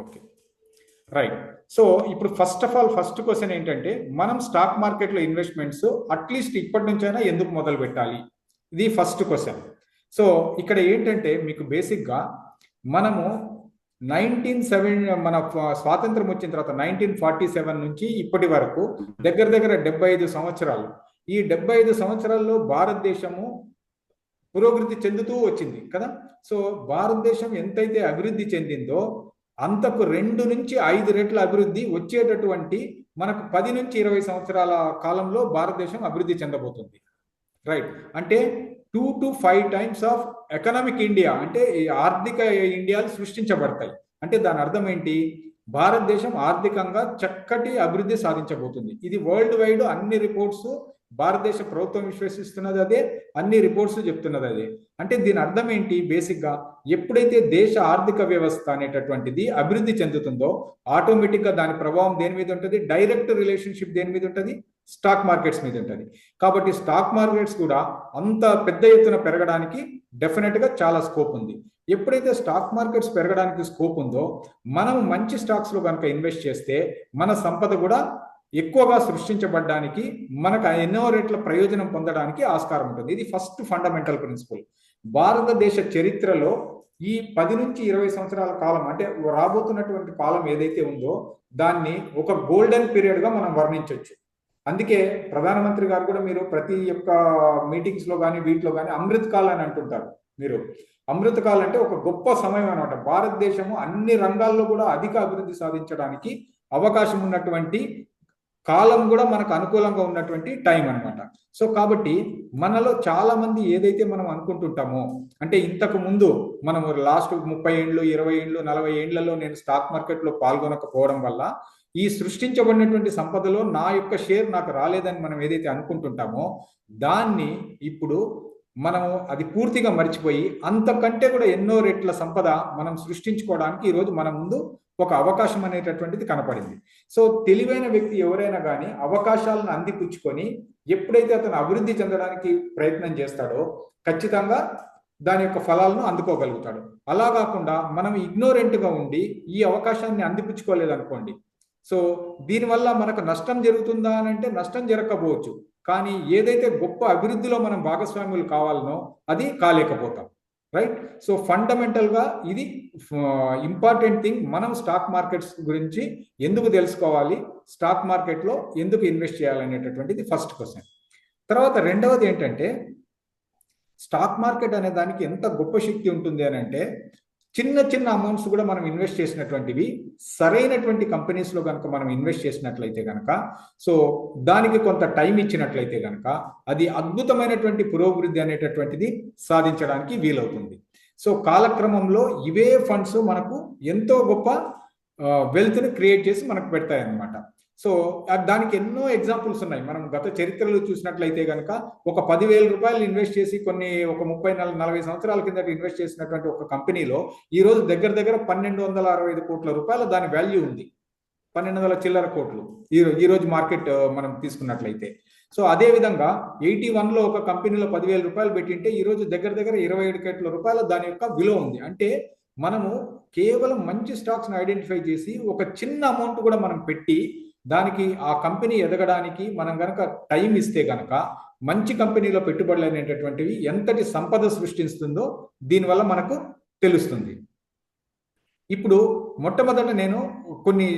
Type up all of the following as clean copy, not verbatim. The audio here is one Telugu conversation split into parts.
Okay, right. సో ఇప్పుడు ఫస్ట్ క్వశ్చన్ ఏంటంటే, మనం స్టాక్ మార్కెట్లో ఇన్వెస్ట్మెంట్స్ అట్లీస్ట్ ఇప్పటి నుంచైనా ఎందుకు మొదలు పెట్టాలి? ఇది ఫస్ట్ క్వశ్చన్. సో ఇక్కడ ఏంటంటే మీకు బేసిక్గా మనము మన స్వాతంత్రం వచ్చిన తర్వాత 1947 నుంచి ఇప్పటి వరకు దగ్గర దగ్గర 75 సంవత్సరాలు. ఈ 75 సంవత్సరాల్లో భారతదేశము పురోగతి చెందుతూ వచ్చింది కదా. సో భారతదేశం ఎంతైతే అభివృద్ధి చెందిందో అంతకు 2 నుంచి 5 రెట్ల అభివృద్ధి వచ్చేటటువంటి మనకు 10 నుంచి 20 సంవత్సరాల కాలంలో భారతదేశం అభివృద్ధి చెందబోతుంది. రైట్, అంటే 2 to 5 times of economic India, అంటే ఆర్థిక ఇండియాలు సృష్టించబడతాయి. అంటే దాని అర్థం ఏంటి? భారతదేశం ఆర్థికంగా చక్కటి అభివృద్ధి సాధించబోతుంది. ఇది వరల్డ్ వైడ్ అన్ని రిపోర్ట్స్, భారతదేశ ప్రభుత్వం విశ్వసిస్తున్నది అదే, అన్ని రిపోర్ట్స్ చెప్తున్నది అదే. అంటే దీని అర్థం ఏంటి? బేసిక్గా ఎప్పుడైతే దేశ ఆర్థిక వ్యవస్థ అనేటటువంటిది అభివృద్ధి చెందుతుందో ఆటోమేటిక్గా దాని ప్రభావం దేని మీద ఉంటుంది? డైరెక్ట్ రిలేషన్షిప్ దేని మీద ఉంటుంది? స్టాక్ మార్కెట్స్ మీద ఉంటుంది. కాబట్టి స్టాక్ మార్కెట్స్ కూడా అంత పెద్ద ఎత్తున పెరగడానికి డెఫినెట్గా చాలా స్కోప్ ఉంది. ఎప్పుడైతే స్టాక్ మార్కెట్స్ పెరగడానికి స్కోప్ ఉందో మనం మంచి స్టాక్స్లో కనుక ఇన్వెస్ట్ చేస్తే మన సంపద కూడా ఎక్కువగా సృష్టించబడడానికి, మనకు ఎన్నో రెట్ల ప్రయోజనం పొందడానికి ఆస్కారం ఉంటుంది. ఇది ఫస్ట్ ఫండమెంటల్ ప్రిన్సిపల్. భారతదేశ చరిత్రలో ఈ 10 నుంచి 20 సంవత్సరాల కాలం, అంటే రాబోతున్నటువంటి కాలం ఏదైతే ఉందో దాన్ని ఒక గోల్డెన్ పీరియడ్గా మనం వర్ణించవచ్చు. అందుకే ప్రధానమంత్రి గారు కూడా మీరు ప్రతి ఒక్క మీటింగ్స్లో కానీ వీటిలో కానీ అమృత్ కాల్ అని అంటుంటారు. మీరు అమృత్ కాల్ అంటే ఒక గొప్ప సమయం అనమాట. భారతదేశము అన్ని రంగాల్లో కూడా అధిక అభివృద్ధి సాధించడానికి అవకాశం ఉన్నటువంటి కాలం, కూడా మనకు అనుకూలంగా ఉన్నటువంటి టైం అనమాట. సో కాబట్టి మనలో చాలా మంది ఏదైతే మనం అనుకుంటుంటామో, అంటే ఇంతకు ముందు మనం లాస్ట్ 30 ఏళ్ళు 20 ఏళ్ళు 40 ఏళ్లలో నేను స్టాక్ మార్కెట్లో పాల్గొనకపోవడం వల్ల ఈ సృష్టించబడినటువంటి సంపదలో నా యొక్క షేర్ నాకు రాలేదని మనం ఏదైతే అనుకుంటుంటామో దాన్ని ఇప్పుడు మనము అది పూర్తిగా మర్చిపోయి అంతకంటే కూడా ఎన్నో రెట్ల సంపద మనం సృష్టించుకోవడానికి ఈరోజు మన ముందు ఒక అవకాశం అనేటటువంటిది కనపడింది. సో తెలివైన వ్యక్తి ఎవరైనా కానీ అవకాశాలను అందిపుచ్చుకొని ఎప్పుడైతే అతను అభివృద్ధి చెందడానికి ప్రయత్నం చేస్తాడో ఖచ్చితంగా దాని యొక్క ఫలాలను అందుకోగలుగుతాడు. అలా కాకుండా మనం ఇగ్నోరెంట్గా ఉండి ఈ అవకాశాన్ని అందిపుచ్చుకోలేదనుకోండి, సో దీనివల్ల మనకు నష్టం జరుగుతుందా అని అంటే నష్టం జరగకపోవచ్చు, కానీ ఏదైతే గొప్ప అభివృద్ధిలో మనం భాగస్వాములు కావాలనో అది కాలేకపోతాం. రైట్. సో ఫండమెంటల్గా ఇది ఇంపార్టెంట్ థింగ్. మనం స్టాక్ మార్కెట్స్ గురించి ఎందుకు తెలుసుకోవాలి, స్టాక్ మార్కెట్లో ఎందుకు ఇన్వెస్ట్ చేయాలనేటటువంటిది ఫస్ట్ క్వశ్చన్. తర్వాత రెండవది ఏంటంటే, స్టాక్ మార్కెట్ అనే దానికి ఎంత గొప్ప శక్తి ఉంటుంది అని అంటే, చిన్న చిన్న అమౌంట్స్ కూడా మనం ఇన్వెస్ట్ చేసినటువంటివి సరైనటువంటి కంపెనీస్లో కనుక మనం ఇన్వెస్ట్ చేసినట్లయితే కనుక, సో దానికి కొంత టైం ఇచ్చినట్లయితే కనుక అది అద్భుతమైనటువంటి పురోభివృద్ధి అనేటటువంటిది సాధించడానికి వీలవుతుంది. సో కాలక్రమంలో ఇవే ఫండ్స్ మనకు ఎంతో గొప్ప వెల్త్ని క్రియేట్ చేసి మనకు పెడతాయన్నమాట. సో దానికి ఎన్నో ఎగ్జాంపుల్స్ ఉన్నాయి. మనం గత చరిత్రలో చూసినట్లయితే కనుక ఒక 10,000 రూపాయలు ఇన్వెస్ట్ చేసి ఒక 30-40 సంవత్సరాల కిందట ఇన్వెస్ట్ చేసినటువంటి ఒక కంపెనీలో ఈరోజు దగ్గర దగ్గర 1,265 కోట్ల రూపాయల దాని వాల్యూ ఉంది. 1,200 చిల్లర కోట్లు ఈరోజు మార్కెట్ మనం తీసుకున్నట్లయితే. సో అదేవిధంగా 81లో ఒక కంపెనీలో 10,000 రూపాయలు పెట్టింటే ఈరోజు దగ్గర దగ్గర 27 కోట్ల రూపాయల దాని యొక్క విలువ ఉంది. అంటే మనము కేవలం మంచి స్టాక్స్ని ఐడెంటిఫై చేసి ఒక చిన్న అమౌంట్ కూడా మనం పెట్టి దానికి ఆ కంపెనీ ఎదగడానికి మనం కనుక టైం ఇస్తే కనుక మంచి కంపెనీలో పెట్టుబడులు అనేటటువంటివి ఎంతటి సంపద సృష్టిస్తుందో దీనివల్ల మనకు తెలుస్తుంది. ఇప్పుడు మొట్టమొదట నేను కొన్ని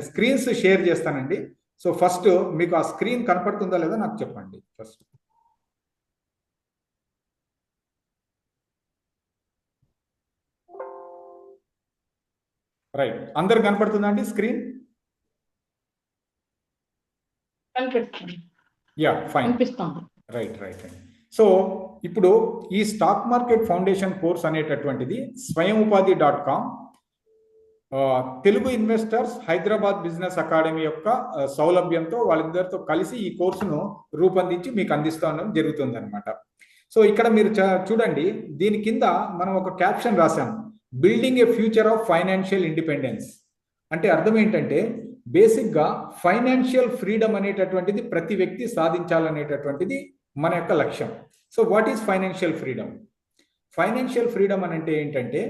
స్క్రీన్స్ షేర్ చేస్తానండి. సో ఫస్ట్ మీకు ఆ స్క్రీన్ కనపడుతుందా లేదా నాకు చెప్పండి ఫస్ట్. రైట్, అందరు కనపడుతుందా అండి screen? Yeah, fine, right right అండి. సో ఇప్పుడు ఈ స్టాక్ మార్కెట్ ఫౌండేషన్ కోర్స్ అనేటటువంటిది swayamupadi.com, Telugu investors Hyderabad business academy యొక్క సౌలభ్యంతో వాళ్ళిద్దరితో కలిసి ఈ కోర్సును రూపొందించి మీకు అందిస్తాం జరుగుతుంది అనమాట. సో ఇక్కడ మీరు చూడండి, దీని కింద మనం ఒక క్యాప్షన్ రాసాం, building A future of financial independence. అంటే అర్థం ఏంటంటే బేసిక్గా ఫైనాన్షియల్ ఫ్రీడమ్ అనేటటువంటిది ప్రతి వ్యక్తి సాధించాలనేటటువంటిది మన యొక్క లక్ష్యం. So what is financial freedom? Financial freedom అని అంటే ఏంటంటే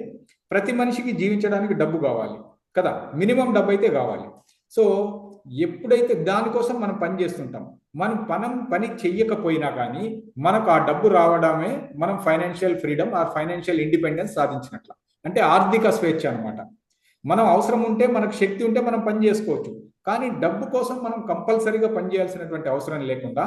ప్రతి మనిషికి జీవించడానికి డబ్బు కావాలి కదా, మినిమం డబ్బు అయితే కావాలి. సో ఎప్పుడైతే దానికోసం మనం పని చేస్తుంటాం, మనం పని చెయ్యకపోయినా కానీ మనకు ఆ డబ్బు రావడమే మనం financial freedom or financial independence సాధించినట్ల. అంటే ఆర్థిక స్వేచ్ఛ అనమాట. మనం అవసరం ఉంటే, మనకు శక్తి ఉంటే మనం పని చేసుకోవచ్చు. కానీ డబ్బు కోసం మనం కంపల్సరీగా పనిచేయాల్సినటువంటి అవసరం లేకుండా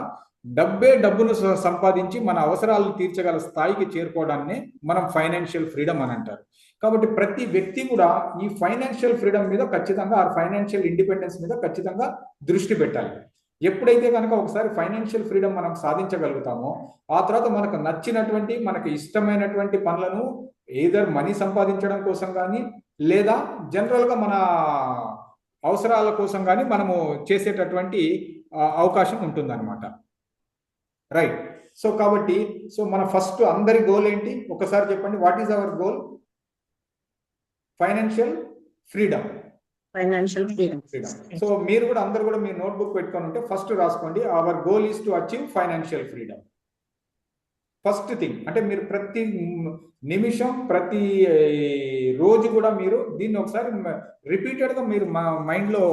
డబ్బును సంపాదించి మన అవసరాలను తీర్చగల స్థాయికి చేరుకోవడాన్ని మనం ఫైనాన్షియల్ ఫ్రీడమ్ అని అంటారు. కాబట్టి ప్రతి వ్యక్తి కూడా ఈ ఫైనాన్షియల్ ఫ్రీడమ్ మీద ఖచ్చితంగా, ఆ ఫైనాన్షియల్ ఇండిపెండెన్స్ మీద ఖచ్చితంగా దృష్టి పెట్టాలి. ఎప్పుడైతే కనుక ఒకసారి ఫైనాన్షియల్ ఫ్రీడమ్ మనం సాధించగలుగుతామో, ఆ తర్వాత మనకు నచ్చినటువంటి, మనకు ఇష్టమైనటువంటి పనులను ఏదర్ మనీ సంపాదించడం కోసం కానీ, లేదా జనరల్గా మన అవసరాల కోసం కానీ మనము చేసేటటువంటి అవకాశం ఉంటుందన్నమాట. రైట్. సో కాబట్టి మన ఫస్ట్ అందరి గోల్ ఏంటి ఒకసారి చెప్పండి. What is our goal? Financial freedom. So మీరు కూడా అందరు కూడా మీ నోట్బుక్ పెట్టుకొని ఉంటే ఫస్ట్ రాసుకోండి, hour goal is to achieve financial freedom. First thing. అంటే మీరు ప్రతి నిమిషం, ప్రతి రోజు కూడా మీరు దీన్ని ఒకసారి రిపీటెడ్గా మీరు మైండ్లో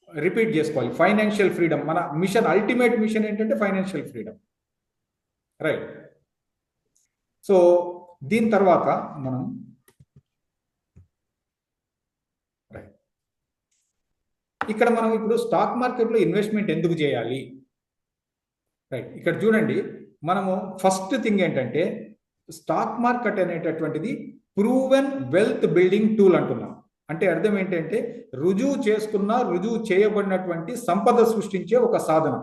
రిపీట్ చేసుకోవాలి. ఫైనాన్షియల్ ఫ్రీడమ్ మన మిషన్, అల్టిమేట్ మిషన్ ఏంటంటే ఫైనాన్షియల్ ఫ్రీడమ్. రైట్. సో దీని తర్వాత మనం ఇక్కడ మనం ఇప్పుడు స్టాక్ మార్కెట్లో ఇన్వెస్ట్మెంట్ ఎందుకు చేయాలి? రైట్. ఇక్కడ చూడండి, మనము ఫస్ట్ థింగ్ ఏంటంటే స్టాక్ మార్కెట్ అనేటటువంటిది ప్రూవెన్ వెల్త్ బిల్డింగ్ టూల్ అంటున్నాం. అంటే అర్థం ఏంటంటే రుజువు చేయబడినటువంటి సంపద సృష్టించే ఒక సాధనం.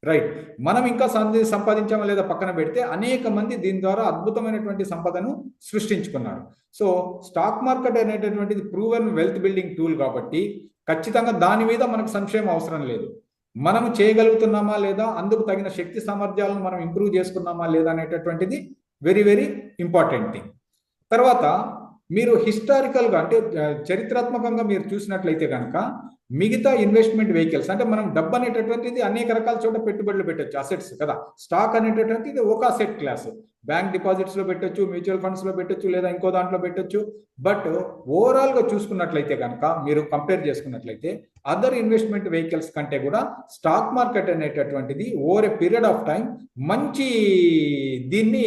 రైట్. మనం ఇంకా సంపాదించామా లేదా పక్కన పెడితే అనేక మంది దీని ద్వారా అద్భుతమైనటువంటి సంపదను సృష్టించుకున్నారు. సో స్టాక్ మార్కెట్ అనేటటువంటిది ప్రూవెన్ వెల్త్ బిల్డింగ్ టూల్ కాబట్టి ఖచ్చితంగా దాని మీద మనకు సంశయం అవసరం లేదు. మనం చేయగలుగుతున్నామా లేదా, అందుకు తగిన శక్తి సామర్థ్యాలను మనం ఇంప్రూవ్ చేసుకున్నామా లేదా అనేటటువంటిది వెరీ వెరీ ఇంపార్టెంట్ థింగ్. తర్వాత మీరు హిస్టారికల్గా అంటే చరిత్రాత్మకంగా మీరు చూసినట్లయితే కనుక మిగతా ఇన్వెస్ట్మెంట్ వెహికల్స్, అంటే మనం డబ్బు అనేటటువంటిది అనేక రకాల చోట పెట్టుబడులు పెట్టచ్చు, అసెట్స్ కదా. స్టాక్ అనేటటువంటిది ఒక అసెట్ క్లాస్. బ్యాంక్ డిపాజిట్స్ లో పెట్టచ్చు, మ్యూచువల్ ఫండ్స్ లో పెట్టచ్చు, లేదా ఇంకో దాంట్లో పెట్టచ్చు. బట్ ఓవరాల్ గా చూసుకున్నట్లయితే కనుక, మీరు కంపేర్ చేసుకున్నట్లయితే అదర్ ఇన్వెస్ట్మెంట్ వెహికల్స్ కంటే కూడా స్టాక్ మార్కెట్ అనేటటువంటిది over a period of time మంచి దీన్ని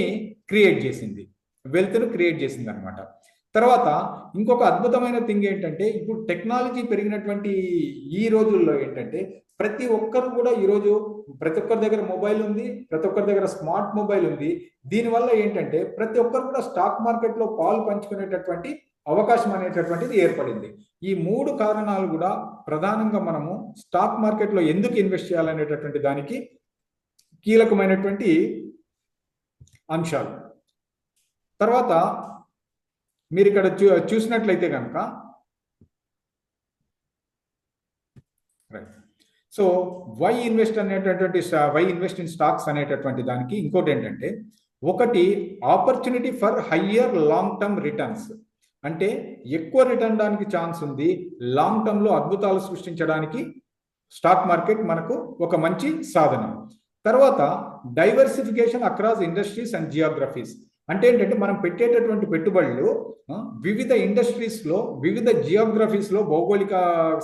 క్రియేట్ చేసింది, వెల్త్ ను క్రియేట్ చేసింది అనమాట. తర్వాత ఇంకొక అద్భుతమైన థింగ్ ఏంటంటే, ఇప్పుడు టెక్నాలజీ పెరిగినటువంటి ఈ రోజుల్లో ఏంటంటే ప్రతి ఒక్కరు కూడా ఈరోజు ప్రతి ఒక్కరి దగ్గర మొబైల్ ఉంది, ప్రతి ఒక్కరి దగ్గర స్మార్ట్ మొబైల్ ఉంది. దీనివల్ల ఏంటంటే ప్రతి ఒక్కరు కూడా స్టాక్ మార్కెట్లో పాలు పంచుకునేటటువంటి అవకాశం అనేటటువంటిది ఏర్పడింది. ఈ మూడు కారణాలు కూడా ప్రధానంగా మనము స్టాక్ మార్కెట్లో ఎందుకు ఇన్వెస్ట్ చేయాలనేటటువంటి దానికి కీలకమైనటువంటి అంశాలు. తర్వాత మీరు ఇక్కడ చూసినట్లయితే కనుక so why invest in stocks అనేటటువంటి దానికి ఇంకోటి ఏంటంటే, ఒకటి opportunity for higher long term returns. అంటే ఎక్కువ రిటర్న్ దానికి ఛాన్స్ ఉంది, లాంగ్ టర్మ్ లో అద్భుతాలు సృష్టించడానికి స్టాక్ మార్కెట్ మనకు ఒక మంచి సాధనం. తర్వాత diversification across industries and geographies. అంటే ఏంటంటే మనం పెట్టేటటువంటి పెట్టుబడులు వివిధ ఇండస్ట్రీస్లో, వివిధ జియోగ్రఫీస్లో, భౌగోళిక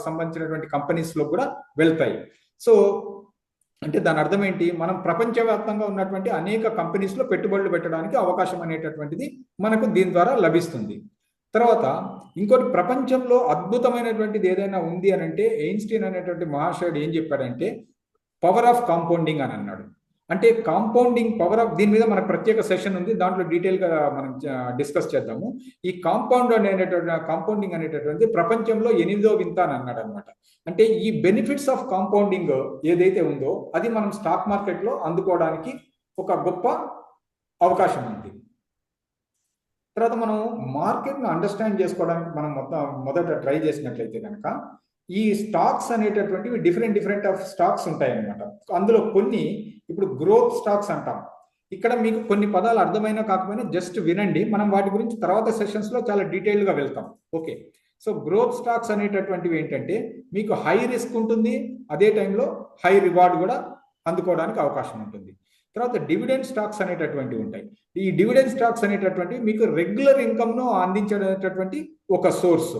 సంబంధించినటువంటి కంపెనీస్లో కూడా వెళ్తాయి. సో అంటే దాని అర్థం ఏంటి, మనం ప్రపంచవ్యాప్తంగా ఉన్నటువంటి అనేక కంపెనీస్లో పెట్టుబడులు పెట్టడానికి అవకాశం అనేటటువంటిది మనకు దీని ద్వారా లభిస్తుంది. తర్వాత ఇంకోటి, ప్రపంచంలో అద్భుతమైనటువంటిది ఏదైనా ఉంది అని అంటే ఎయిన్స్టీన్ అనేటువంటి మహాశయుడు ఏం చెప్పాడంటే పవర్ ఆఫ్ కాంపౌండింగ్ అని అన్నాడు. అంటే కాంపౌండింగ్ పవర్ ఆఫ్, దీని మీద మనకు ప్రత్యేక సెషన్ ఉంది, దాంట్లో డీటెయిల్గా మనం డిస్కస్ చేద్దాము. ఈ కాంపౌండింగ్ అనేటటువంటి ప్రపంచంలో 8వ వింత అని అన్నాడు అనమాట. అంటే ఈ బెనిఫిట్స్ ఆఫ్ కాంపౌండింగ్ ఏదైతే ఉందో అది మనం స్టాక్ మార్కెట్లో అందుకోవడానికి ఒక గొప్ప అవకాశం ఉంది. తర్వాత మనం మార్కెట్ను అండర్స్టాండ్ చేసుకోవడానికి మనం మొదట ట్రై చేసినట్లయితే కనుక ఈ స్టాక్స్ అనేటటువంటివి డిఫరెంట్ ఆఫ్ స్టాక్స్ ఉంటాయి అన్నమాట. అందులో కొన్ని ఇప్పుడు గ్రోత్ స్టాక్స్ అంటాం. ఇక్కడ మీకు కొన్ని పదాలు అర్థమైనా కాకపోయినా జస్ట్ వినండి, మనం వాటి గురించి తర్వాత సెషన్స్ లో చాలా డీటెయిల్గా వెళ్తాం. ఓకే. సో గ్రోత్ స్టాక్స్ అనేటటువంటివి ఏంటంటే మీకు హై రిస్క్ ఉంటుంది, అదే టైంలో హై రివార్డ్ కూడా అందుకోవడానికి అవకాశం ఉంటుంది. తర్వాత డివిడెండ్ స్టాక్స్ అనేటటువంటివి ఉంటాయి. ఈ డివిడెండ్ స్టాక్స్ అనేటటువంటి మీకు రెగ్యులర్ ఇన్కమ్ను అందించేటటువంటి ఒక సోర్స్.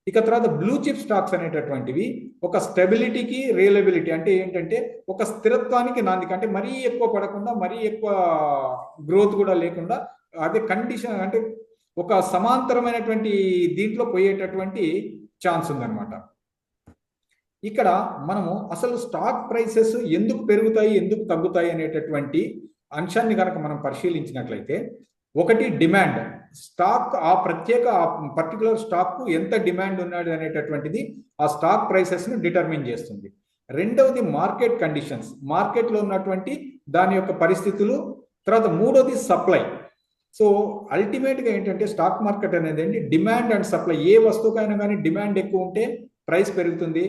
ఇక తర్వాత బ్లూ చిప్ స్టాక్స్ అనేటటువంటివి ఒక స్టెబిలిటీకి, రియలబిలిటీ అంటే ఏంటంటే ఒక స్థిరత్వానికి నాందిక, అంటే మరీ ఎక్కువ పడకుండా మరీ ఎక్కువ గ్రోత్ కూడా లేకుండా అదే కండిషన్, అంటే ఒక సమాంతరమైనటువంటి దీంట్లో పోయేటటువంటి ఛాన్స్ ఉందన్నమాట. ఇక్కడ మనము అసలు స్టాక్ ప్రైసెస్ ఎందుకు పెరుగుతాయి, ఎందుకు తగ్గుతాయి అనేటటువంటి అంశాన్ని కనుక మనం పరిశీలించినట్లయితే, ఒకటి డిమాండ్, స్టాక్ ఆ ప్రత్యేక పర్టికులర్ స్టాక్ కు ఎంత డిమాండ్ ఉన్నది అనేటటువంటిది ఆ స్టాక్ ప్రైసెస్ ను డిటర్మిన్ చేస్తుంది. రెండవది మార్కెట్ కండిషన్స్, మార్కెట్లో ఉన్నటువంటి దాని యొక్క పరిస్థితులు. తర్వాత మూడోది సప్లై. సో అల్టిమేట్గా ఏంటంటే స్టాక్ మార్కెట్ అనేది డిమాండ్ అండ్ సప్లై. ఏ వస్తువుకైనా కానీ డిమాండ్ ఎక్కువ ఉంటే ప్రైస్ పెరుగుతుంది,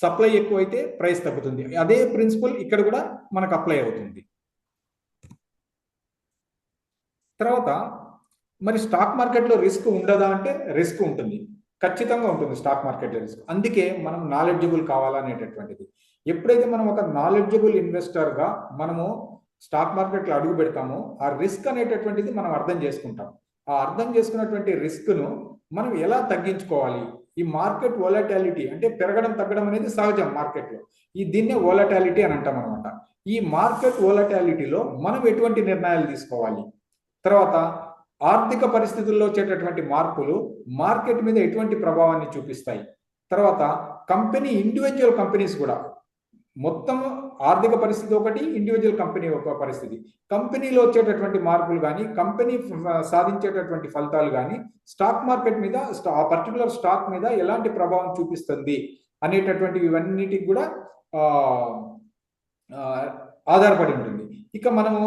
సప్లై ఎక్కువ అయితే ప్రైస్ తగ్గుతుంది. అదే ప్రిన్సిపల్ ఇక్కడ కూడా మనకు అప్లై అవుతుంది. తర్వాత మరి స్టాక్ మార్కెట్లో రిస్క్ ఉండదా అంటే రిస్క్ ఉంటుంది, ఖచ్చితంగా ఉంటుంది స్టాక్ మార్కెట్లో రిస్క్. అందుకే మనం నాలెడ్జబుల్ కావాలనేటటువంటిది. ఎప్పుడైతే మనం ఒక నాలెడ్జబుల్ ఇన్వెస్టర్గా మనము స్టాక్ మార్కెట్లో అడుగు పెడతామో ఆ రిస్క్ అనేటటువంటిది మనం అర్థం చేసుకుంటాం. ఆ అర్థం చేసుకున్నటువంటి రిస్క్ను మనం ఎలా తగ్గించుకోవాలి, ఈ మార్కెట్ వోలటాలిటీ అంటే పెరగడం తగ్గడం అనేది సహజం మార్కెట్లో, దీన్నే వోలటాలిటీ అని అంటాం అనమాట. ఈ మార్కెట్ వోలటాలిటీలో మనం ఎటువంటి నిర్ణయాలు తీసుకోవాలి, తర్వాత ఆర్థిక పరిస్థితుల్లో వచ్చేటటువంటి మార్పులు మార్కెట్ మీద ఎటువంటి ప్రభావాన్ని చూపిస్తాయి, తర్వాత కంపెనీ ఇండివిజువల్ కంపెనీస్ కూడా మొత్తం ఆర్థిక పరిస్థితి ఒకటి, ఇండివిజువల్ కంపెనీ ఒక పరిస్థితి, కంపెనీలో వచ్చేటటువంటి మార్పులు కానీ కంపెనీ సాధించేటటువంటి ఫలితాలు కానీ స్టాక్ మార్కెట్ మీద ఆ పర్టికులర్ స్టాక్ మీద ఎలాంటి ప్రభావం చూపిస్తుంది అనేటటువంటివి ఇవన్నిటికి కూడా ఆధారపడి ఉంటుంది. ఇక మనము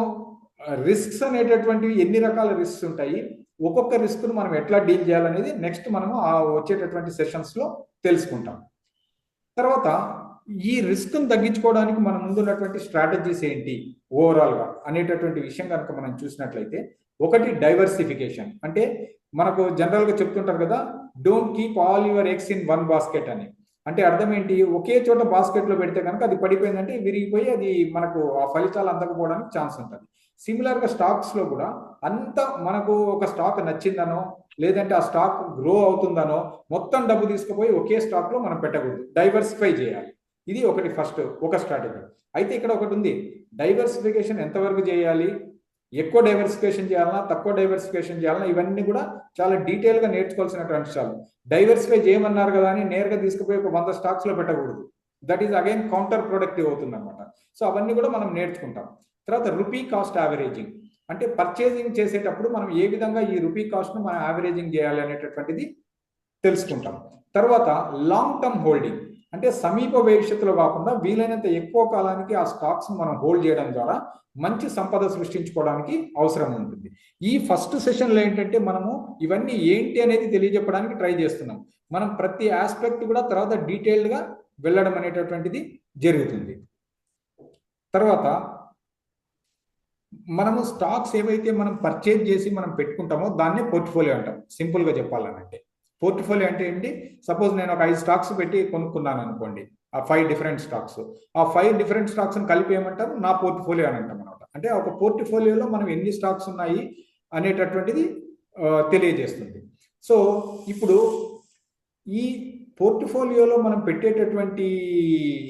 రిస్క్స్ అనేటటువంటివి ఎన్ని రకాల రిస్క్స్ ఉంటాయి, ఒక్కొక్క రిస్క్ను మనం ఎట్లా డీల్ చేయాలనేది నెక్స్ట్ మనము ఆ వచ్చేటటువంటి సెషన్స్లో తెలుసుకుంటాం. తర్వాత ఈ రిస్క్ను తగ్గించుకోవడానికి మన ముందున్నటువంటి స్ట్రాటజీస్ ఏంటి ఓవరాల్గా అనేటటువంటి విషయం కనుక మనం చూసినట్లయితే, ఒకటి డైవర్సిఫికేషన్. అంటే మనకు జనరల్గా చెప్తుంటారు కదా, don't keep all your eggs in one basket అని. అంటే అర్థం ఏంటి, ఒకే చోట బాస్కెట్లో పెడితే కనుక అది పడిపోయిందంటే విరిగిపోయి అది మనకు ఆ ఫలితాలు అందకపోవడానికి ఛాన్స్ ఉంటుంది. సిమిలర్గా స్టాక్స్లో కూడా అంత మనకు ఒక స్టాక్ నచ్చిందనో లేదంటే ఆ స్టాక్ గ్రో అవుతుందనో మొత్తం డబ్బు తీసుకుపోయి ఒకే స్టాక్లో మనం పెట్టకూడదు, డైవర్సిఫై చేయాలి. ఇది ఒకటి ఫస్ట్ ఒక స్ట్రాటజీ. అయితే ఇక్కడ ఒకటి ఉంది, డైవర్సిఫికేషన్ ఎంతవరకు చేయాలి, ఎక్కువ డైవర్సిఫికేషన్ చేయాలన్నా తక్కువ డైవర్సిఫికేషన్ చేయాలన్నా ఇవన్నీ కూడా చాలా డీటెయిల్గా నేర్చుకోవాల్సినటువంటి అంశాలు. డైవర్సిఫై చేయమన్నారు కదా అని నేరుగా తీసుకుపోయి ఒక 100 స్టాక్స్లో పెట్టకూడదు, that is again counter productive అవుతుంది అనమాట. సో అవన్నీ కూడా మనం నేర్చుకుంటాం. తర్వాత రూపీ కాస్ట్ యావరేజింగ్, అంటే పర్చేసింగ్ చేసేటప్పుడు మనం ఏ విధంగా ఈ రూపీ కాస్ట్ను మనం యావరేజింగ్ చేయాలి అనేటటువంటిది తెలుసుకుంటాం. తర్వాత లాంగ్ టర్మ్ హోల్డింగ్, అంటే సమీప భవిష్యత్తులో కాకుండా వీలైనంత ఎక్కువ కాలానికి ఆ స్టాక్స్ మనం హోల్డ్ చేయడం ద్వారా మంచి సంపద సృష్టించుకోవడానికి అవసరం ఉంటుంది. ఈ ఫస్ట్ సెషన్లో ఏంటంటే మనము ఇవన్నీ ఏంటి అనేది తెలియజెప్పడానికి ట్రై చేస్తున్నాం. మనం ప్రతి ఆస్పెక్ట్ కూడా తర్వాత డీటెయిల్డ్గా వెళ్ళడం అనేటటువంటిది జరుగుతుంది. తర్వాత మనము స్టాక్స్ ఏవైతే మనం పర్చేజ్ చేసి మనం పెట్టుకుంటామో దాన్నే పోర్ట్ఫోలియో అంటాం. సింపుల్గా చెప్పాలనంటే పోర్ట్ఫోలియో అంటే ఏంటి, సపోజ్ నేను ఒక 5 స్టాక్స్ పెట్టి కొనుక్కున్నాను అనుకోండి, ఆ 5 డిఫరెంట్ స్టాక్స్, ఆ 5 డిఫరెంట్ స్టాక్స్ని కలిపి ఏమంటాం, నా పోర్ట్ఫోలియో అని అంటాం అనమాట. అంటే ఒక పోర్ట్ఫోలియోలో మనం ఎన్ని స్టాక్స్ ఉన్నాయి అనేటటువంటిది తెలియజేస్తుంది. సో ఇప్పుడు ఈ పోర్ట్ఫోలియోలో మనం పెట్టేటటువంటి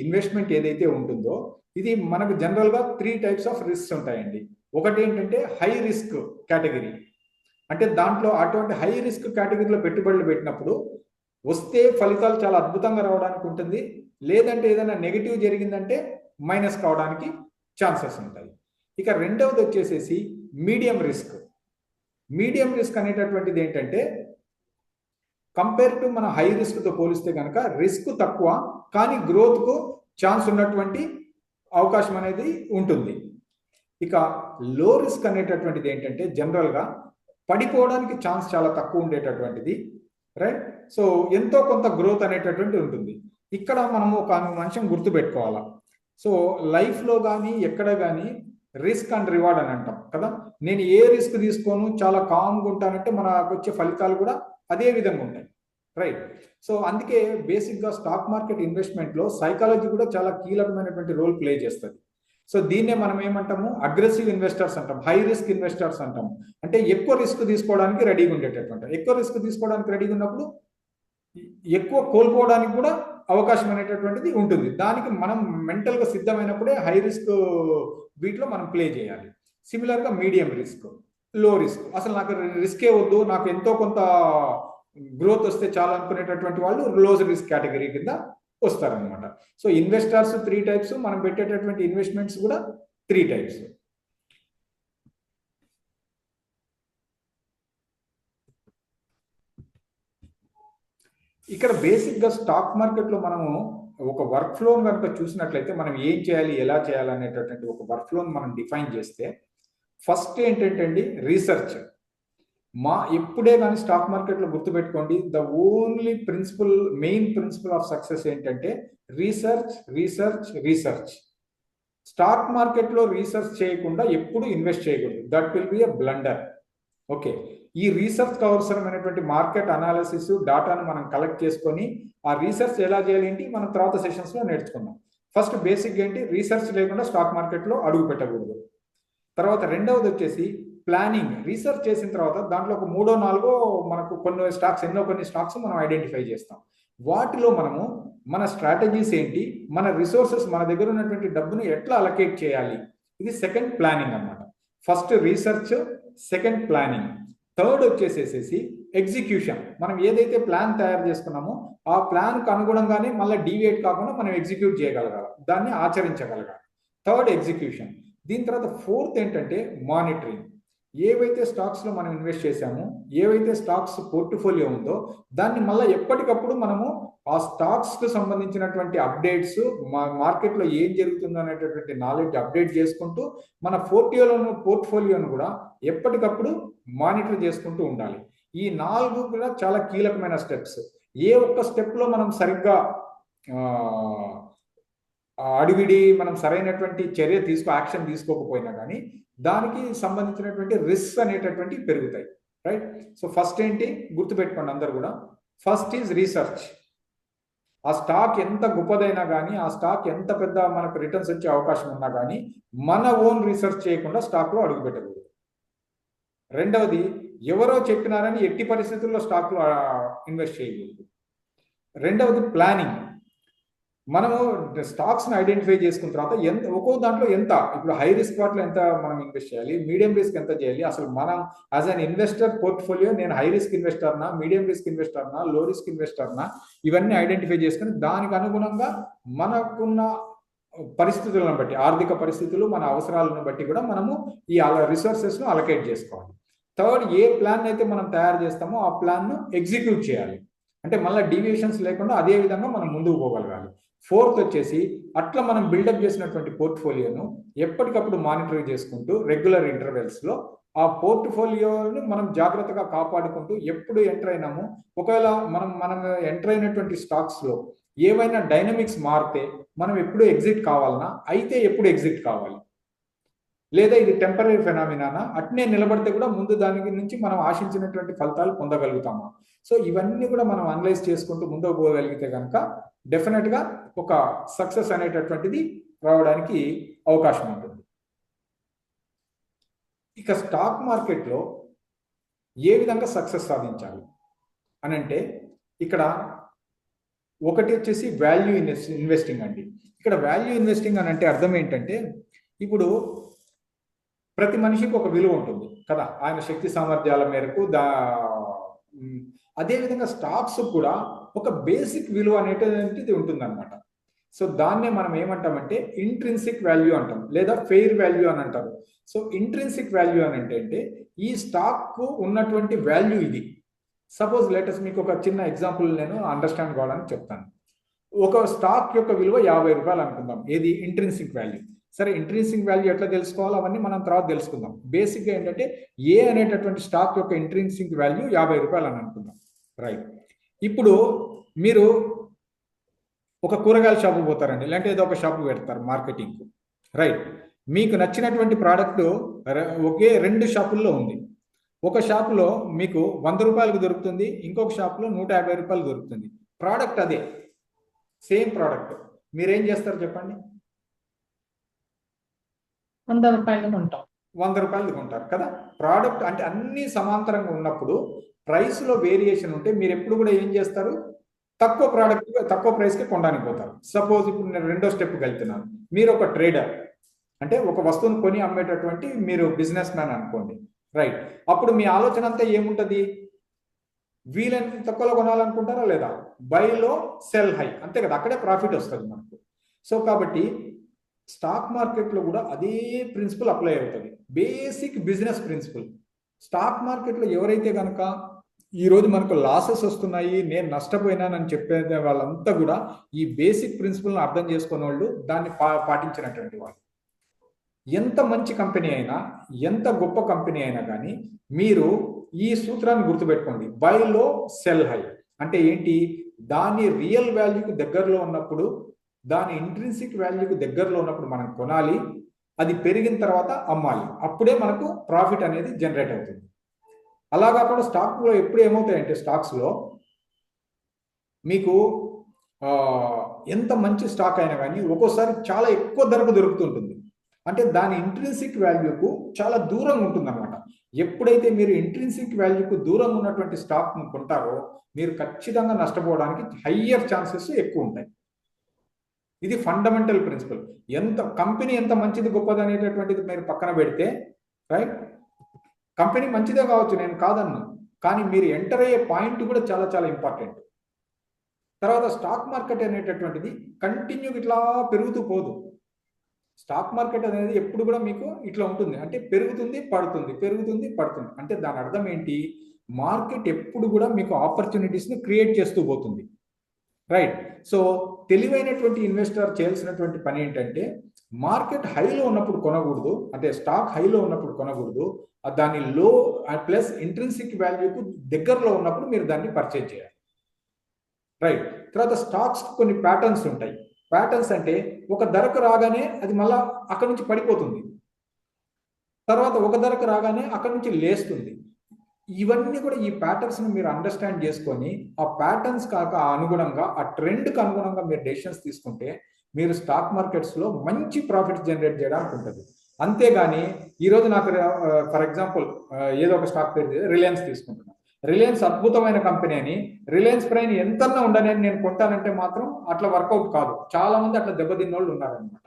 ఇన్వెస్ట్మెంట్ ఏదైతే ఉంటుందో ఇది మనకు జనరల్గా 3 టైప్స్ ఆఫ్ రిస్క్స్ ఉంటాయండి. ఒకటి ఏంటంటే హై రిస్క్ కేటగిరీ, అంటే దాంట్లో అటువంటి హై రిస్క్ కేటగిరీలో పెట్టుబడులు పెట్టినప్పుడు వస్తే ఫలితాలు చాలా అద్భుతంగా రావడానికి ఉంటుంది, లేదంటే ఏదైనా నెగిటివ్ జరిగిందంటే మైనస్ కావడానికి ఛాన్సెస్ ఉంటాయి. ఇక రెండవది వచ్చేసేసి మీడియం రిస్క్. మీడియం రిస్క్ అనేటటువంటిది ఏంటంటే కంపేర్ టు మన హై రిస్క్తో పోలిస్తే కనుక రిస్క్ తక్కువ కానీ గ్రోత్కు ఛాన్స్ ఉన్నటువంటి అవకాశం అనేది ఉంటుంది. ఇక లో రిస్క్ అనేటటువంటిది ఏంటంటే జనరల్గా పడిపోవడానికి ఛాన్స్ చాలా తక్కువ ఉండేటటువంటిది, రైట్. సో ఎంతో కొంత గ్రోత్ అనేటటువంటి ఉంటుంది. ఇక్కడ మనము ఒక అంశం గుర్తుపెట్టుకోవాలా. సో లైఫ్లో కానీ ఎక్కడ కానీ రిస్క్ అండ్ రివార్డ్ అని అంటాం కదా. నేను ఏ రిస్క్ తీసుకోను, చాలా కామ్గా ఉంటానంటే మనకు వచ్చే ఫలితాలు కూడా అదే విధంగా ఉంటాయి, రైట్. సో అందుకే బేసిక్గా స్టాక్ మార్కెట్ ఇన్వెస్ట్మెంట్లో సైకాలజీ కూడా చాలా కీలకమైనటువంటి రోల్ ప్లే చేస్తుంది. సో దీన్నే మనం ఏమంటాము, అగ్రెసివ్ ఇన్వెస్టర్స్ అంటాం, హై రిస్క్ ఇన్వెస్టర్స్ అంటాం. అంటే ఎక్కువ రిస్క్ తీసుకోవడానికి రెడీగా ఉండేటటువంటి, ఎక్కువ రిస్క్ తీసుకోవడానికి రెడీగా ఉన్నప్పుడు ఎక్కువ కోల్పోవడానికి కూడా అవకాశం అనేటటువంటిది ఉంటుంది. దానికి మనం మెంటల్గా సిద్ధమైనప్పుడే హై రిస్క్ వీటిలో మనం ప్లే చేయాలి. సిమిలర్గా మీడియం రిస్క్, లో రిస్క్, అసలు నాకు రిస్కే వద్దు, నాకు ఎంతో కొంత గ్రోత్ వస్తే చాలా అనుకునేటటువంటి వాళ్ళు లో రిస్క్ కేటగిరీ కింద వస్తారనమాట. సో ఇన్వెస్టర్స్ 3 టైప్స్, మనం పెట్టేటటువంటి ఇన్వెస్ట్మెంట్స్ కూడా 3 టైప్స్. ఇక్కడ బేసిక్గా స్టాక్ మార్కెట్లో మనము ఒక వర్క్ ఫ్లోని కనుక చూసినట్లయితే మనం ఏం చేయాలి, ఎలా చేయాలి అనేటటువంటి ఒక వర్క్ ఫ్లోని మనం డిఫైన్ చేస్తే, ఫస్ట్ ఏంటంటే అండి రీసెర్చ్. ఎప్పుడే కానీ స్టాక్ మార్కెట్లో గుర్తుపెట్టుకోండి, the only principle, main principle of success ఏంటంటే రీసెర్చ్, రీసెర్చ్, రీసెర్చ్. స్టాక్ మార్కెట్లో రీసెర్చ్ చేయకుండా ఎప్పుడు ఇన్వెస్ట్ చేయకూడదు. That will be a blunder. Okay, ఈ రీసెర్చ్ అవసరమైనటువంటి మార్కెట్ అనాలిసిస్ డాటాను మనం కలెక్ట్ చేసుకొని ఆ రీసెర్చ్ ఎలా చేయాలి ఏంటి మనం తర్వాత సెషన్స్లో నేర్చుకున్నాం. ఫస్ట్ బేసిక్ ఏంటి, రీసెర్చ్ లేకుండా స్టాక్ మార్కెట్లో అడుగు పెట్టకూడదు. తర్వాత రెండవది వచ్చేసి ప్లానింగ్. రీసెర్చ్ చేసిన తర్వాత దాంట్లో ఒక 3, 4 మనకు కొన్ని స్టాక్స్ మనం ఐడెంటిఫై చేస్తాం. వాటిలో మనము మన స్ట్రాటజీస్ ఏంటి, మన రిసోర్సెస్, మన దగ్గర ఉన్నటువంటి డబ్బును ఎట్లా అలొకేట్ చేయాలి, ఇది సెకండ్ ప్లానింగ్ అన్నమాట. First research, second planning, third వచ్చేసేసి ఎగ్జిక్యూషన్. మనం ఏదైతే ప్లాన్ తయారు చేసుకున్నామో ఆ ప్లాన్కు అనుగుణంగానే మళ్ళీ డీవియేట్ కాకుండా మనం ఎగ్జిక్యూట్ చేయగలగాలి, దాన్ని ఆచరించగలగాలి. Third execution. దీని తర్వాత ఫోర్త్ ఏంటంటే మానిటరింగ్. ఏవైతే స్టాక్స్లో మనం ఇన్వెస్ట్ చేశామో, ఏవైతే స్టాక్స్ పోర్ట్ఫోలియో ఉందో దాన్ని మళ్ళీ ఎప్పటికప్పుడు మనము ఆ స్టాక్స్కు సంబంధించినటువంటి అప్డేట్స్, మార్కెట్లో ఏం జరుగుతుందో అనేటటువంటి నాలెడ్జ్ అప్డేట్ చేసుకుంటూ మన పోర్ట్ఫోలియోను కూడా ఎప్పటికప్పుడు మానిటర్ చేసుకుంటూ ఉండాలి. ఈ 4 కూడా చాలా కీలకమైన స్టెప్స్. ఏ ఒక్క స్టెప్లో మనం సరిగ్గా అడిగిడి మనం సరైనటువంటి యాక్షన్ తీసుకోకపోయినా కానీ దానికి సంబంధించినటువంటి రిస్క్ అనేటటువంటి పెరుగుతాయి. రైట్. సో ఫస్ట్ ఏంటి గుర్తుపెట్టుకోండి అందరు కూడా, ఫస్ట్ ఈజ్ రీసెర్చ్. ఆ స్టాక్ ఎంత గొప్పదైనా కానీ, ఆ స్టాక్ ఎంత పెద్ద మనకు రిటర్న్స్ వచ్చే అవకాశం ఉన్నా కానీ మన ఓన్ రీసెర్చ్ చేయకుండా స్టాక్లో అడుగు పెట్టకూడదు. రెండవది, ఎవరో చెప్పినారని ఎట్టి పరిస్థితుల్లో స్టాక్లో ఇన్వెస్ట్ చేయకూడదు. రెండవది ప్లానింగ్. మనము స్టాక్స్ని ఐడెంటిఫై చేసుకున్న తర్వాత ఒక్కో దాంట్లో ఎంత, ఇప్పుడు హై రిస్క్ వాటిలో ఎంత మనం ఇన్వెస్ట్ చేయాలి, మీడియం రిస్క్ ఎంత చేయాలి, అసలు మనం యాజ్ అన్ ఇన్వెస్టర్ పోర్ట్ఫోలియో నేను హై రిస్క్ ఇన్వెస్టర్నా, మీడియం రిస్క్ ఇన్వెస్టర్నా, లో రిస్క్ ఇన్వెస్టర్నా, ఇవన్నీ ఐడెంటిఫై చేసుకుని దానికి అనుగుణంగా మనకున్న పరిస్థితులను బట్టి, ఆర్థిక పరిస్థితులు, మన అవసరాలను బట్టి కూడా మనము ఈ రిసోర్సెస్ను అలొకేట్ చేసుకోవాలి. థర్డ్, ఏ ప్లాన్ అయితే మనం తయారు చేస్తామో ఆ ప్లాన్ను ఎగ్జిక్యూట్ చేయాలి. అంటే మళ్ళీ డీవియేషన్స్ లేకుండా అదే విధంగా మనం ముందుకు పోగలగాలి. ఫోర్త్ వచ్చేసి అట్లా మనం బిల్డప్ చేసినటువంటి పోర్ట్ఫోలియోను ఎప్పటికప్పుడు మానిటర్ చేసుకుంటూ రెగ్యులర్ ఇంటర్వెల్స్లో ఆ పోర్ట్ఫోలియోని మనం జాగ్రత్తగా కాపాడుకుంటూ ఎప్పుడు ఎంటర్ అయినామో, ఒకవేళ మనం ఎంటర్ అయినటువంటి స్టాక్స్లో ఏవైనా డైనమిక్స్ మారితే మనం ఎప్పుడు ఎగ్జిట్ కావాలన్నా, అయితే ఎప్పుడు ఎగ్జిట్ కావాలి, లేదా ఇది టెంపరీ ఫెనామినానా, అట్నే నిలబడితే కూడా ముందు దానికి నుంచి మనం ఆశించినటువంటి ఫలితాలు పొందగలుగుతామా. సో ఇవన్నీ కూడా మనం అనలైజ్ చేసుకుంటూ ముందుకు పోగలిగితే కనుక డెఫినెట్గా ఒక సక్సెస్ అనేటటువంటిది రావడానికి అవకాశం ఉంటుంది. ఇక స్టాక్ మార్కెట్లో ఏ విధంగా సక్సెస్ సాధించాలి అని అంటే, ఇక్కడ ఒకటి వచ్చేసి వాల్యూ ఇన్వెస్టింగ్ అండి. ఇక్కడ వాల్యూ ఇన్వెస్టింగ్ అని అంటే అర్థం ఏంటంటే, ఇప్పుడు ప్రతి మనిషికి ఒక విలువ ఉంటుంది కదా, ఆయన శక్తి సామర్థ్యాల మేరకు. అదేవిధంగా స్టాక్స్ కూడా ఒక బేసిక్ విలువ అనేటువంటిది ఉంటుందన్నమాట. సో దాన్నే మనం ఏమంటామంటే ఇంట్రిన్సిక్ వాల్యూ అంటాం, లేదా ఫెయిర్ వాల్యూ అని అంటారు. సో ఇంట్రిన్సిక్ వాల్యూ అని అంటే ఈ స్టాక్ ఉన్నటువంటి వాల్యూ ఇది. సపోజ్ లేటెస్ట్ మీకు ఒక చిన్న ఎగ్జాంపుల్ నేను అండర్స్టాండ్ కావడానికి చెప్తాను. ఒక స్టాక్ యొక్క విలువ 50 రూపాయలు అనుకుందాం, ఏది ఇంట్రిన్సిక్ వాల్యూ. సరే, ఇంట్రిన్సిక్ వాల్యూ ఎట్లా తెలుసుకోవాలో అవన్నీ మనం తర్వాత తెలుసుకుందాం. బేసిక్గా ఏంటంటే ఏ అనేటటువంటి స్టాక్ యొక్క ఇంట్రిన్సిక్ వాల్యూ 50 రూపాయలు అని అనుకుందాం. రైట్. ఇప్పుడు మీరు ఒక కూరగాయల షాపు పోతారండి, లేదంటే ఏదో ఒక షాపు పెడతారు మార్కెటింగ్కు. రైట్. మీకు నచ్చినటువంటి ప్రోడక్ట్ ఒకే 2 షాపుల్లో ఉంది. ఒక షాపులో మీకు 100 రూపాయలకు దొరుకుతుంది, ఇంకొక షాపులో 150 రూపాయలు దొరుకుతుంది. ప్రోడక్ట్ అదే, సేమ్ ప్రోడక్ట్. మీరేం చేస్తారు చెప్పండి? 100 రూపాయలు కొంటాం. 100 రూపాయలు కొంటారు కదా. ప్రోడక్ట్ అంటే అన్ని సమాంతరంగా ఉన్నప్పుడు ప్రైస్ లో వేరియేషన్ ఉంటే మీరు ఎప్పుడు కూడా ఏం చేస్తారు, తక్కువ ప్రోడక్ట్ తక్కువ ప్రైస్కి కొనడానికి పోతారు. సపోజ్ ఇప్పుడు నేను రెండో స్టెప్కి వెళ్తున్నాను. మీరు ఒక ట్రేడర్, అంటే ఒక వస్తువును కొని అమ్మేటటువంటి మీరు బిజినెస్ మ్యాన్ అనుకోండి, రైట్. అప్పుడు మీ ఆలోచన అంతా ఏముంటుంది, వీలైనంత తక్కువలో కొనాలనుకుంటారా లేదా, బైలో సెల్ హై, అంతే కదా, అక్కడే ప్రాఫిట్ వస్తుంది మనకు. సో కాబట్టి స్టాక్ మార్కెట్లో కూడా అదే ప్రిన్సిపల్ అప్లై అవుతుంది, బేసిక్ బిజినెస్ ప్రిన్సిపల్. స్టాక్ మార్కెట్లో ఎవరైతే కనుక ఈరోజు మనకు లాసెస్ వస్తున్నాయి, నేను నష్టపోయినానని చెప్పే వాళ్ళంతా కూడా ఈ బేసిక్ ప్రిన్సిపల్ని అర్థం చేసుకునే వాళ్ళు, దాన్ని పాటించినటువంటి వాళ్ళు. ఎంత మంచి కంపెనీ అయినా, ఎంత గొప్ప కంపెనీ అయినా కానీ మీరు ఈ సూత్రాన్ని గుర్తుపెట్టుకోండి, బై లో సెల్ హై. అంటే ఏంటి, దాని రియల్ వాల్యూకి దగ్గరలో ఉన్నప్పుడు, దాని ఇంట్రిన్సిక్ వాల్యూకి దగ్గరలో ఉన్నప్పుడు మనం కొనాలి, అది పెరిగిన తర్వాత అమ్మాలి, అప్పుడే మనకు ప్రాఫిట్ అనేది జనరేట్ అవుతుంది. అలా కాకుండా స్టాక్లో ఎప్పుడు ఏమవుతాయంటే, స్టాక్స్లో మీకు ఎంత మంచి స్టాక్ అయినా కానీ ఒక్కోసారి చాలా ఎక్కువ ధరకు దొరుకుతుంటుంది, అంటే దాని ఇంట్రిన్సిక్ వాల్యూకు చాలా దూరంగా ఉంటుంది అనమాట. ఎప్పుడైతే మీరు ఇంట్రిన్సిక్ వాల్యూకు దూరంగా ఉన్నటువంటి స్టాక్ కొంటారో మీరు ఖచ్చితంగా నష్టపోవడానికి హయ్యర్ ఛాన్సెస్ ఎక్కువ ఉంటాయి. ఇది ఫండమెంటల్ ప్రిన్సిపల్. ఎంత కంపెనీ ఎంత మంచిది గొప్పది అనేటటువంటిది మీరు పక్కన పెడితే, రైట్, కంపెనీ మంచిదే కావచ్చు, నేను కాదన్ను, కానీ మీరు ఎంటర్ అయ్యే పాయింట్ కూడా చాలా చాలా ఇంపార్టెంట్. తర్వాత స్టాక్ మార్కెట్ అనేటటువంటిది కంటిన్యూ ఇట్లా పెరుగుతూ పోదు. స్టాక్ మార్కెట్ అనేది ఎప్పుడు కూడా మీకు ఇట్లా ఉంటుంది, అంటే పెరుగుతుంది పడుతుంది, పెరుగుతుంది పడుతుంది. అంటే దాని అర్థం ఏంటి, మార్కెట్ ఎప్పుడు కూడా మీకు ఆపర్చునిటీస్ని క్రియేట్ చేస్తూ పోతుంది, రైట్. సో తెలివైనటువంటి ఇన్వెస్టర్ చేయాల్సినటువంటి పని ఏంటంటే, మార్కెట్ హైలో ఉన్నప్పుడు కొనకూడదు, అంటే స్టాక్ హైలో ఉన్నప్పుడు కొనకూడదు, దాని లో ప్లస్ ఇంట్రిన్సిక్ వాల్యూకు దగ్గరలో ఉన్నప్పుడు మీరు దాన్ని పర్చేజ్ చేయాలి, రైట్. తర్వాత స్టాక్స్ కొన్ని ప్యాటర్న్స్ ఉంటాయి. ప్యాటర్న్స్ అంటే ఒక ధరకు రాగానే అది మళ్ళా అక్కడి నుంచి పడిపోతుంది, తర్వాత ఒక ధరకు రాగానే అక్కడి నుంచి లేస్తుంది. ఇవన్నీ కూడా ఈ ప్యాటర్న్స్ని మీరు అండర్స్టాండ్ చేసుకొని ఆ ప్యాటర్న్స్ కాక అనుగుణంగా ఆ ట్రెండ్కి అనుగుణంగా మీరు డెసిషన్స్ తీసుకుంటే మీరు స్టాక్ మార్కెట్స్లో మంచి ప్రాఫిట్స్ జనరేట్ చేయడానికి ఉంటుంది. అంతేగాని ఈరోజు నాకు ఫర్ ఎగ్జాంపుల్ ఏదో ఒక స్టాక్ పేరు రిలయన్స్ తీసుకుంటున్నాను, రిలయన్స్ అద్భుతమైన కంపెనీ అని, రిలయన్స్ ప్రైన్ ఎంతన్నా ఉండని నేను కొంటానంటే మాత్రం అట్లా వర్కౌట్ కాదు. చాలా మంది అట్లా దెబ్బతిన్న వాళ్ళు ఉన్నారనమాట.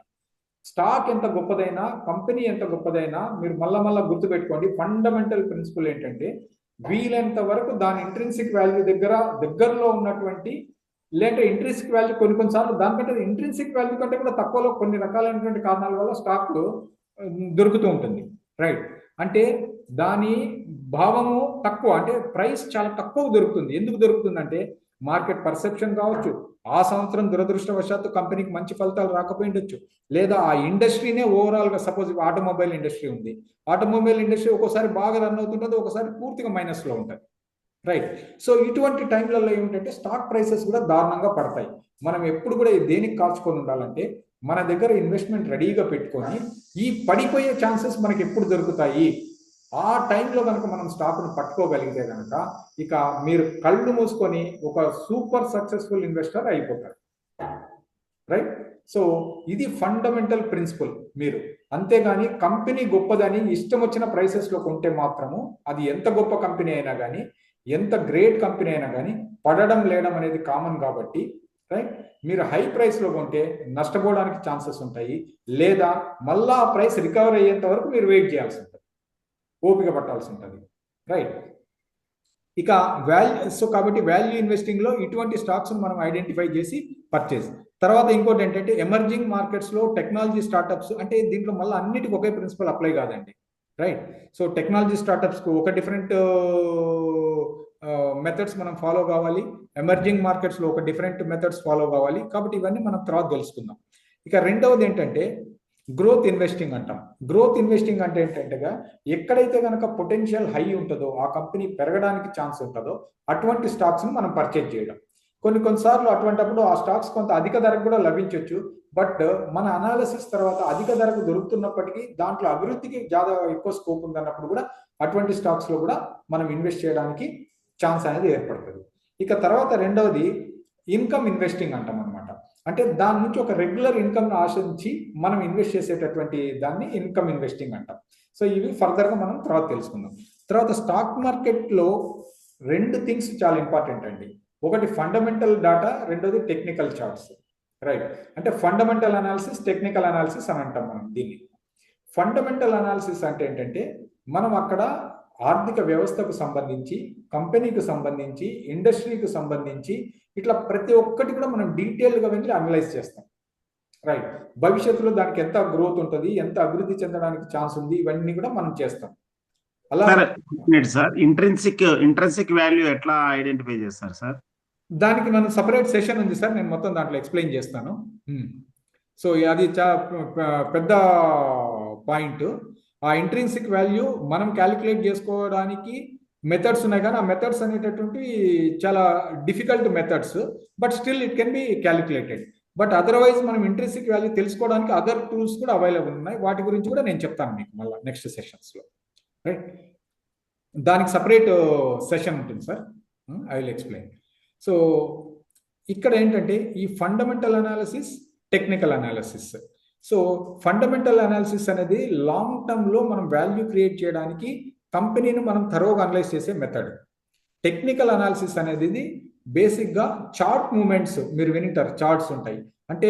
స్టాక్ ఎంత గొప్పదైనా, కంపెనీ ఎంత గొప్పదైనా మీరు మళ్ళా గుర్తుపెట్టుకోండి, ఫండమెంటల్ ప్రిన్సిపల్ ఏంటంటే వీలైనంత వరకు దాని ఇంట్రిన్సిక్ వాల్యూ దగ్గరలో ఉన్నటువంటి, లేదంటే ఇంట్రిన్సిక్ వాల్యూ కొన్నిసార్లు దానికంటే ఇంట్రిన్సిక్ వాల్యూ కంటే కూడా తక్కువలో కొన్ని రకాలైనటువంటి కారణాల వల్ల స్టాక్ దొరుకుతూ ఉంటుంది, రైట్. అంటే దాని భావము తక్కువ, అంటే ప్రైస్ చాలా తక్కువ దొరుకుతుంది. ఎందుకు దొరుకుతుందంటే మార్కెట్ పర్సెప్షన్ కావచ్చు, ఆ సంవత్సరం దురదృష్టవశాత్తు కంపెనీకి మంచి ఫలితాలు రాకపోయిండొచ్చు, లేదా ఆ ఇండస్ట్రీనే ఓవరాల్గా, సపోజ్ ఆటోమొబైల్ ఇండస్ట్రీ ఉంది, ఆటోమొబైల్ ఇండస్ట్రీ ఒక్కోసారి బాగా రన్ అవుతుంటుంది, ఒకసారి పూర్తిగా మైనస్లో ఉంటుంది, రైట్. సో ఇటువంటి టైంలలో ఏమిటంటే స్టాక్ ప్రైసెస్ కూడా దారుణంగా పడతాయి. మనం ఎప్పుడు కూడా దేనికి కాల్చుకొని ఉండాలంటే, మన దగ్గర ఇన్వెస్ట్మెంట్ రెడీగా పెట్టుకొని ఈ పడిపోయే ఛాన్సెస్ మనకి ఎప్పుడు దొరుకుతాయి, ఆ టైంలో కనుక మనం స్టాక్ను పట్టుకోగలిగితే కనుక ఇక మీరు కళ్ళు మూసుకొని ఒక సూపర్ సక్సెస్ఫుల్ ఇన్వెస్టర్ అయిపోతారు, రైట్. సో ఇది ఫండమెంటల్ ప్రిన్సిపల్ మీరు. అంతేగాని కంపెనీ గొప్పదని ఇష్టం వచ్చిన ప్రైసెస్లో కొంటే మాత్రము అది ఎంత గొప్ప కంపెనీ అయినా కానీ, ఎంత గ్రేట్ కంపెనీ అయినా కానీ పడడం లేడం అనేది కామన్ కాబట్టి, రైట్, మీరు హై ప్రైస్లో కొంటే నష్టపోవడానికి ఛాన్సెస్ ఉంటాయి, లేదా మళ్ళా ఆ ప్రైస్ రికవర్ అయ్యేంత వరకు మీరు వెయిట్ చేయాల్సి ఉంటుంది, ఓపిక పట్టాల్సి ఉంటుంది, రైట్. ఇక వాల్యూ, సో కాబట్టి వాల్యూ ఇన్వెస్టింగ్లో ఇటువంటి స్టాక్స్ మనం ఐడెంటిఫై చేసి పర్చేస్. తర్వాత ఇంకోటి ఏంటంటే ఎమర్జింగ్ మార్కెట్స్లో టెక్నాలజీ స్టార్టప్స్, అంటే దీంట్లో మళ్ళీ అన్నిటికీ ఒకే ప్రిన్సిపల్ అప్లై కాదండి, రైట్. సో టెక్నాలజీ స్టార్టప్స్కు ఒక డిఫరెంట్ మెథడ్స్ మనం ఫాలో కావాలి, ఎమర్జింగ్ మార్కెట్స్లో ఒక డిఫరెంట్ మెథడ్స్ ఫాలో కావాలి. కాబట్టి ఇవన్నీ మనం తర్వాత తెలుసుకుందాం. ఇక రెండవది ఏంటంటే గ్రోత్ ఇన్వెస్టింగ్ అంటాం. గ్రోత్ ఇన్వెస్టింగ్ అంటే ఏంటంటే ఎక్కడైతే కనుక పొటెన్షియల్ హై ఉంటుందో, ఆ కంపెనీ పెరగడానికి ఛాన్స్ ఉంటుందో అటువంటి స్టాక్స్ని మనం పర్చేజ్ చేయడం. కొన్నిసార్లు అటువంటిప్పుడు ఆ స్టాక్స్ కొంత అధిక ధరకు కూడా లభించవచ్చు, బట్ మన అనాలిసిస్ తర్వాత అధిక ధరకు దొరుకుతున్నప్పటికీ దాంట్లో అభివృద్ధికి చాలా ఎక్కువ స్కోప్ ఉందన్నప్పుడు కూడా అటువంటి స్టాక్స్లో కూడా మనం ఇన్వెస్ట్ చేయడానికి ఛాన్స్ అనేది ఏర్పడుతుంది. ఇక తర్వాత రెండవది ఇన్కమ్ ఇన్వెస్టింగ్ అంటాం అనమాట. అంటే దాని నుంచి ఒక రెగ్యులర్ ఇన్కమ్ ఆశించి మనం ఇన్వెస్ట్ చేసేటటువంటి దాన్ని ఇన్కమ్ ఇన్వెస్టింగ్ అంటాం. సో ఇవి ఫర్దర్గా మనం తర్వాత తెలుసుకుందాం. తర్వాత స్టాక్ మార్కెట్లో 2 థింగ్స్ చాలా ఇంపార్టెంట్ అండి. ఒకటి ఫండమెంటల్ డాటా, రెండోది టెక్నికల్ చార్ట్స్. రైట్, అంటే ఫండమెంటల్ అనాలిసిస్, టెక్నికల్ అనాలిసిస్ అని అంటాం మనం దీన్ని. ఫండమెంటల్ అనాలిసిస్ అంటే ఏంటంటే మనం అక్కడ ఆర్థిక వ్యవస్థకు సంబంధించి, కంపెనీకి సంబంధించి, ఇండస్ట్రీకి సంబంధించి ఇట్లా ప్రతి ఒక్కటి కూడా మనం డీటెయిల్గా వెళ్ళి అనలైజ్ చేస్తాం. రైట్, భవిష్యత్తులో దానికి ఎంత గ్రోత్ ఉంటుంది, ఎంత అభివృద్ధి చెందడానికి ఛాన్స్ ఉంది, ఇవన్నీ కూడా మనం చేస్తాం. అలా సార్ ఇంట్రెన్సిక్ వాల్యూ ఎట్లా ఐడెంటిఫై చేస్తారు సార్? దానికి మనం సపరేట్ సెషన్ ఉంది సార్, నేను మొత్తం దాంట్లో ఎక్స్ప్లెయిన్ చేస్తాను. సో అది పెద్ద పాయింట్. ఆ ఇంట్రిన్సిక్ వాల్యూ మనం క్యాలిక్యులేట్ చేసుకోవడానికి మెథడ్స్ ఉన్నాయి, కానీ ఆ మెథడ్స్ అనేటటువంటి చాలా difficult methods, but still it can be calculated. But otherwise మనం ఇంట్రిన్సిక్ వాల్యూ తెలుసుకోవడానికి అదర్ టూల్స్ కూడా అవైలబుల్ ఉన్నాయి, వాటి గురించి కూడా నేను చెప్తాను మీకు మళ్ళీ నెక్స్ట్ సెషన్స్లో. రైట్, దానికి సపరేట్ సెషన్ ఉంటుంది sir, I will explain. So ఇక్కడ ఏంటంటే ఈ fundamental analysis, technical analysis. So fundamental analysis అనేది లాంగ్ టర్మ్లో మనం వాల్యూ క్రియేట్ చేయడానికి కంపెనీని మనం థరోగా అనలైజ్ చేసే మెథడ్. టెక్నికల్ అనాలిసిస్ అనేది బేసిక్గా చార్ట్ మూమెంట్స్, మీరు వినింటారు చార్ట్స్ ఉంటాయి, అంటే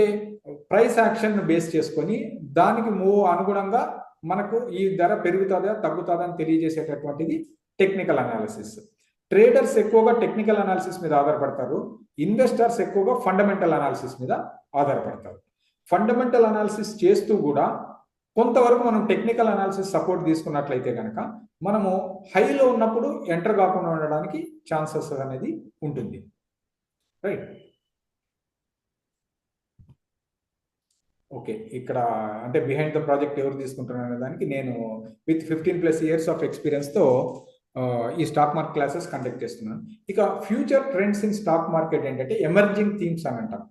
ప్రైస్ యాక్షన్ బేస్ చేసుకొని దానికి అనుగుణంగా మనకు ఈ ధర పెరుగుతుందా తగ్గుతుందా అని తెలియజేసేటటువంటిది టెక్నికల్ అనాలిసిస్. ట్రేడర్స్ ఎక్కువగా టెక్నికల్ అనాలిసిస్ మీద ఆధారపడతారు, ఇన్వెస్టర్స్ ఎక్కువగా ఫండమెంటల్ అనాలిసిస్ మీద ఆధారపడతారు. ఫండమెంటల్ అనాలిసిస్ చేస్తూ కూడా కొంతవరకు మనం టెక్నికల్ అనాలిసిస్ సపోర్ట్ తీసుకున్నట్లయితే కనుక మనము హైలో ఉన్నప్పుడు ఎంటర్ కాకుండా ఉండడానికి ఛాన్సెస్ అనేది ఉంటుంది. Right, okay. ఇక్కడ అంటే బిహైండ్ ద ప్రాజెక్ట్ ఎవరు తీసుకుంటున్నారు అనే దానికి నేను విత్ 15+ years ఆఫ్ ఎక్స్పీరియన్స్తో ఈ స్టాక్ మార్కెట్ క్లాసెస్ కండక్ట్ చేస్తున్నాను. ఇక future trends in stock market ఏంటంటే ఎమర్జింగ్ థీమ్స్ అని అంటాం.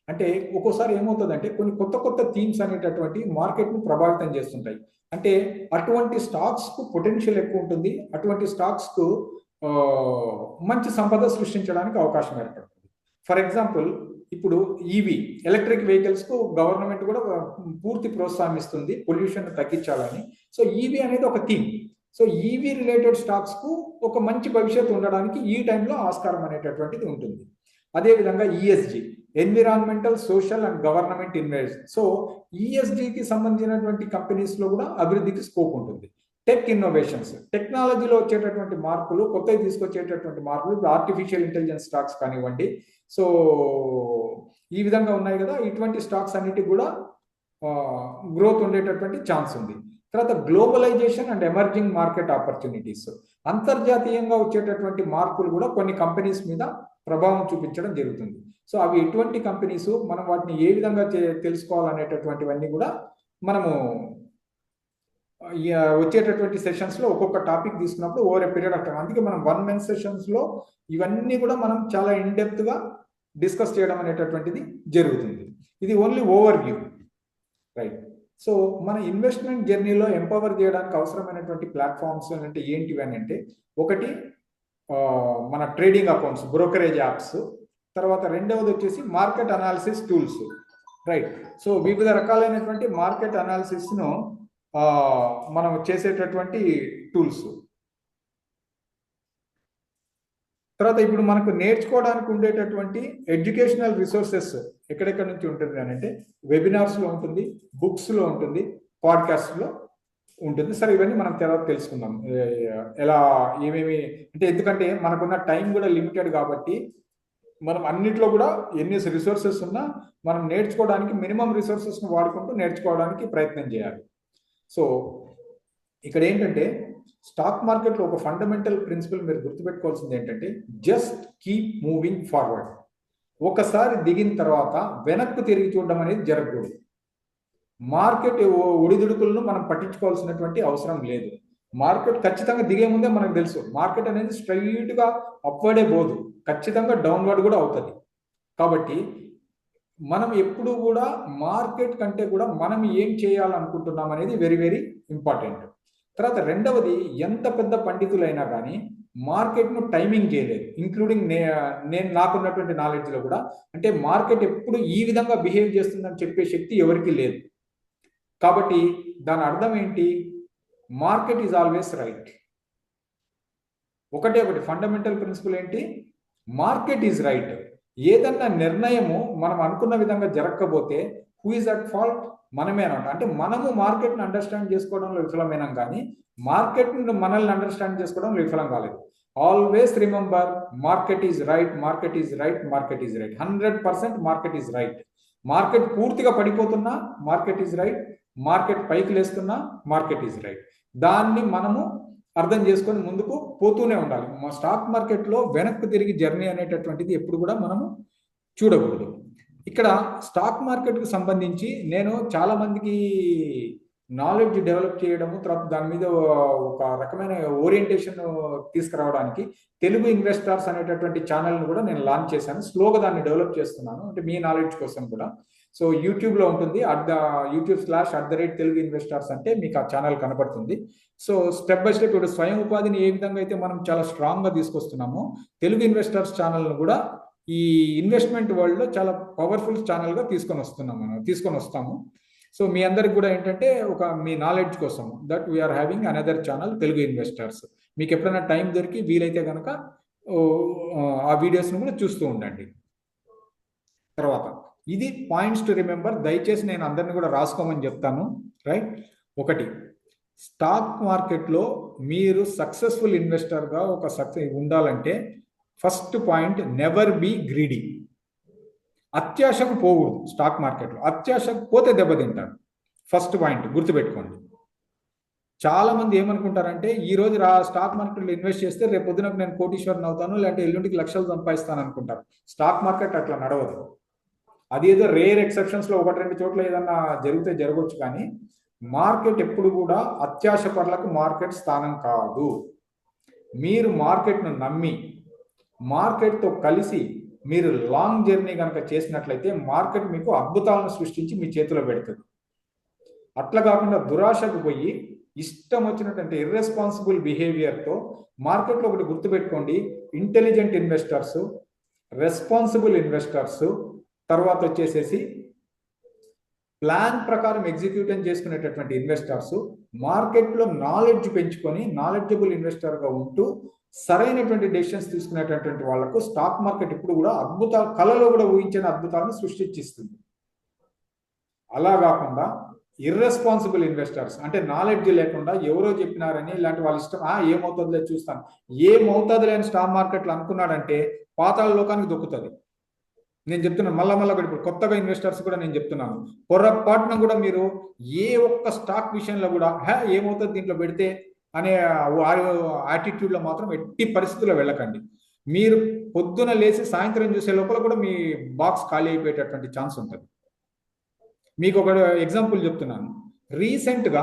అంటే ఒక్కోసారి ఏమవుతుందంటే కొన్ని కొత్త కొత్త థీమ్స్ అనేటటువంటి మార్కెట్ను ప్రభావితం చేస్తుంటాయి. అంటే అటువంటి స్టాక్స్కు పొటెన్షియల్ ఎక్కువ ఉంటుంది, అటువంటి స్టాక్స్కు మంచి సంపద సృష్టించడానికి అవకాశం ఏర్పడుతుంది. ఫర్ ఎగ్జాంపుల్ ఇప్పుడు ఈవీ ఎలక్ట్రిక్ వెహికల్స్కు గవర్నమెంట్ కూడా పూర్తి ప్రోత్సాహిస్తుంది పొల్యూషన్ తగ్గించాలని. సో ఈవీ అనేది ఒక థీమ్. సో ఈవీ రిలేటెడ్ స్టాక్స్కు ఒక మంచి భవిష్యత్తు ఉండడానికి ఈ టైంలో ఆస్కారం అనేటటువంటిది ఉంటుంది. అదేవిధంగా ESG, environmental, social and government invest. So ఈఎస్జికి సంబంధించినటువంటి కంపెనీస్లో కూడా అభివృద్ధికి స్కోప్ ఉంటుంది. టెక్ ఇన్నోవేషన్స్, టెక్నాలజీలో వచ్చేటటువంటి మార్పులు, కొత్తవి తీసుకొచ్చేటటువంటి మార్పులు, ఇప్పుడు ఆర్టిఫిషియల్ ఇంటెలిజెన్స్ స్టాక్స్ కానివ్వండి, సో ఈ విధంగా ఉన్నాయి కదా, ఇటువంటి స్టాక్స్ అన్నిటికి కూడా గ్రోత్ ఉండేటటువంటి ఛాన్స్ ఉంది. తర్వాత globalization and emerging market opportunities, అంతర్జాతీయంగా వచ్చేటటువంటి మార్పులు కూడా కొన్ని కంపెనీస్ మీద ప్రభావం చూపించడం జరుగుతుంది. సో అవి ఎటువంటి కంపెనీస్, మనం వాటిని ఏ విధంగా తెలుసుకోవాలనేటటువంటివన్నీ కూడా మనము వచ్చేటటువంటి సెషన్స్లో ఒక్కొక్క టాపిక్ తీసుకున్నప్పుడు over a period of time, అందుకే మనం 1 month సెషన్స్లో ఇవన్నీ కూడా మనం చాలా ఇన్డెప్త్గా డిస్కస్ చేయడం అనేటటువంటిది జరుగుతుంది. ఇది only over view. Right, so మన ఇన్వెస్ట్మెంట్ జర్నీలో ఎంపవర్ చేయడానికి అవసరమైనటువంటి ప్లాట్ఫామ్స్ అంటే ఏంటివి అని అంటే, ఒకటి మన ట్రేడింగ్ అకౌంట్స్, బ్రోకరేజ్ యాప్స్, తర్వాత రెండవది వచ్చేసి market analysis tools. Right, so వివిధ రకాలైనటువంటి మార్కెట్ అనాలిసిస్ను మనం చేసేటటువంటి టూల్స్. తర్వాత ఇప్పుడు మనకు నేర్చుకోవడానికి ఉండేటటువంటి ఎడ్యుకేషనల్ రిసోర్సెస్ ఎక్కడెక్కడ నుంచి ఉంటుంది అని అంటే, వెబినార్స్లో ఉంటుంది, బుక్స్లో ఉంటుంది, పాడ్కాస్ట్లో ఉంటుంది. సరే, ఇవన్నీ మనం తర్వాత తెలుసుకుందాం ఎలా ఏమేమి అంటే, ఎందుకంటే మనకున్న టైం కూడా లిమిటెడ్ కాబట్టి మనం అన్నిట్లో కూడా ఎన్ని రిసోర్సెస్ ఉన్నా మనం నేర్చుకోవడానికి మినిమం రిసోర్సెస్ను వాడుకుంటూ నేర్చుకోవడానికి ప్రయత్నం చేయాలి. సో ఇక్కడ ఏంటంటే స్టాక్ మార్కెట్లో ఒక ఫండమెంటల్ ప్రిన్సిపల్ మీరు గుర్తుపెట్టుకోవాల్సింది ఏంటంటే, జస్ట్ కీప్ మూవింగ్ ఫార్వర్డ్. ఒకసారి దిగిన తర్వాత వెనక్కు తిరిగి చూడడం అనేది జరగకూడదు. మార్కెట్ ఒడిదుడుకులను మనం పట్టించుకోవాల్సినటువంటి అవసరం లేదు. మార్కెట్ ఖచ్చితంగా దిగే ముందే మనకు తెలుసు, మార్కెట్ అనేది స్ట్రైట్గా అప్వర్డే పోదు, ఖచ్చితంగా డౌన్వర్డ్ కూడా అవుతుంది. కాబట్టి మనం ఎప్పుడు కూడా మార్కెట్ కంటే కూడా మనం ఏం చేయాలనుకుంటున్నాం అనేది వెరీ వెరీ ఇంపార్టెంట్. తర్వాత రెండవది, ఎంత పెద్ద పండితులైనా కానీ మార్కెట్ను టైమింగ్ చేయలేదు, ఇంక్లూడింగ్ నేను నాకున్నటువంటి నాలెడ్జ్లో కూడా. అంటే మార్కెట్ ఎప్పుడు ఈ విధంగా బిహేవ్ చేస్తుందని చెప్పే శక్తి ఎవరికీ లేదు. కాబట్టి దాని అర్థం ఏంటి? Market is always right. ఒకటి ఫండమెంటల్ ప్రిన్సిపల్ ఏంటి? Market is right. ఏదన్నా నిర్ణయము మనం అనుకున్న విధంగా జరగకపోతే హూ ఈజ్ అట్ ఫాల్ట్? మనమే అనమాట. అంటే మనము మార్కెట్ని అండర్స్టాండ్ చేసుకోవడంలో విఫలమైనాం, కానీ మార్కెట్ను మనల్ని అండర్స్టాండ్ చేసుకోవడంలో విఫలం కాలేదు. Always remember, market is right, market is right, market is right. 100% market is right. Market పూర్తిగా పడిపోతున్నా మార్కెట్ ఈజ్ రైట్, మార్కెట్ పైకి లేస్తున్నా మార్కెట్ ఈజ్ రైట్. దాన్ని మనము అర్థం చేసుకొని ముందుకు పోతూనే ఉండాలి. మా స్టాక్ మార్కెట్లో వెనక్కి తిరిగి జర్నీ అనేటటువంటిది ఎప్పుడు కూడా మనము చూడకూడదు. ఇక్కడ స్టాక్ మార్కెట్కి సంబంధించి నేను చాలా మందికి నాలెడ్జ్ డెవలప్ చేయడము, తర్వాత దాని మీద ఒక రకమైన ఓరియంటేషన్ తీసుకురావడానికి తెలుగు ఇన్వెస్టర్స్ అనేటటువంటి ఛానల్ని కూడా నేను లాంచ్ చేశాను. స్లోగా దాన్ని డెవలప్ చేస్తున్నాను, అంటే మీ నాలెడ్జ్ కోసం కూడా. సో యూట్యూబ్లో ఉంటుంది, YouTube/@Telugu Investors అంటే మీకు ఆ ఛానల్ కనపడుతుంది. సో స్టెప్ బై స్టెప్ ఇప్పుడు స్వయం ఉపాధిని ఏ విధంగా అయితే మనం చాలా స్ట్రాంగ్గా తీసుకొస్తున్నామో, తెలుగు ఇన్వెస్టర్స్ ఛానల్ను కూడా ఈ ఇన్వెస్ట్మెంట్ వరల్డ్లో చాలా పవర్ఫుల్ ఛానల్గా తీసుకొని వస్తాము. సో మీ అందరికి కూడా ఏంటంటే ఒక మీ నాలెడ్జ్ కోసం that we're having another channel Telugu investors. మీకు ఎప్పుడైనా టైం దొరికి వీలైతే కనుక ఆ వీడియోస్ని కూడా చూస్తూ ఉండండి. తర్వాత ఇది పాయింట్స్ టు రిమెంబర్, దయచేసి నేను అందరిని కూడా రాసుకోమని చెప్తాను. రైట్, ఒకటి, స్టాక్ మార్కెట్లో మీరు సక్సెస్ఫుల్ ఇన్వెస్టర్గా ఉండాలంటే first point, never be greedy. అత్యాశకు పోకూడదు. స్టాక్ మార్కెట్లో అత్యాశకు పోతే దెబ్బతింటారు. ఫస్ట్ పాయింట్ గుర్తుపెట్టుకోండి. చాలా మంది ఏమనుకుంటారంటే ఈ రోజు స్టాక్ మార్కెట్లో ఇన్వెస్ట్ చేస్తే రేపు పొద్దునకు నేను కోటీశ్వరుని అవుతాను, లేదంటే ఎల్లుండికి లక్షలు సంపాదిస్తాను అనుకుంటారు. స్టాక్ మార్కెట్ అట్లా నడవదు. అది ఏదో రేర్ ఎక్సెప్షన్స్లో 1-2 చోట్ల ఏదన్నా జరగవచ్చు, కానీ మార్కెట్ ఎప్పుడు కూడా అత్యాశ పరులకు మార్కెట్ స్థానం కాదు. మీరు మార్కెట్ను నమ్మి మార్కెట్తో కలిసి మీరు లాంగ్ జర్నీ కనుక చేసినట్లయితే మార్కెట్ మీకు అద్భుతాలను సృష్టించి మీ చేతిలో పెడుతుంది. అట్లా కాకుండా దురాశకు పోయి ఇష్టం వచ్చినటువంటి ఇర్రెస్పాన్సిబుల్ బిహేవియర్తో మార్కెట్లో ఒకటి గుర్తుపెట్టుకోండి, ఇంటెలిజెంట్ ఇన్వెస్టర్స్, రెస్పాన్సిబుల్ ఇన్వెస్టర్స్, తర్వాత వచ్చేసేసి ప్లాన్ ప్రకారం ఎగ్జిక్యూషన్ చేసుకునేటటువంటి ఇన్వెస్టర్స్, మార్కెట్లో నాలెడ్జ్ పెంచుకొని నాలెడ్జబుల్ ఇన్వెస్టర్గా ఉంటూ సరైనటువంటి డెసిషన్స్ తీసుకునేటటువంటి వాళ్లకు స్టాక్ మార్కెట్ ఇప్పుడు కూడా కళలో కూడా ఊహించిన అద్భుతాలను సృష్టించిస్తుంది. అలా కాకుండా ఇర్రెస్పాన్సిబుల్ ఇన్వెస్టర్స్ అంటే నాలెడ్జ్ లేకుండా ఎవరో చెప్పినారని ఇలాంటి వాళ్ళ ఇష్టం ఏమవుతుందిలే చూస్తాను, ఏమవుతుందిలే అని స్టాక్ మార్కెట్లో అనుకున్నాడంటే పాతాళ లోకానికి దొక్కుతుంది. నేను చెప్తున్నాను మళ్ళా ఇప్పుడు కొత్తగా ఇన్వెస్టర్స్ కూడా నేను చెప్తున్నాను, పొరపాటున కూడా మీరు ఏ ఒక్క స్టాక్ విషయంలో కూడా ఏమవుతుంది దీంట్లో పెడితే అనే యాటిట్యూడ్లో మాత్రం ఎట్టి పరిస్థితుల్లో వెళ్ళకండి. మీరు పొద్దున లేచి సాయంత్రం చూసే లోపల కూడా మీ బాక్స్ ఖాళీ అయిపోయేటటువంటి ఛాన్స్ ఉంటుంది. మీకు ఒక ఎగ్జాంపుల్ చెప్తున్నాను. రీసెంట్గా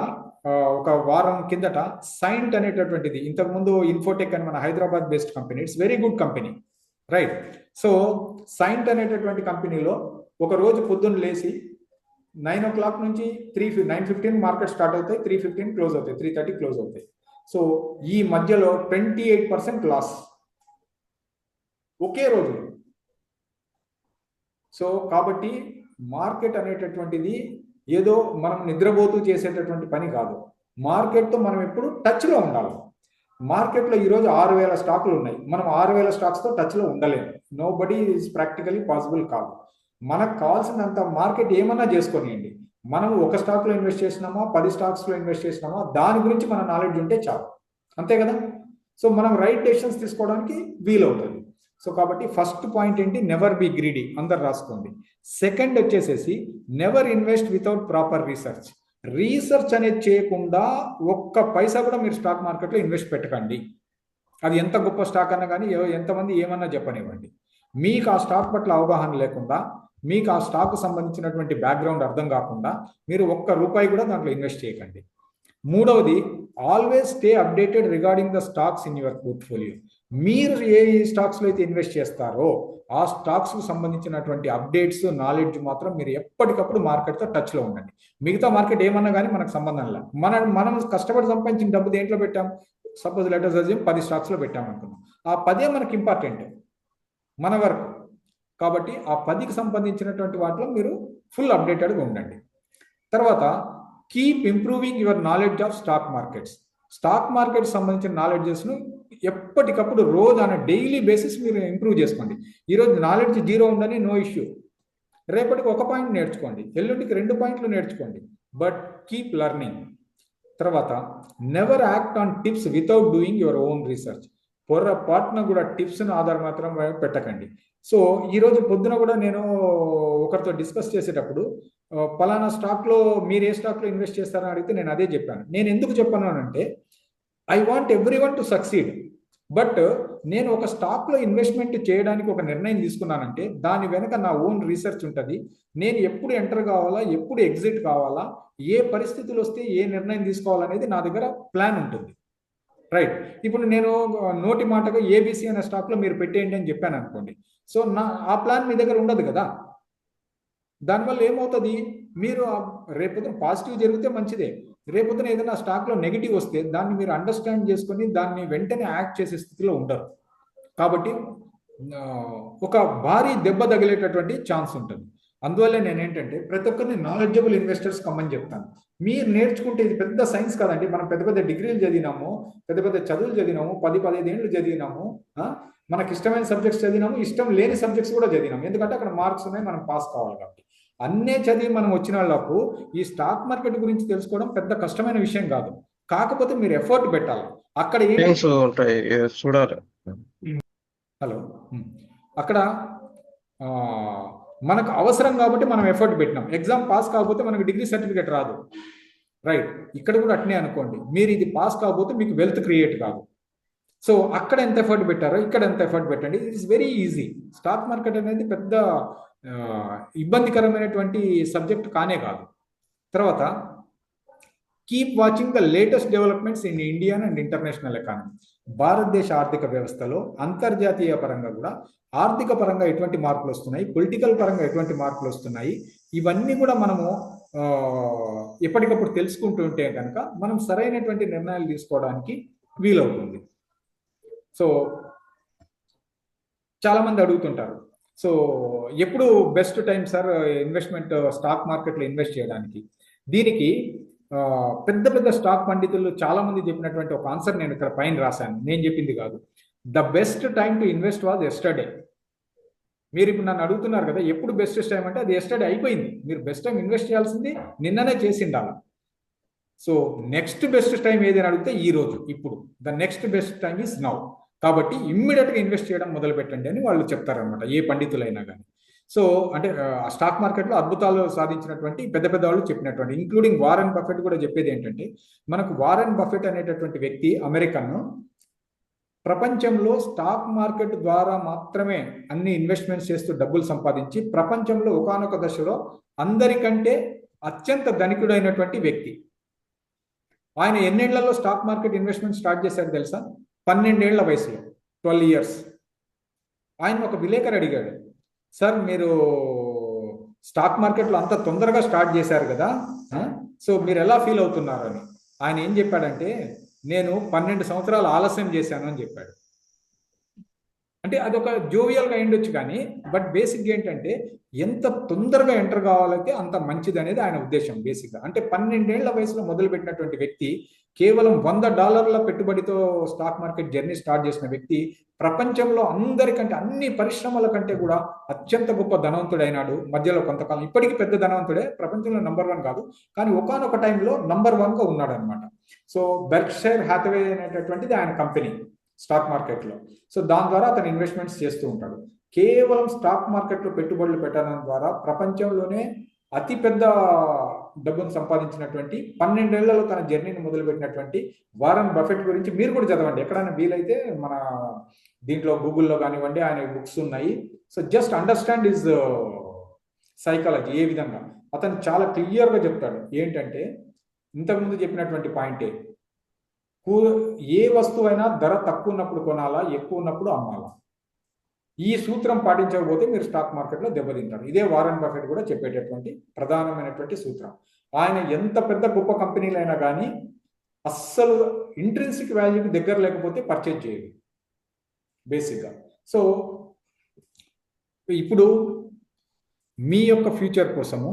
ఒక వారం కిందట సైంట్ అనేటటువంటిది, ఇంతకుముందు ఇన్ఫోటెక్ అని మన Hyderabad based company, it's very good company, right. So Cyient అనేటటువంటి కంపెనీలో ఒక రోజు పొద్దున్న లేచి 9 o'clock నుంచి 9:15 మార్కెట్ స్టార్ట్ అవుతాయి, 3:15 క్లోజ్ అవుతాయి, 3:30 క్లోజ్ అవుతాయి. సో ఈ మధ్యలో 28% లాస్ ఒకే రోజు. సో కాబట్టి మార్కెట్ అనేటటువంటిది ఏదో మనం నిద్రపోతూ చేసేటటువంటి పని కాదు. మార్కెట్తో మనం ఎప్పుడు టచ్లో ఉండాలి. మార్కెట్లో ఈరోజు 6,000 స్టాకులు ఉన్నాయి. మనం 6,000 స్టాక్స్తో టచ్లో ఉండలేము. Nobody is practically possible కాదు. మనకు కావాల్సినంత మార్కెట్ ఏమన్నా చేసుకోనియండి. మనం ఒక స్టాక్లో ఇన్వెస్ట్ చేసినామా, 10 స్టాక్స్లో ఇన్వెస్ట్ చేసినామా, దాని గురించి మన నాలెడ్జ్ ఉంటే చాలు, అంతే కదా. సో మనం రైట్ డెసిషన్స్ తీసుకోవడానికి వీలవుతుంది. సో కాబట్టి ఫస్ట్ పాయింట్ ఏంటి, నెవర్ బీ గ్రీడీ, అందరు రాసుకోండి. సెకండ్ వచ్చేసేసి never invest without proper research. Research అనేది చేయకుండా ఒక్క పైసా కూడా మీరు స్టాక్ మార్కెట్లో ఇన్వెస్ట్ పెట్టకండి. అది ఎంత గొప్ప స్టాక్ అన్నా కానీ ఎంతమంది ఏమన్నా చెప్పనివ్వండి, మీకు ఆ స్టాక్ పట్ల అవగాహన లేకుండా, మీకు ఆ స్టాక్ సంబంధించినటువంటి బ్యాక్గ్రౌండ్ అర్థం కాకుండా మీరు ₹1 కూడా దాంట్లో ఇన్వెస్ట్ చేయకండి. మూడవది, always stay updated regarding the stocks in your portfolio. మీరు ఏ స్టాక్స్లో అయితే ఇన్వెస్ట్ చేస్తారో ఆ స్టాక్స్కు సంబంధించినటువంటి అప్డేట్స్, నాలెడ్జ్ మాత్రం మీరు ఎప్పటికప్పుడు మార్కెట్తో టచ్లో ఉండండి. మిగతా మార్కెట్ ఏమన్నా కానీ మనకు సంబంధం లేదు. మనం కష్టపడి సంపాదించిన డబ్బు దేంట్లో పెట్టాం, సపోజ్ లెటర్స్ అజ్యూమ్ 10 స్టాక్స్లో పెట్టామనుకున్నాం. ఆ 10 మనకి ఇంపార్టెంట్ మన వరకు. కాబట్టి ఆ 10కి సంబంధించినటువంటి వాటిలో మీరు ఫుల్ అప్డేటెడ్గా ఉండండి. తర్వాత keep improving your knowledge of stock markets. Stock market సంబంధించిన నాలెడ్జెస్ను ఎప్పటికప్పుడు రోజు ఆన్ డైలీ బేసిస్ మీరు ఇంప్రూవ్ చేసుకోండి. ఈరోజు నాలెడ్జ్ 0 ఉందని నో ఇష్యూ, రేపటికి 1 పాయింట్ నేర్చుకోండి, ఎల్లుండికి 2 పాయింట్లు నేర్చుకోండి, బట్ కీప్ లెర్నింగ్. తర్వాత never act on tips without doing your own research. పొరపాటున కూడా టిప్స్ను ఆధార మాత్రం పెట్టకండి. సో ఈరోజు పొద్దున కూడా నేను ఒకరితో డిస్కస్ చేసేటప్పుడు పలానా స్టాక్లో మీరు ఏ స్టాక్లో ఇన్వెస్ట్ చేస్తారని అడిగితే నేను అదే చెప్పాను. నేను ఎందుకు చెప్పాను అంటే I want every one to succeed, but నేను ఒక స్టాక్లో ఇన్వెస్ట్మెంట్ చేయడానికి ఒక నిర్ణయం తీసుకున్నానంటే దాని వెనక నా ఓన్ రీసెర్చ్ ఉంటుంది. నేను ఎప్పుడు ఎంటర్ కావాలా, ఎప్పుడు ఎగ్జిట్ కావాలా, ఏ పరిస్థితులు వస్తే ఏ నిర్ణయం తీసుకోవాలనేది నా దగ్గర ప్లాన్ ఉంటుంది. రైట్. ఇప్పుడు నేను నోటి మాటగా ఏబిసి అనే స్టాక్లో మీరు పెట్టేయండి అని చెప్పాను అనుకోండి. సో ఆ ప్లాన్ మీ దగ్గర ఉండదు కదా. దానివల్ల ఏమవుతుంది, మీరు రేపొద్దున పాజిటివ్ జరిగితే మంచిదే, రేపొద్దున ఏదైనా స్టాక్లో నెగిటివ్ వస్తే దాన్ని మీరు అండర్స్టాండ్ చేసుకొని దాన్ని వెంటనే యాక్ట్ చేసే స్థితిలో ఉండరు. కాబట్టి ఒక భారీ దెబ్బ తగిలేటటువంటి ఛాన్స్ ఉంటుంది. అందువల్ల నేను ఏంటంటే ప్రతి ఒక్కరిని నాలెడ్జబుల్ ఇన్వెస్టర్స్ కమ్మని చెప్తాను. మీరు నేర్చుకుంటే ఇది పెద్ద సైన్స్ కాదండి. మనం పెద్ద పెద్ద డిగ్రీలు చదివినాము, పెద్ద పెద్ద చదువులు చదివినాము, 10-15 ఏళ్ళు చదివినాము, మనకి ఇష్టమైన సబ్జెక్ట్స్ చదివినాము, ఇష్టం లేని సబ్జెక్ట్స్ కూడా చదివినాము. ఎందుకంటే అక్కడ మార్క్స్ ఉన్నాయి, మనం పాస్ కావాలి కాబట్టి. అన్నే చదివి మనం వచ్చిన వాళ్ళకు ఈ స్టాక్ మార్కెట్ గురించి తెలుసుకోవడం పెద్ద కష్టమైన విషయం కాదు. కాకపోతే మీరు ఎఫర్ట్ పెట్టాలి. అక్కడ ఉంటాయి చూడాలి. హలో, అక్కడ మనకు అవసరం కాబట్టి మనం ఎఫర్ట్ పెట్టినాం. ఎగ్జామ్ పాస్ కాకపోతే మనకు డిగ్రీ సర్టిఫికేట్ రాదు. రైట్. ఇక్కడ కూడా అట్నే అనుకోండి, మీరు ఇది పాస్ కాకపోతే మీకు వెల్త్ క్రియేట్ కాదు. సో అక్కడ ఎంత ఎఫర్ట్ పెట్టారో ఇక్కడ ఎంత ఎఫర్ట్ పెట్టండి. It is very easy. Stock market అనేది పెద్ద ఇబ్బందికరమైనటువంటి సబ్జెక్ట్ కానే కాదు. తర్వాత keep watching the latest developments in Indian and international economy. భారతదేశ ఆర్థిక వ్యవస్థలో అంతర్జాతీయ పరంగా కూడా ఆర్థిక పరంగా ఎటువంటి మార్పులు వస్తున్నాయి, పొలిటికల్ పరంగా ఎటువంటి మార్పులు వస్తున్నాయి, ఇవన్నీ కూడా మనము ఎప్పటికప్పుడు తెలుసుకుంటూ ఉంటే కనుక మనం సరైనటువంటి నిర్ణయాలు తీసుకోవడానికి వీలవుతుంది. సో చాలామంది అడుగుతుంటారు, సో ఎప్పుడు best time sir investment stock మార్కెట్లో ఇన్వెస్ట్ చేయడానికి? దీనికి పెద్ద పెద్ద స్టాక్ పండితులు చాలా మంది చెప్పినటువంటి ఒక ఆన్సర్ నేను ఇక్కడ పైన రాశాను, నేను చెప్పింది కాదు. The best time to invest was yesterday. మీరు ఇప్పుడు నన్ను అడుగుతున్నారు కదా ఎప్పుడు బెస్ట్ టైం అంటే, అది ఎస్టర్డే అయిపోయింది. మీరు బెస్ట్ టైం ఇన్వెస్ట్ చేయాల్సింది నిన్ననే చేసి ఉండాలి. సో నెక్స్ట్ బెస్ట్ టైం ఏదైనా అడిగితే ఈ రోజు, ఇప్పుడు. The next best time is now. కాబట్టి ఇమ్మీడియట్గా ఇన్వెస్ట్ చేయడం మొదలు పెట్టండి అని వాళ్ళు చెప్తారనమాట, ఏ పండితులైనా కానీ. సో అంటే స్టాక్ మార్కెట్లో అద్భుతాలు సాధించినటువంటి పెద్ద పెద్ద వాళ్ళు చెప్పినటువంటి, ఇంక్లూడింగ్ వారెన్ బఫెట్ కూడా చెప్పేది ఏంటంటే, మనకు వారెన్ బఫెట్ అనేటటువంటి వ్యక్తి అమెరికన్, ప్రపంచంలో స్టాక్ మార్కెట్ ద్వారా మాత్రమే అన్ని ఇన్వెస్ట్మెంట్స్ చేస్తూ డబ్బులు సంపాదించి ప్రపంచంలో ఒకానొక దశలో అందరికంటే అత్యంత ధనికుడైనటువంటి వ్యక్తి. ఆయన ఎన్నేళ్లలో స్టాక్ మార్కెట్ ఇన్వెస్ట్మెంట్ స్టార్ట్ చేశారు తెలుసా? 12 ఏళ్ల వయసులో, 12 years. ఆయన ఒక విలేకరు అడిగాడు, సార్ మీరు స్టాక్ మార్కెట్లో అంత తొందరగా స్టార్ట్ చేశారు కదా, సో మీరు ఎలా ఫీల్ అవుతున్నారు అని. ఆయన ఏం చెప్పాడంటే, నేను 12 సంవత్సరాలు ఆలస్యం చేశాను అని చెప్పాడు. అంటే అదొక జోవియల్గా అయిండొచ్చు కానీ, బట్ బేసిక్గా ఏంటంటే ఎంత తొందరగా ఎంటర్ కావాలంటే అంత మంచిది అనేది ఆయన ఉద్దేశం బేసిక్గా. అంటే 12 ఏళ్ల వయసులో మొదలుపెట్టినటువంటి వ్యక్తి, కేవలం $100 పెట్టుబడితో స్టాక్ మార్కెట్ జర్నీ స్టార్ట్ చేసిన వ్యక్తి, ప్రపంచంలో అందరికంటే అన్ని పరిశ్రమల కంటే కూడా అత్యంత గొప్ప ధనవంతుడైనాడు మధ్యలో కొంతకాలం. ఇప్పటికీ పెద్ద ధనవంతుడే, ప్రపంచంలో నంబర్ 1 కాదు కానీ ఒకానొక టైంలో నంబర్ 1గా ఉన్నాడు అనమాట. సో బెర్క్షైర్ హ్యాథవే అనేటటువంటిది ఆయన కంపెనీ స్టాక్ మార్కెట్లో. సో దాని ద్వారా అతను ఇన్వెస్ట్మెంట్స్ చేస్తూ ఉంటాడు. కేవలం స్టాక్ మార్కెట్లో పెట్టుబడులు పెట్టడం ద్వారా ప్రపంచంలోనే అతిపెద్ద డబ్బును సంపాదించినటువంటి 12 ఏళ్లలో తన జర్నీని మొదలుపెట్టినటువంటి వారన్ బఫెట్ గురించి మీరు కూడా చదవండి. ఎక్కడైనా వీలైతే మన దీంట్లో గూగుల్లో కానివ్వండి, ఆయన బుక్స్ ఉన్నాయి. So just understand his psychology. ఏ విధంగా అతను చాలా క్లియర్గా చెప్తాడు. ఏంటంటే ఇంతకుముందు చెప్పినటువంటి పాయింటే, ఏ వస్తువైనా ధర తక్కువ ఉన్నప్పుడు కొనాలా, ఎక్కువ ఉన్నప్పుడు అమ్మాలా. ఈ సూత్రం పాటించకపోతే మీరు స్టాక్ మార్కెట్లో దెబ్బతింటారు. ఇదే వారెన్ బఫెట్ కూడా చెప్పేటటువంటి ప్రధానమైనటువంటి సూత్రం. ఆయన ఎంత పెద్ద గొప్ప కంపెనీలైనా కానీ అస్సలు ఇంట్రెన్సిక్ వాల్యూకి దగ్గర లేకపోతే పర్చేజ్ చేయదు బేసిక్గా. సో ఇప్పుడు మీ యొక్క ఫ్యూచర్ కోసము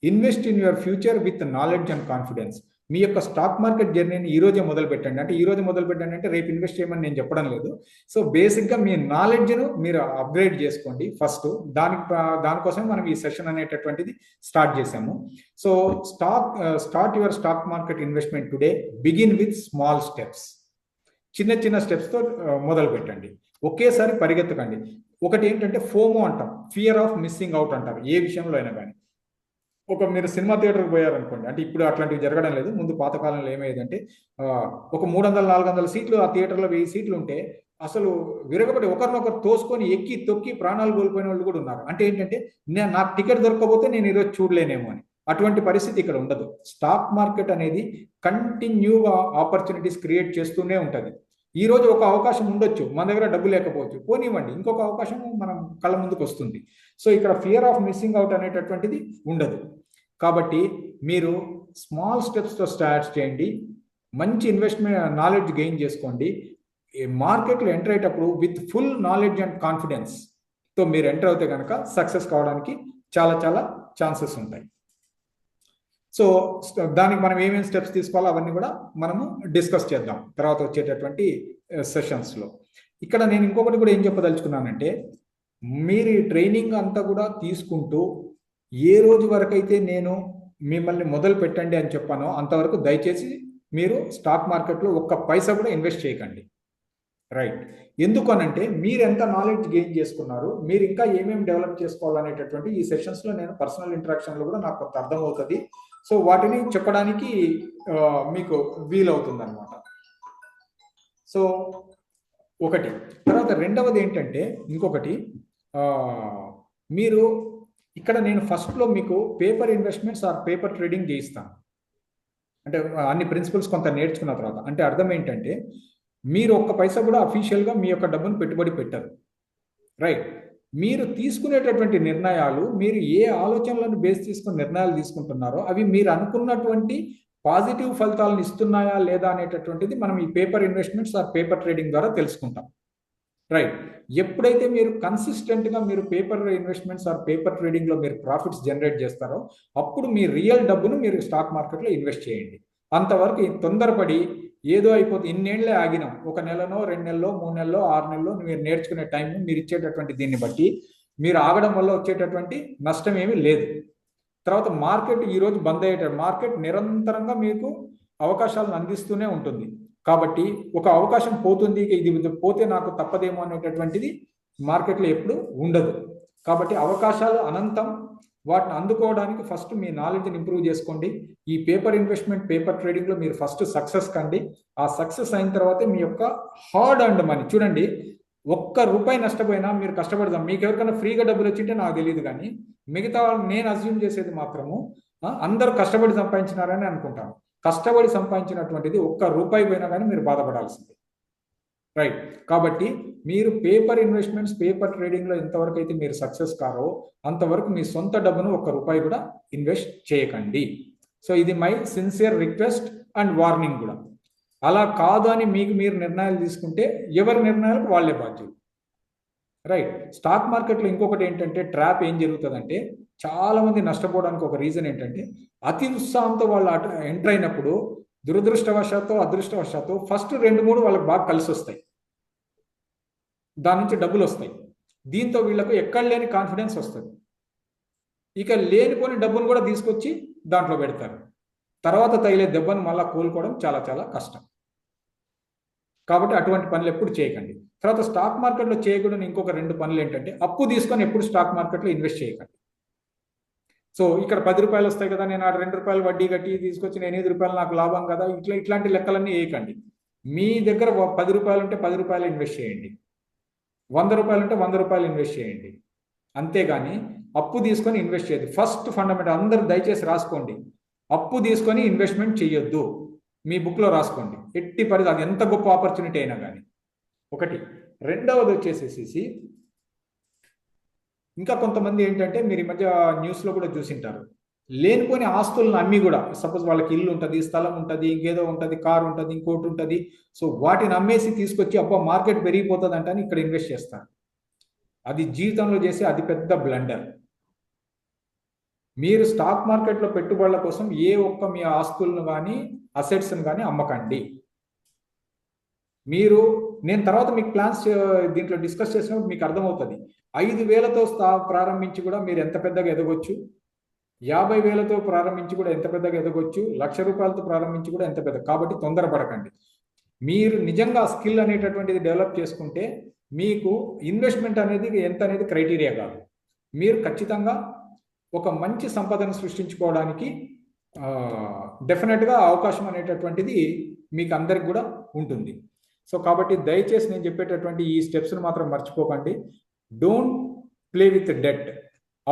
invest in your future with knowledge and confidence. మీ యొక్క స్టాక్ మార్కెట్ జర్నీని ఈ రోజే మొదలు పెట్టండి. అంటే ఈ రోజు మొదలు పెట్టండి అంటే రేపు ఇన్వెస్ట్ చేయమని నేను చెప్పడం లేదు. సో బేసిక్గా మీ నాలెడ్జ్ను మీరు అప్గ్రేడ్ చేసుకోండి ఫస్ట్. దానికోసం మనం ఈ సెషన్ అనేటటువంటిది స్టార్ట్ చేసాము. So start your stock market investment today. Begin with small steps. చిన్న చిన్న స్టెప్స్తో మొదలు పెట్టండి. ఒకేసారి పరిగెత్తకండి. ఒకటి ఏంటంటే ఫోమో అంటాం, ఫియర్ ఆఫ్ మిస్సింగ్ అవుట్ అంటారు ఏ విషయంలో అయినా కానీ. మీరు సినిమా థియేటర్కి పోయారనుకోండి, అంటే ఇప్పుడు అట్లాంటివి జరగడం లేదు, ముందు పాతకాలంలో ఏమయ్యేదంటే ఒక 300-400 సీట్లు ఆ థియేటర్లో 1000 సీట్లు ఉంటే అసలు విరగబడి ఒకరినొకరు తోసుకొని ఎక్కి తొక్కి ప్రాణాలు కోల్పోయిన వాళ్ళు కూడా ఉన్నారు. అంటే ఏంటంటే నాకు టికెట్ దొరకకపోతే నేను ఈరోజు చూడలేనేమో అని. అటువంటి పరిస్థితి ఇక్కడ ఉండదు. స్టాక్ మార్కెట్ అనేది కంటిన్యూగా ఆపర్చునిటీస్ క్రియేట్ చేస్తూనే ఉంటుంది. ఈ రోజు ఒక అవకాశం ఉండొచ్చు, మన దగ్గర డబ్బు లేకపోవచ్చు, పోనివ్వండి, ఇంకొక అవకాశం మనం కళ్ళ ముందుకు వస్తుంది. సో ఇక్కడ ఫియర్ ఆఫ్ మిస్సింగ్ అవుట్ అనేటటువంటిది ఉండదు. కాబట్టి మీరు స్మాల్ స్టెప్స్తో స్టార్ట్ చేయండి. మంచి ఇన్వెస్ట్మెంట్ నాలెడ్జ్ గెయిన్ చేసుకోండి. మార్కెట్లో ఎంటర్ అయ్యేటప్పుడు విత్ ఫుల్ నాలెడ్జ్ అండ్ కాన్ఫిడెన్స్తో మీరు ఎంటర్ అవుతే కనుక సక్సెస్ కావడానికి చాలా చాలా ఛాన్సెస్ ఉంటాయి. సో దానికి మనం ఏమేమి స్టెప్స్ తీసుకోవాలో అవన్నీ కూడా మనము డిస్కస్ చేద్దాం తర్వాత వచ్చేటటువంటి సెషన్స్లో. ఇక్కడ నేను ఇంకొకటి కూడా ఏం చెప్పదలుచుకున్నానంటే, మీరు ఈ ట్రైనింగ్ అంతా కూడా తీసుకుంటూ ఏ రోజు వరకు అయితే నేను మిమ్మల్ని మొదలు పెట్టండి అని చెప్పానో అంతవరకు దయచేసి మీరు స్టాక్ మార్కెట్లో ఒక్క పైసా కూడా ఇన్వెస్ట్ చేయకండి. రైట్? ఎందుకు అనంటే మీరు ఎంత నాలెడ్జ్ గెయిన్ చేసుకున్నారు, మీరు ఇంకా ఏమేమి డెవలప్ చేసుకోవాలనేటటువంటి ఈ సెషన్స్లో నేను పర్సనల్ ఇంటరాక్షన్లో కూడా నాకు కొంత అర్థమవుతుంది. సో వాటిని చెప్పడానికి మీకు వీలవుతుంది అనమాట. సో ఒకటి. తర్వాత రెండవది ఏంటంటే ఇంకొకటి, మీరు ఇక్కడ నేను ఫస్ట్లో మీకు paper investments are paper trading చేయిస్తాను. అంటే అన్ని ప్రిన్సిపల్స్ కొంత నేర్చుకున్న తర్వాత. అంటే అర్థం ఏంటంటే మీరు ఒక్క పైసా కూడా అఫీషియల్గా మీ యొక్క డబ్బును పెట్టుబడి పెట్టరు. రైట్? మీరు తీసుకునేటటువంటి నిర్ణయాలు, మీరు ఏ ఆలోచనలను బేస్ తీసుకుని నిర్ణయాలు తీసుకుంటున్నారో అవి మీరు అనుకున్నటువంటి పాజిటివ్ ఫలితాలను ఇస్తున్నాయా లేదా అనేటటువంటిది మనం ఈ paper investments are paper trading ద్వారా తెలుసుకుంటాం. రైట్? ఎప్పుడైతే మీరు కన్సిస్టెంట్గా మీరు పేపర్ ఇన్వెస్ట్మెంట్స్ ఆర్ పేపర్ ట్రేడింగ్లో మీరు ప్రాఫిట్స్ జనరేట్ చేస్తారో అప్పుడు మీ రియల్ డబ్బును మీరు స్టాక్ మార్కెట్లో ఇన్వెస్ట్ చేయండి. అంతవరకు తొందరపడి ఏదో అయిపోతే ఇన్నేళ్లే ఆగినాం, 1 నెలనో 2 నెలలో 3 నెలలో 6 నెలలో మీరు నేర్చుకునే టైం మీరు ఇచ్చేటటువంటి దీన్ని బట్టి మీరు ఆగడం వల్ల వచ్చేటటువంటి నష్టం ఏమీ లేదు. తర్వాత మార్కెట్ ఈరోజు బంద్ అయ్యేట మార్కెట్ నిరంతరంగా మీకు అవకాశాలను అందిస్తూనే ఉంటుంది. కాబట్టి ఒక అవకాశం పోతుంది, ఇది పోతే నాకు తప్పదేమో అనేటటువంటిది మార్కెట్లో ఎప్పుడు ఉండదు. కాబట్టి అవకాశాలు అనంతం. వాటిని అందుకోవడానికి ఫస్ట్ మీ నాలెడ్జ్ని ఇంప్రూవ్ చేసుకోండి. ఈ పేపర్ ఇన్వెస్ట్మెంట్ పేపర్ ట్రేడింగ్లో మీరు ఫస్ట్ సక్సెస్ కండి. ఆ సక్సెస్ అయిన తర్వాతే మీ యొక్క హార్డ్ అండ్ మనీ చూడండి. ₹1 నష్టపోయినా మీరు కష్టపడదాం. మీకు ఎవరికైనా ఫ్రీగా డబ్బులు వచ్చింటే నాకు తెలియదు, కానీ మిగతా నేను అజ్యూమ్ చేసేది మాత్రము అందరూ కష్టపడి సంపాదించినారని అనుకుంటాను. కష్టపడి సంపాదించినటువంటిది ₹1 పోయినా కానీ మీరు బాధపడాల్సిందే. రైట్? కాబట్టి మీరు పేపర్ ఇన్వెస్ట్మెంట్స్ పేపర్ ట్రేడింగ్లో ఎంతవరకు అయితే మీరు సక్సెస్ కారో అంతవరకు మీ సొంత డబ్బును ₹1 కూడా ఇన్వెస్ట్ చేయకండి. సో ఇది my sincere request and warning కూడా. అలా కాదు అని మీకు మీరు నిర్ణయాలు తీసుకుంటే ఎవరి నిర్ణయాలకు వాళ్ళే బాధ్యులు. రైట్? స్టాక్ మార్కెట్లో ఇంకొకటి ఏంటంటే ట్రాప్ ఏం జరుగుతుందంటే చాలా మంది నష్టపోవడానికి ఒక రీజన్ ఏంటంటే అతి ఉత్సాహంతో వాళ్ళు ఎంటర్ అయినప్పుడు దురదృష్టవశాత్తు అదృష్టవశాత్తు ఫస్ట్ 2-3 వాళ్ళకి బాగా కలిసి వస్తాయి, దాని నుంచి డబ్బులు వస్తాయి. దీంతో వీళ్ళకు ఎక్కడ లేని కాన్ఫిడెన్స్ వస్తుంది. ఇక లేనిపోని డబ్బును కూడా తీసుకొచ్చి దాంట్లో పెడతారు. తర్వాత తగిలే దెబ్బను మళ్ళీ కోలుకోవడం చాలా చాలా కష్టం. కాబట్టి అటువంటి పనులు ఎప్పుడు చేయకండి. తర్వాత స్టాక్ మార్కెట్లో చేయకూడని ఇంకొక 2 పనులు ఏంటంటే అప్పు తీసుకొని ఎప్పుడు స్టాక్ మార్కెట్లో ఇన్వెస్ట్ చేయకండి. సో ఇక్కడ ₹10 వస్తాయి కదా, నేను ఆ ₹2 వడ్డీ కట్టి తీసుకొచ్చి నేను ₹8 నాకు లాభం కదా, ఇట్లాంటి లెక్కలన్నీ వేయకండి. మీ దగ్గర ₹10 ఉంటే ₹10 ఇన్వెస్ట్ చేయండి, ₹100 ఉంటే ₹100 ఇన్వెస్ట్ చేయండి. అంతేగాని అప్పు తీసుకొని ఇన్వెస్ట్ చేయద్దు. ఫస్ట్ ఫండమెంటల్ అందరూ దయచేసి రాసుకోండి. అప్పు తీసుకొని ఇన్వెస్ట్మెంట్ చేయొద్దు. మీ బుక్లో రాసుకోండి. ఎట్టి పరిస్థితి అది ఎంత గొప్ప ఆపర్చునిటీ అయినా కానీ. ఒకటి. రెండవది వచ్చేసేసి ఇంకా కొంతమంది ఏంటంటే మీరు ఈ మధ్య న్యూస్లో కూడా చూసింటారు, లేనిపోని ఆస్తులను అమ్మి కూడా, సపోజ్ వాళ్ళకి ఇల్లు ఉంటుంది, స్థలం ఉంటుంది, ఇంకేదో ఉంటుంది, కారు ఉంటుంది, ఇంకోటి ఉంటుంది, సో వాటిని అమ్మేసి తీసుకొచ్చి అబ్బా మార్కెట్ పెరిగిపోతుంది అంటని ఇక్కడ ఇన్వెస్ట్ చేస్తారు. అది జీవితంలో చేసే అతిపెద్ద బ్లండర్. మీరు స్టాక్ మార్కెట్లో పెట్టుబడుల కోసం ఏ ఒక్క మీ ఆస్తులను కానీ అసెట్స్ని కానీ అమ్మకండి. నేను తర్వాత మీకు ప్లాన్స్ దీంట్లో డిస్కస్ చేసినప్పుడు మీకు అర్థమవుతుంది. 5,000తో ప్రారంభించి కూడా మీరు ఎంత పెద్దగా ఎదగొచ్చు, 50,000తో ప్రారంభించి కూడా ఎంత పెద్దగా ఎదగొచ్చు, 1,00,000 రూపాయలతో ప్రారంభించి కూడా ఎంత పెద్ద. కాబట్టి తొందరపడకండి. మీరు నిజంగా స్కిల్ అనేటటువంటిది డెవలప్ చేసుకుంటే మీకు ఇన్వెస్ట్మెంట్ అనేది ఎంత అనేది క్రైటీరియా కాదు. మీరు ఖచ్చితంగా ఒక మంచి సంపదను సృష్టించుకోవడానికి డెఫినెట్గా అవకాశం అనేటటువంటిది మీకు అందరికి కూడా ఉంటుంది. సో కాబట్టి దయచేసి నేను చెప్పేటటువంటి ఈ స్టెప్స్ని మాత్రం మర్చిపోకండి. Don't play with debt.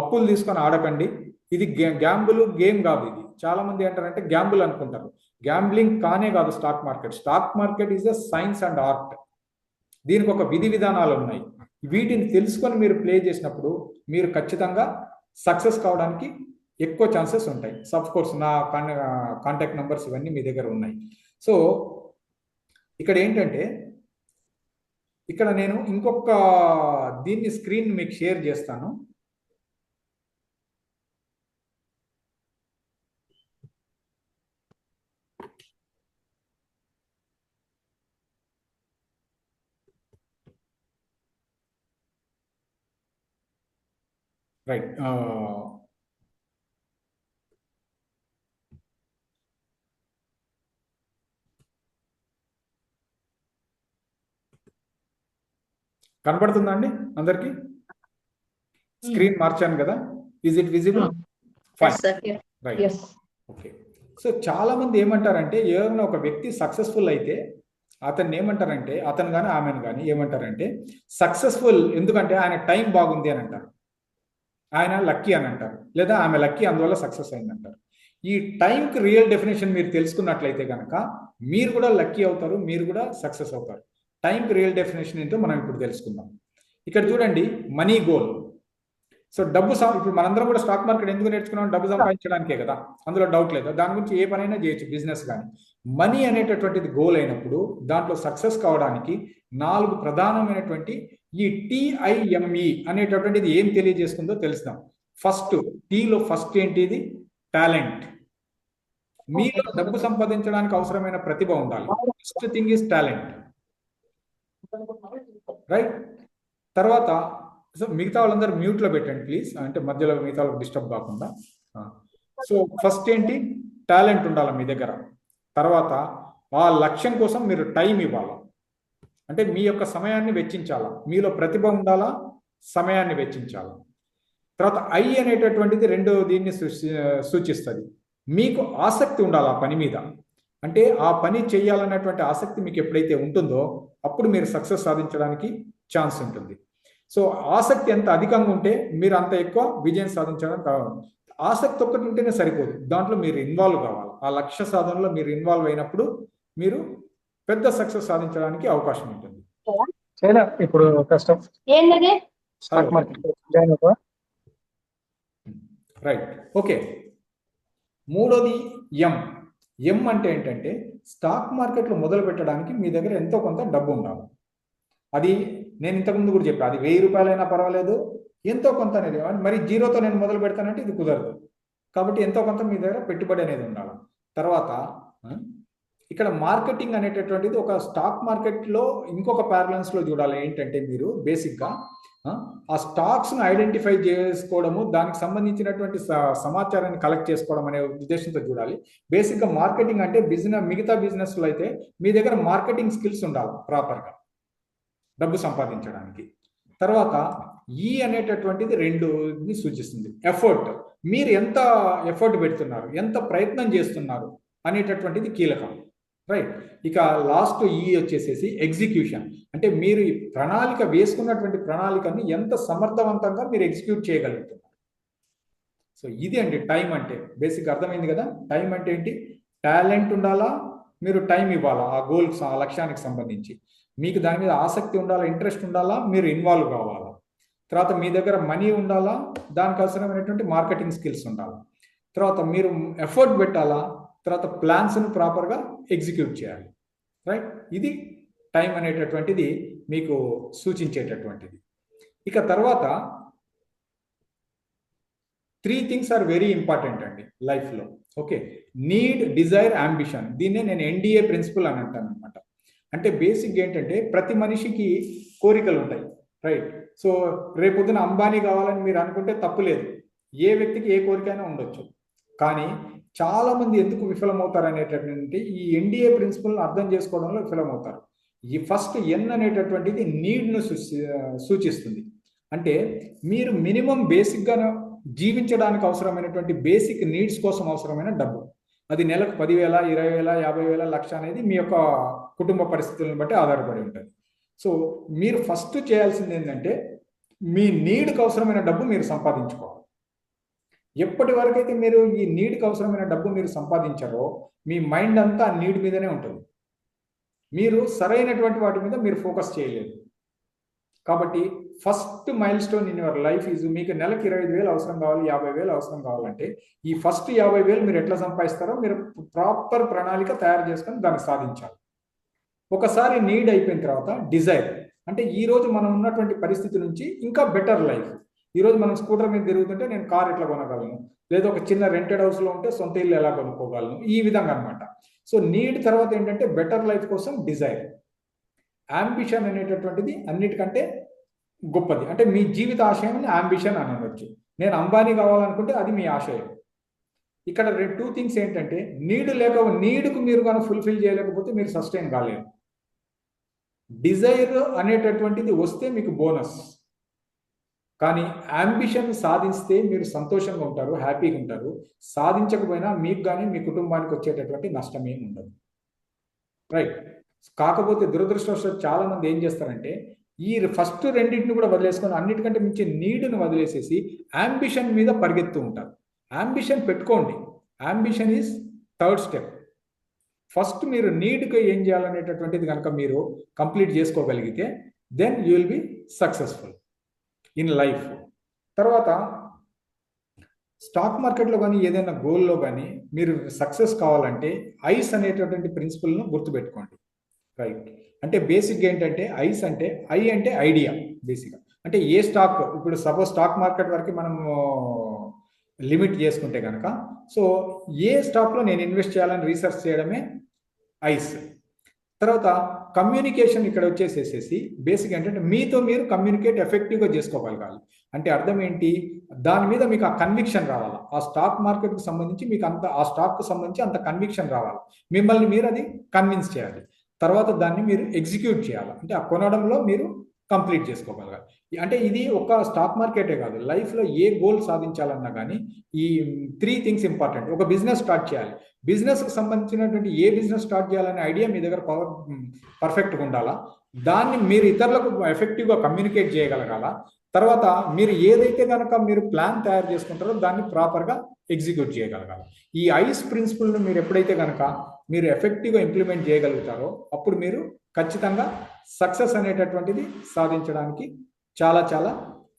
అప్పులు తీసుకొని ఆడకండి. ఇది గేమ్ కాదు. ఇది చాలా మంది ఏంటారంటే గ్యాంబుల్ అనుకుంటారు. గ్యాంబ్లింగ్ కానే కాదు stock market. Stock market is a science and art. దీనికి ఒక విధి విధానాలు ఉన్నాయి. వీటిని తెలుసుకొని మీరు ప్లే చేసినప్పుడు మీరు ఖచ్చితంగా సక్సెస్ కావడానికి ఎక్కువ ఛాన్సెస్ ఉంటాయి. సబ్ కోర్స్ నా కాంటాక్ట్ నెంబర్స్ ఇవన్నీ మీ దగ్గర ఉన్నాయి. సో ఇక్కడ ఏంటంటే ఇక్కడ నేను ఇంకొక దీన్ని స్క్రీన్ మీకు షేర్ చేస్తాను. రైట్. కనబడుతుందండి అందరికి? స్క్రీన్ మార్చాను కదా. Is it visible? Fine. Right. Okay. So చాలా మంది ఏమంటారంటే ఏమైనా ఒక వ్యక్తి సక్సెస్ఫుల్ అయితే అతన్ని ఏమంటారంటే, అతను కానీ ఆమెను కానీ ఏమంటారంటే సక్సెస్ఫుల్ ఎందుకంటే ఆయన టైం బాగుంది అని అంటారు, ఆయన లక్కీ అని అంటారు, లేదా ఆమె లక్కీ అందువల్ల సక్సెస్ అయింది అంటారు. ఈ టైంకి రియల్ డెఫినేషన్ మీరు తెలుసుకున్నట్లయితే కనుక మీరు కూడా లక్కీ అవుతారు, మీరు కూడా సక్సెస్ అవుతారు. టైంకి రియల్ డెఫినేషన్ ఏంటో మనం ఇప్పుడు తెలుసుకుందాం. ఇక్కడ చూడండి, మనీ గోల్. సో డబ్బు ఇప్పుడు మనందరం కూడా స్టాక్ మార్కెట్ ఎందుకు నేర్చుకున్నాం? డబ్బు సంపాదించడానికే కదా, అందులో డౌట్ లేదు. దాని గురించి ఏ పనైనా చేయొచ్చు, బిజినెస్ కానీ. మనీ అనేటటువంటిది గోల్ అయినప్పుడు దాంట్లో సక్సెస్ కావడానికి 4 ప్రధానమైనటువంటి ఈ TIME అనేటటువంటిది ఏం తెలియజేస్తుందో తెలుస్తాం. ఫస్ట్ టీలో ఫస్ట్ ఏంటిది? టాలెంట్. మీలో డబ్బు సంపాదించడానికి అవసరమైన ప్రతిభ ఉండాలి. First thing is talent. Right. తర్వాత సో మిగతా వాళ్ళందరూ మ్యూట్లో పెట్టండి ప్లీజ్, అంటే మధ్యలో మిగతా వాళ్ళకి డిస్టర్బ్ కాకుండా. సో ఫస్ట్ ఏంటి? టాలెంట్ ఉండాలి మీ దగ్గర. తర్వాత ఆ లక్ష్యం కోసం మీరు టైం ఇవ్వాలి, అంటే మీ యొక్క సమయాన్ని వెచ్చించాలా. మీలో ప్రతిభ ఉండాలా, సమయాన్ని వెచ్చించాలా. తర్వాత I అనేటటువంటిది దీన్ని సూచిస్తుంది. మీకు ఆసక్తి ఉండాలి ఆ పని మీద, అంటే ఆ పని చేయాలనేటువంటి ఆసక్తి మీకు ఎప్పుడైతే ఉంటుందో అప్పుడు మీరు సక్సెస్ సాధించడానికి ఛాన్స్ ఉంటుంది. సో ఆసక్తి ఎంత అధికంగా ఉంటే మీరు అంత ఎక్కువ విజయం సాధించడానికి కావాలి. ఆసక్తి ఒక్కటి ఉంటేనే సరిపోదు, దాంట్లో మీరు ఇన్వాల్వ్ కావాలి. ఆ లక్ష్య సాధనలో మీరు ఇన్వాల్వ్ అయినప్పుడు మీరు పెద్ద సక్సెస్ సాధించడానికి అవకాశం ఉంటుంది. ఇప్పుడు కష్టం. స్టాక్ మార్కెట్ జాయిన్ అవుతా. రైట్. ఓకే. మూడోది ఎం అంటే ఏంటంటే స్టాక్ మార్కెట్లో మొదలు పెట్టడానికి మీ దగ్గర ఎంతో కొంత డబ్బు ఉండాలి. అది నేను ఇంతకుముందు కూడా చెప్పాను, అది 1000 రూపాయలైనా పర్వాలేదు, ఎంతో కొంత అనేది. మరి జీరోతో నేను మొదలు పెడతానంటే ఇది కుదరదు. కాబట్టి ఎంతో కొంత మీ దగ్గర పెట్టుబడి అనేది ఉండాలి. తర్వాత ఇక్కడ మార్కెటింగ్ అనేటటువంటిది ఒక స్టాక్ మార్కెట్లో ఇంకొక ప్యారలెన్స్లో చూడాలి. ఏంటంటే మీరు బేసిక్గా ఆ స్టాక్స్ను ఐడెంటిఫై చేసుకోవడము, దానికి సంబంధించినటువంటి సమాచారాన్ని కలెక్ట్ చేసుకోవడం అనే ఉద్దేశంతో చూడాలి. బేసిక్గా మార్కెటింగ్ అంటే మిగతా బిజినెస్లో అయితే మీ దగ్గర మార్కెటింగ్ స్కిల్స్ ఉండాలి ప్రాపర్గా డబ్బు సంపాదించడానికి. తర్వాత ఈ అనేటటువంటిది 2ని సూచిస్తుంది. ఎఫర్ట్. మీరు ఎంత ఎఫర్ట్ పెడుతున్నారు, ఎంత ప్రయత్నం చేస్తున్నారు అనేటటువంటిది కీలకం. రైట్. ఇక లాస్ట్ వచ్చేసేసి ఎగ్జిక్యూషన్. అంటే మీరు ఈ ప్రణాళిక వేసుకున్నటువంటి ప్రణాళికని ఎంత సమర్థవంతంగా మీరు ఎగ్జిక్యూట్ చేయగలుగుతున్నారు. సో ఇది అండి టైం అంటే. బేసిక్ అర్థమైంది కదా. టైం అంటే ఏంటి? టాలెంట్ ఉండాలా, మీరు టైం ఇవ్వాలా ఆ గోల్స్, ఆ లక్ష్యానికి సంబంధించి. మీకు దాని మీద ఆసక్తి ఉండాలా, ఇంట్రెస్ట్ ఉండాలా, మీరు ఇన్వాల్వ్ కావాలా. తర్వాత మీ దగ్గర మనీ ఉండాలా, దానికి అవసరమైనటువంటి మార్కెటింగ్ స్కిల్స్ ఉండాలి. తర్వాత మీరు ఎఫర్ట్ పెట్టాలా, తర్వాత ప్లాన్స్ను ప్రాపర్గా ఎగ్జిక్యూట్ చేయాలి. రైట్, ఇది టైం అనేటటువంటిది మీకు సూచించేటటువంటిది. ఇక తర్వాత 3 థింగ్స్ ఆర్ వెరీ ఇంపార్టెంట్ అండి లైఫ్లో. Okay, need, desire, ambition. దీన్నే నేను ఎన్డీఏ ప్రిన్సిపల్ అని అంటాను అనమాట. అంటే బేసిక్ ఏంటంటే ప్రతి మనిషికి కోరికలు ఉంటాయి. రైట్, సో రేపొద్దున అంబానీ కావాలని మీరు అనుకుంటే తప్పు లేదు. ఏ వ్యక్తికి ఏ కోరికైనా ఉండొచ్చు. కానీ చాలా మంది ఎందుకు విఫలమవుతారు అనేటటువంటి ఈ ఎన్డీఏ ప్రిన్సిపల్ని అర్థం చేసుకోవడంలో విఫలమవుతారు. ఈ ఫస్ట్ ఎన్ అనేటటువంటిది నీడ్ను సూచిస్తుంది. అంటే మీరు మినిమం బేసిక్గా జీవించడానికి అవసరమైనటువంటి బేసిక్ నీడ్స్ కోసం అవసరమైన డబ్బు, అది నెలకు 10,000, 20,000, 50,000, లక్ష అనేది మీ యొక్క కుటుంబ పరిస్థితులను బట్టి ఆధారపడి ఉంటుంది. సో మీరు ఫస్ట్ చేయాల్సింది ఏంటంటే మీ నీడ్కి అవసరమైన డబ్బు మీరు సంపాదించుకోవాలి. ఎప్పటి వరకైతే మీరు ఈ నీడ్కి అవసరమైన డబ్బు మీరు సంపాదించారో మీ మైండ్ అంతా ఆ నీడ్ మీదనే ఉంటుంది. మీరు సరైనటువంటి వాటి మీద మీరు ఫోకస్ చేయలేదు. కాబట్టి first mile stone in your life is, మీకు నెలకు 25,000 అవసరం కావాలి, 50,000 అవసరం కావాలంటే ఈ ఫస్ట్ 50,000 మీరు ఎట్లా సంపాదిస్తారో మీరు ప్రాపర్ ప్రణాళిక తయారు చేసుకొని దాన్ని సాధించాలి. ఒకసారి నీడ్ అయిపోయిన తర్వాత డిజైర్, అంటే ఈ రోజు మనం ఉన్నటువంటి పరిస్థితి నుంచి ఇంకా బెటర్ లైఫ్. ఈరోజు మనం స్కూటర్ మీద తిరుగుతుంటే నేను కార్ ఎట్లా కొనగలను, లేదా ఒక చిన్న రెంటెడ్ హౌస్లో ఉంటే సొంత ఇల్లు ఎలా కొనుక్కోగలను, ఈ విధంగా అనమాట. సో నీడ్ తర్వాత ఏంటంటే బెటర్ లైఫ్ కోసం డిజైర్. అంబిషన్ అనేటటువంటిది అన్నిటికంటే గొప్పది. అంటే మీ జీవిత ఆశయాన్ని అంబిషన్ అని అనవచ్చు. నేను అంబానీ కావాలనుకుంటే అది మీ ఆశయం. ఇక్కడ 2 థింగ్స్ ఏంటంటే నీడ్కు మీరు కానీ ఫుల్ఫిల్ చేయలేకపోతే మీరు సస్టైన్ కాలేరు. డిజైర్ అనేటటువంటిది వస్తే మీకు బోనస్. కానీ అంబిషన్ సాధిస్తే మీరు సంతోషంగా ఉంటారు, హ్యాపీగా ఉంటారు. సాధించకపోయినా మీకు కానీ మీ కుటుంబానికి వచ్చేటటువంటి నష్టం ఏమి ఉండదు. రైట్, కాకపోతే దురదృష్టవశాత్తు చాలా మంది ఏం చేస్తారంటే ఈ ఫస్ట్ రెండింటిని కూడా వదిలేసుకొని అన్నిటికంటే మించి నీడ్ను వదిలేసేసి అంబిషన్ మీద పరిగెత్తూ ఉంటారు. అంబిషన్ పెట్టుకోండి, ambition is third step. First మీరు నీడ్కి ఏం చేయాలనేటటువంటిది కనుక మీరు కంప్లీట్ చేసుకోగలిగితే then you will be successful in life. తర్వాత స్టాక్ మార్కెట్లో కానీ ఏదైనా గోల్లో కానీ మీరు సక్సెస్ కావాలంటే ఐస్ అనేటటువంటి ప్రిన్సిపల్ను గుర్తుపెట్టుకోండి. రైట్, అంటే బేసిక్ ఏంటంటే ఐ అంటే ఐడియా. బేసిక్గా అంటే ఏ స్టాక్, ఇప్పుడు సపోజ్ స్టాక్ మార్కెట్ వరకు మనము లిమిట్ చేసుకుంటే కనుక, సో ఏ స్టాక్లో నేను ఇన్వెస్ట్ చేయాలని రీసెర్చ్ చేయడమే ఐస్. తర్వాత కమ్యూనికేషన్ ఇక్కడ వచ్చేసేసి బేసిక్ ఏంటంటే మీతో మీరు కమ్యూనికేట్ ఎఫెక్టివ్గా చేసుకోగలగాలి. అంటే అర్థం ఏంటి, దాని మీద మీకు ఆ కన్విక్షన్ రావాలి. ఆ స్టాక్ మార్కెట్కి సంబంధించి మీకు ఆ స్టాక్కు సంబంధించి అంత కన్విక్షన్ రావాలి. మిమ్మల్ని మీరు అది కన్విన్స్ చేయాలి. తర్వాత దాన్ని మీరు ఎగ్జిక్యూట్ చేయాలి. అంటే ఆ కొనడంలో మీరు కంప్లీట్ చేసుకోగలగాలి. అంటే ఇది ఒక స్టాక్ మార్కెటే కాదు, లైఫ్లో ఏ గోల్ సాధించాలన్నా కానీ ఈ 3 థింగ్స్ ఇంపార్టెంట్. ఒక బిజినెస్ స్టార్ట్ చేయాలి, బిజినెస్కి సంబంధించినటువంటి ఏ బిజినెస్ స్టార్ట్ చేయాలనే ఐడియా మీ దగ్గర పర్ఫెక్ట్గా ఉండాలా. దాన్ని మీరు ఇతరులకు ఎఫెక్టివ్గా కమ్యూనికేట్ చేయగలగాల. తర్వాత మీరు ఏదైతే కనుక మీరు ప్లాన్ తయారు చేసుకుంటారో దాన్ని ప్రాపర్గా ఎగ్జిక్యూట్ చేయగలగాలి. ఈ ఐస్ ప్రిన్సిపల్ను మీరు ఎప్పుడైతే కనుక మీరు ఎఫెక్టివ్గా ఇంప్లిమెంట్ చేయగలుగుతారో అప్పుడు మీరు ఖచ్చితంగా సక్సెస్ అనేటటువంటిది సాధించడానికి చాలా చాలా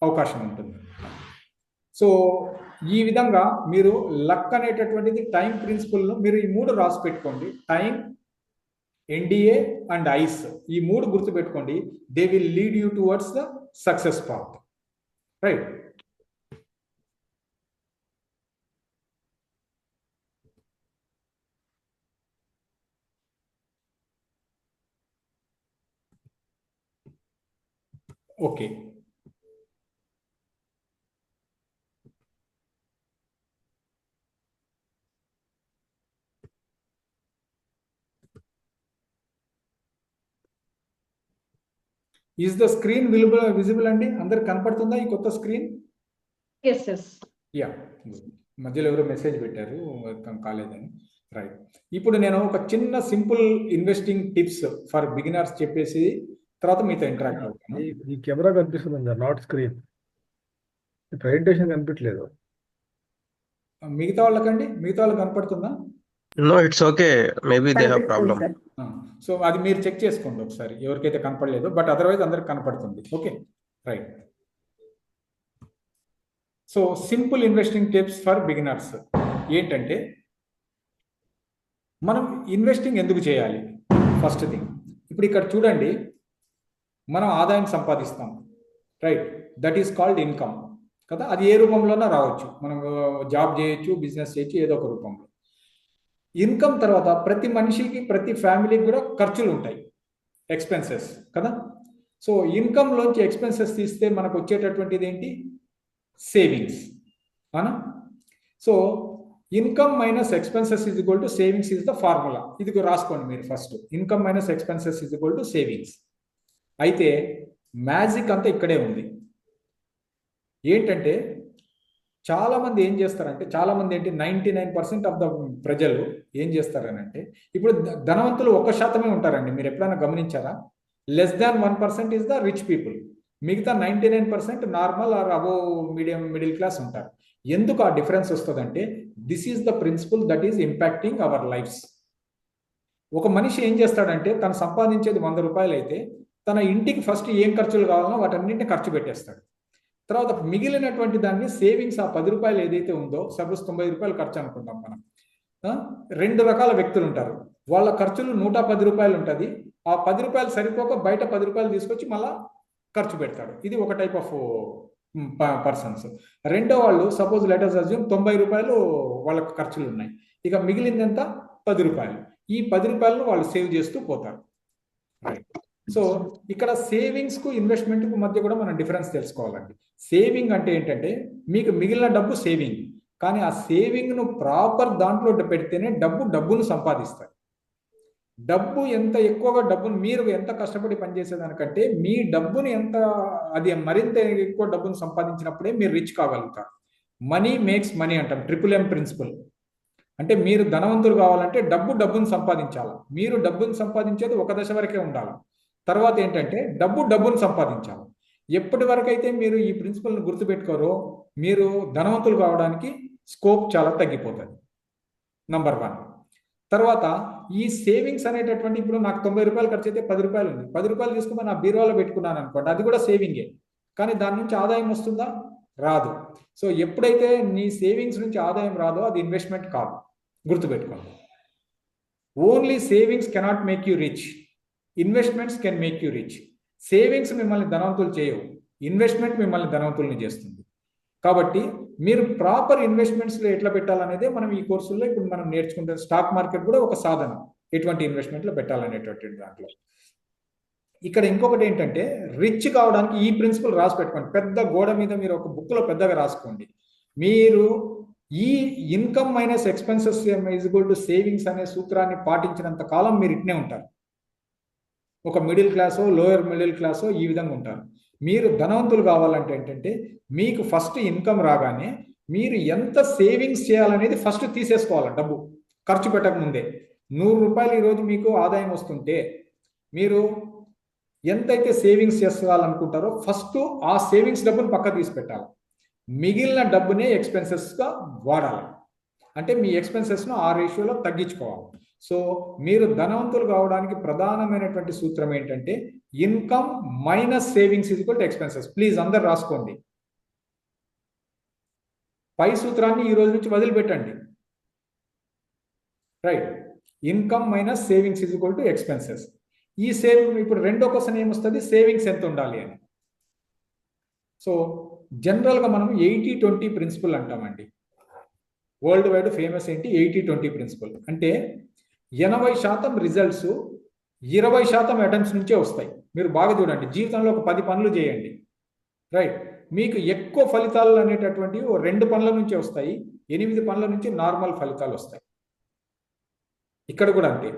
అవకాశం ఉంటుంది. సో ఈ విధంగా మీరు లక్ అనేటటువంటిది టైం ప్రిన్సిపల్ను మీరు ఈ 3 రాసి పెట్టుకోండి. టైం, ఎన్డీఏ అండ్ ఐస్, ఈ 3 గుర్తుపెట్టుకోండి. They will lead you towards the success path. Right, okay. Is the screen visible అండి? అందరికి కనపడుతుందా ఈ కొత్త స్క్రీన్? యా, మధ్యలో ఎవరో మెసేజ్ పెట్టారు కాలేదని. రైట్, ఇప్పుడు నేను ఒక చిన్న simple investing tips for beginners చెప్పేసి తర్వాత మీతో ఇంటరాక్ట్ అవుతాను. ఈ కెమెరా కనిపిస్తుంది, నాట్ స్క్రీన్. ప్రెజెంటేషన్ కనిపించలేదు. మిగతా వాళ్ళకి కనపడుతుందా? No, it's okay. Maybe they have problem. So అది మీరు చెక్ చేసుకోండి ఒకసారి, ఎవరికైతే కనపడలేదో. బట్ అదర్వైజ్ అందరికి కనపడుతుంది. Okay, right. So simple investing tips for beginners. ఏంటంటే మనం ఇన్వెస్టింగ్ ఎందుకు చేయాలి? ఫస్ట్ థింగ్, ఇప్పుడు ఇక్కడ చూడండి, మనం ఆదాయం సంపాదిస్తాం, right? That is called income కదా. అది ఏ రూపంలోనే రావచ్చు, మనం జాబ్ చేయొచ్చు, బిజినెస్ చేయొచ్చు, ఏదో ఒక రూపంలో. ఇన్కమ్ తర్వాత ప్రతి మనిషికి, ప్రతి ఫ్యామిలీకి కూడా ఖర్చులు ఉంటాయి, ఎక్స్పెన్సెస్ కదా. సో ఇన్కమ్లోంచి ఎక్స్పెన్సెస్ తీస్తే మనకు వచ్చేటటువంటిది ఏంటి? సేవింగ్స్, అవునా? So income minus expenses is equal to savings is the formula. ఇది రాసుకోండి మీరు first. Income minus expenses is equal to savings. అయితే మ్యాజిక్ అంతా ఇక్కడే ఉంది. ఏంటంటే చాలా మంది ఏం చేస్తారంటే, చాలా మంది ఏంటి 99% ఆఫ్ ద ప్రజలు ఏం చేస్తారనంటే, ఇప్పుడు ధనవంతులు 1% ఉంటారండి. మీరు ఎప్పుడైనా గమనించారా? Less than 1% is the rich people. మిగతా 99% normal or above medium, middle class ఉంటారు. ఎందుకు ఆ డిఫరెన్స్ వస్తుందంటే, this is the principle that is impacting our lives. ఒక మనిషి ఏం చేస్తాడంటే, తను సంపాదించేది 100 రూపాయలు అయితే, తన ఇంటికి ఫస్ట్ ఏం ఖర్చులు కావాలనో వాటన్నింటిని ఖర్చు పెట్టేస్తాడు. తర్వాత మిగిలినటువంటి దాన్ని సేవింగ్స్, ఆ 10 రూపాయలు ఏదైతే ఉందో, సపోజ్ 90 రూపాయలు ఖర్చు అనుకుంటాం మనం. 2 రకాల వ్యక్తులు ఉంటారు, వాళ్ళ ఖర్చులు 110 రూపాయలు ఉంటుంది. ఆ 10 రూపాయలు సరిపోక బయట 10 రూపాయలు తీసుకొచ్చి మళ్ళా ఖర్చు పెడతాడు. ఇది ఒక టైప్ ఆఫ్ పర్సన్స్. రెండో వాళ్ళు సపోజ్ లెటర్స్ అజ్యూమ్ 90 రూపాయలు వాళ్ళకి ఖర్చులు ఉన్నాయి, ఇక మిగిలిందంతా 10 రూపాయలు. ఈ 10 రూపాయలను వాళ్ళు సేవ్ చేస్తూ పోతారు, రైట్? సో ఇక్కడ సేవింగ్స్ కు ఇన్వెస్ట్మెంట్ కు మధ్య కూడా మనం డిఫరెన్స్ తెలుసుకోవాలండి. సేవింగ్ అంటే ఏంటంటే, మీకు మిగిలిన డబ్బు సేవింగ్, కానీ ఆ సేవింగ్ ను ప్రాపర్ దాంట్లో పెడితేనే డబ్బును సంపాదిస్తారు. డబ్బు ఎంత ఎక్కువగా, డబ్బును మీరు ఎంత కష్టపడి పనిచేసేదానికంటే మీ డబ్బుని ఎంత, అది మరింత ఎక్కువ డబ్బును సంపాదించినప్పుడే మీరు రిచ్ కాగలుగుతారు. మనీ మేక్స్ మనీ అంటాం, MMM ప్రిన్సిపల్. అంటే మీరు ధనవంతులు కావాలంటే డబ్బును సంపాదించాలి. మీరు డబ్బును సంపాదించేది ఒక దశ వరకే ఉండాలి. తర్వాత ఏంటంటే డబ్బును సంపాదించాలి. ఎప్పటి వరకు అయితే మీరు ఈ ప్రిన్సిపల్ని గుర్తుపెట్టుకోరో, మీరు ధనవంతులు కావడానికి స్కోప్ చాలా తగ్గిపోతుంది, నంబర్ 1. తర్వాత ఈ సేవింగ్స్ అనేటటువంటి, ఇప్పుడు నాకు 90 రూపాయలు ఖర్చు అయితే 10 రూపాయలు ఉంది, 10 రూపాయలు తీసుకుని నా బీరువాలో పెట్టుకున్నాను అనుకోండి, అది కూడా సేవింగే. కానీ దాని నుంచి ఆదాయం వస్తుందా? రాదు. సో ఎప్పుడైతే నీ సేవింగ్స్ నుంచి ఆదాయం రాదో అది ఇన్వెస్ట్మెంట్ కాదు, గుర్తుపెట్టుకోండి. Only savings cannot make you rich, investments can make you rich. Savings మిమ్మల్ని ధనవంతులు చేయవు, ఇన్వెస్ట్మెంట్ మిమ్మల్ని ధనవంతుల్ని చేస్తుంది. కాబట్టి మీరు ప్రాపర్ ఇన్వెస్ట్మెంట్స్లో ఎట్లా పెట్టాలనేదే మనం ఈ కోర్సుల్లో ఇప్పుడు మనం నేర్చుకుంటే, స్టాక్ మార్కెట్ కూడా ఒక సాధనం ఎటువంటి ఇన్వెస్ట్మెంట్లో పెట్టాలనేటువంటి దాంట్లో. ఇక్కడ ఇంకొకటి ఏంటంటే, రిచ్ కావడానికి ఈ ప్రిన్సిపల్ రాసి పెట్టుకోండి, పెద్ద గోడ మీద మీరు ఒక బుక్లో పెద్దగా రాసుకోండి. మీరు ఈ income minus expenses is equal to savings అనే సూత్రాన్ని పాటించినంత కాలం మీరు ఇట్నే ఉంటారు. ఒక మిడిల్ క్లాసో, లోయర్ మిడిల్ క్లాసో ఈ విధంగా ఉంటారు. మీరు ధనవంతులు కావాలంటే ఏంటంటే, మీకు ఫస్ట్ ఇన్కమ్ రాగానే మీరు ఎంత సేవింగ్స్ చేయాలనేది ఫస్ట్ తీసేసుకోవాలి. డబ్బు ఖర్చు పెట్టక ముందే 100 రూపాయలు ఈరోజు మీకు ఆదాయం వస్తుంటే, మీరు ఎంతైతే సేవింగ్స్ చేసుకోవాలనుకుంటారో ఫస్ట్ ఆ సేవింగ్స్ డబ్బును పక్క తీసి పెట్టాలి. మిగిలిన డబ్బునే ఎక్స్పెన్సెస్గా వాడాలి. అంటే మీ ఎక్స్పెన్సెస్ను ఆ రేషియోలో తగ్గించుకోవాలి. సో మీరు ధనవంతులు కావడానికి ప్రధానమైనటువంటి సూత్రం ఏంటంటే, income minus savings is equal to expenses. Please అందరు రాసుకోండి. పై సూత్రాన్ని ఈ రోజు నుంచి వదిలిపెట్టండి, right? Income minus savings is equal to expenses. ఈ సేవింగ్, ఇప్పుడు రెండో క్వశ్చన్ ఏమొస్తుంది, సేవింగ్స్ ఎంత ఉండాలి అని. సో జనరల్గా మనం 80-20 ప్రిన్సిపల్ అంటామండి. వరల్డ్ వైడ్ ఫేమస్ ఏంటి, 80-20 ప్రిన్సిపల్. అంటే 80% రిజల్ట్స్ 20% అటెంప్ట్స్ నుంచే వస్తాయి. మీరు బాగా చూడండి, జీవితంలో ఒక 10 పనులు చేయండి, రైట్? మీకు ఎక్కువ ఫలితాలు అనేటటువంటివి 2 పనుల నుంచే వస్తాయి, 8 పనుల నుంచి నార్మల్ ఫలితాలు వస్తాయి. ఇక్కడ కూడా అంతే.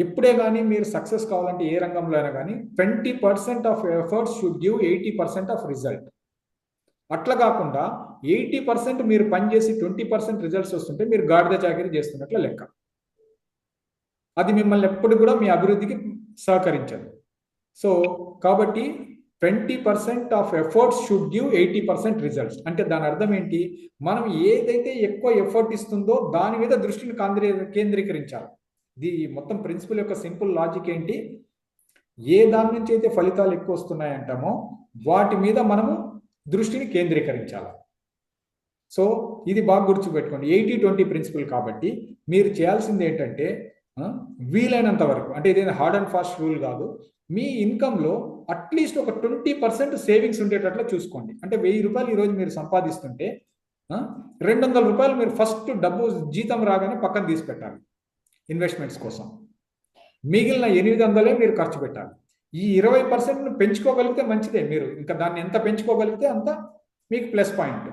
ఎప్పుడే కానీ మీరు సక్సెస్ కావాలంటే ఏ రంగంలో అయినా కానీ 20% of efforts should give 80% of result. అట్లా కాకుండా 80% మీరు పనిచేసి 20% రిజల్ట్స్ వస్తుంటే మీరు గాడిద చాకరీ చేస్తున్నట్లు లెక్క. అది మిమ్మల్ని ఎప్పుడు కూడా మీ అభివృద్ధికి సహకరించదు. సో కాబట్టి 20% of efforts should give 80% results. అంటే దాని అర్థం ఏంటి, మనం ఏదైతే ఎక్కువ ఎఫర్ట్ ఇస్తుందో దాని మీద దృష్టిని కేంద్రీకరించాలి. ఇది మొత్తం ప్రిన్సిపల్ యొక్క సింపుల్ లాజిక్ ఏంటి, ఏ దాని నుంచి అయితే ఫలితాలు ఎక్కువ వస్తున్నాయంటామో వాటి మీద మనము దృష్టిని కేంద్రీకరించాలి. సో ఇది బాగా గుర్తుపెట్టుకోండి, 80-20 ప్రిన్సిపల్. కాబట్టి మీరు చేయాల్సింది ఏంటంటే వీలైనంత వరకు, అంటే ఇదేనా హార్డ్ అండ్ ఫాస్ట్ రూల్ కాదు, మీ ఇన్కంలో అట్లీస్ట్ ఒక 20% సేవింగ్స్ ఉండేటట్లు చూసుకోండి. అంటే 1000 రూపాయలు ఈరోజు మీరు సంపాదిస్తుంటే 200 రూపాయలు మీరు ఫస్ట్ డబ్బు జీతం రాగానే పక్కన తీసి పెట్టాలి ఇన్వెస్ట్మెంట్స్ కోసం. మిగిలిన 800 మీరు ఖర్చు పెట్టాలి. ఈ 20% పెంచుకోగలిగితే మంచిదే. మీరు ఇంకా దాన్ని ఎంత పెంచుకోగలిగితే అంత మీకు ప్లస్ పాయింట్.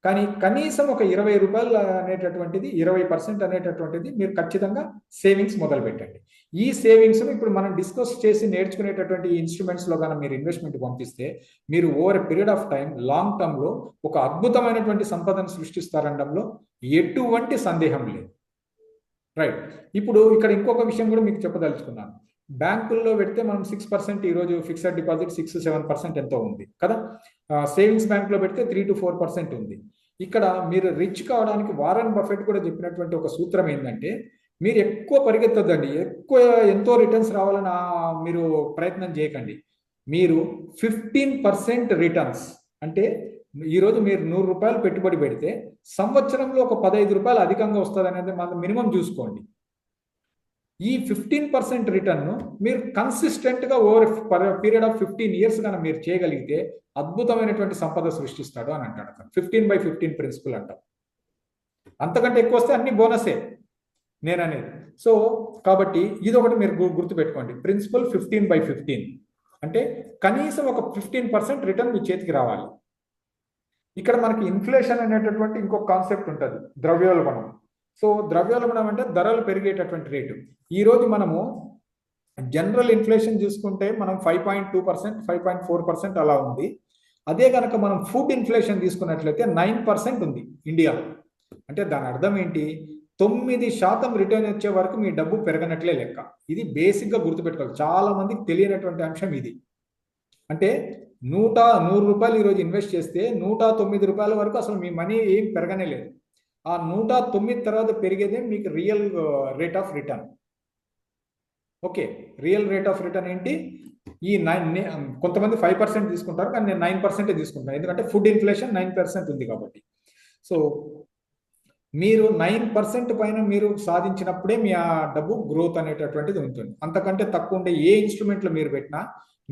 కానీ కనీసం ఒక 20 రూపాయలు అనేటటువంటిది, 20% అనేటటువంటిది మీరు ఖచ్చితంగా సేవింగ్స్ మొదలు పెట్టండి. ఈ సేవింగ్స్ ఇప్పుడు మనం డిస్కస్ చేసి నేర్చుకునేటటువంటి ఈ ఇన్స్ట్రుమెంట్స్లో కనుక మీరు ఇన్వెస్ట్మెంట్ పంపిస్తే మీరు over a period of time long టర్మ్లో ఒక అద్భుతమైనటువంటి సంపదను సృష్టిస్తారనడంలో ఎటువంటి సందేహం లేదు. రైట్. ఇప్పుడు ఇక్కడ ఇంకొక విషయం కూడా మీకు చెప్పదలుచుకున్నాను. బ్యాంకుల్లో పెడితే మనం 6% ఈరోజు ఫిక్స్డ్ డిపాజిట్ 6-7% ఎంతో ఉంది కదా. సేవింగ్స్ బ్యాంక్లో పెడితే 3-4% ఉంది. ఇక్కడ మీరు రిచ్ కావడానికి వారన్ బఫెట్ కూడా చెప్పినటువంటి ఒక సూత్రం ఏంటంటే, మీరు ఎక్కువ పరిగెత్తొద్దండి, ఎంతో రిటర్న్స్ రావాలని మీరు ప్రయత్నం చేయకండి. మీరు 15% రిటర్న్స్, అంటే ఈరోజు మీరు 100 రూపాయలు పెట్టుబడి పెడితే సంవత్సరంలో ఒక 15 రూపాయలు అధికంగా వస్తుంది అనేది మనం మినిమం చూసుకోండి. ఈ 15% రిటర్న్ మీరు కన్సిస్టెంట్గా ఓవర్ పీరియడ్ ఆఫ్ 15 ఇయర్స్ కనుక మీరు చేయగలిగితే అద్భుతమైనటువంటి సంపద సృష్టిస్తాడు అని అంటాడు అతను. 15/15 ప్రిన్సిపల్ అంటాం. అంతకంటే ఎక్కువ వస్తే అన్ని బోనసే నేను అనేది. సో కాబట్టి ఇది ఒకటి మీరు గుర్తుపెట్టుకోండి, ప్రిన్సిపల్ 15/15. అంటే కనీసం ఒక 15% రిటర్న్ మీ చేతికి రావాలి. ఇక్కడ మనకి ఇన్ఫ్లేషన్ అనేటటువంటి ఇంకొక కాన్సెప్ట్ ఉంటుంది, ద్రవ్యోల్బణం. సో ద్రవ్యోల్బణం అంటే ధరలు పెరిగేటటువంటి రేటు. ఈరోజు మనము జనరల్ ఇన్ఫ్లేషన్ చూసుకుంటే మనం 5.2%, 5.4% అలా ఉంది. అదే కనుక మనం ఫుడ్ ఇన్ఫ్లేషన్ తీసుకున్నట్లయితే 9% ఉంది ఇండియాలో. అంటే దాని అర్థం ఏంటి, 9% రిటర్న్ వచ్చే వరకు మీ డబ్బు పెరగనట్లే లెక్క. ఇది బేసిక్గా గుర్తుపెట్టుకోవాలి, చాలా మందికి తెలియనటువంటి అంశం ఇది. అంటే 100 రూపాయలు ఈరోజు ఇన్వెస్ట్ చేస్తే 109 రూపాయల వరకు అసలు మీ మనీ ఏం పెరగనే లేదు. ఆ 109 తర్వాత పెరిగేదే మీకు real rate of return. Okay, real rate of return ఏంటి, ఈ 9, కొంతమంది 5% తీసుకుంటారు, కానీ నేను 9% తీసుకుంటాను, ఎందుకంటే ఫుడ్ ఇన్ఫ్లేషన్ 9% ఉంది కాబట్టి. సో మీరు 9% పైన మీరు సాధించినప్పుడే మీ ఆ డబ్బు గ్రోత్ అనేటటువంటిది ఉంటుంది. అంతకంటే తక్కువ ఉండే ఏ ఇన్స్ట్రుమెంట్లో మీరు పెట్టినా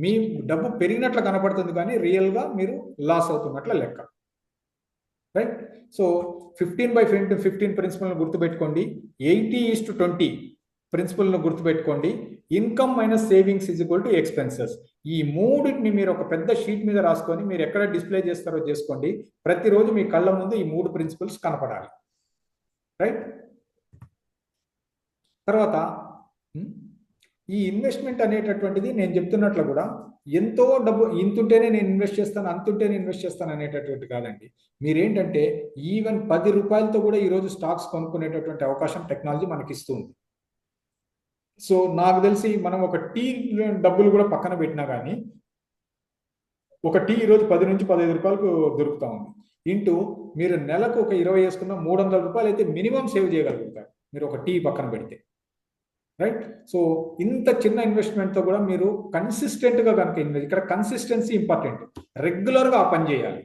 మీ డబ్బు పెరిగినట్లు కనపడుతుంది, కానీ రియల్గా మీరు లాస్ అవుతున్నట్ల లెక్క. రైట్. సో 15/15 ప్రిన్సిపల్ని గుర్తుపెట్టుకోండి. 80:20 ప్రిన్సిపల్ను గుర్తుపెట్టుకోండి. Income minus savings is equal to expenses. ఈ మూడింటిని మీరు ఒక పెద్ద షీట్ మీద రాసుకొని మీరు ఎక్కడ డిస్ప్లే చేస్తారో చేసుకోండి. ప్రతిరోజు మీ కళ్ళ ముందు ఈ 3 ప్రిన్సిపల్స్ కనపడాలి. రైట్. తర్వాత ఈ ఇన్వెస్ట్మెంట్ అనేటటువంటిది నేను చెప్తున్నట్లు కూడా ఎంతో డబ్బు ఇంతుంటేనే నేను ఇన్వెస్ట్ చేస్తాను, అంతుంటేనే ఇన్వెస్ట్ చేస్తాను అనేటటువంటి కాదండి. మీరేంటంటే ఈవెన్ 10 రూపాయలతో కూడా ఈరోజు స్టాక్స్ కొనుక్కునేటటువంటి అవకాశం టెక్నాలజీ మనకి ఇస్తుంది. సో నాకు తెలిసి మనం ఒక టీ డబ్బులు కూడా పక్కన పెట్టినా కానీ ఒక టీ ఈరోజు 10 నుంచి 15 రూపాయలకు దొరుకుతా ఉంది. ఇంటూ మీరు నెలకు ఒక 20 వేసుకున్న 300 రూపాయలు అయితే మినిమం సేవ్ చేయగలుగుతారు మీరు ఒక టీ పక్కన పెడితే. రైట్. సో ఇంత చిన్న ఇన్వెస్ట్మెంట్తో కూడా మీరు కన్సిస్టెంట్గా కనుక ఇక్కడ కన్సిస్టెన్సీ ఇంపార్టెంట్, రెగ్యులర్గా ఆ పని చేయాలి.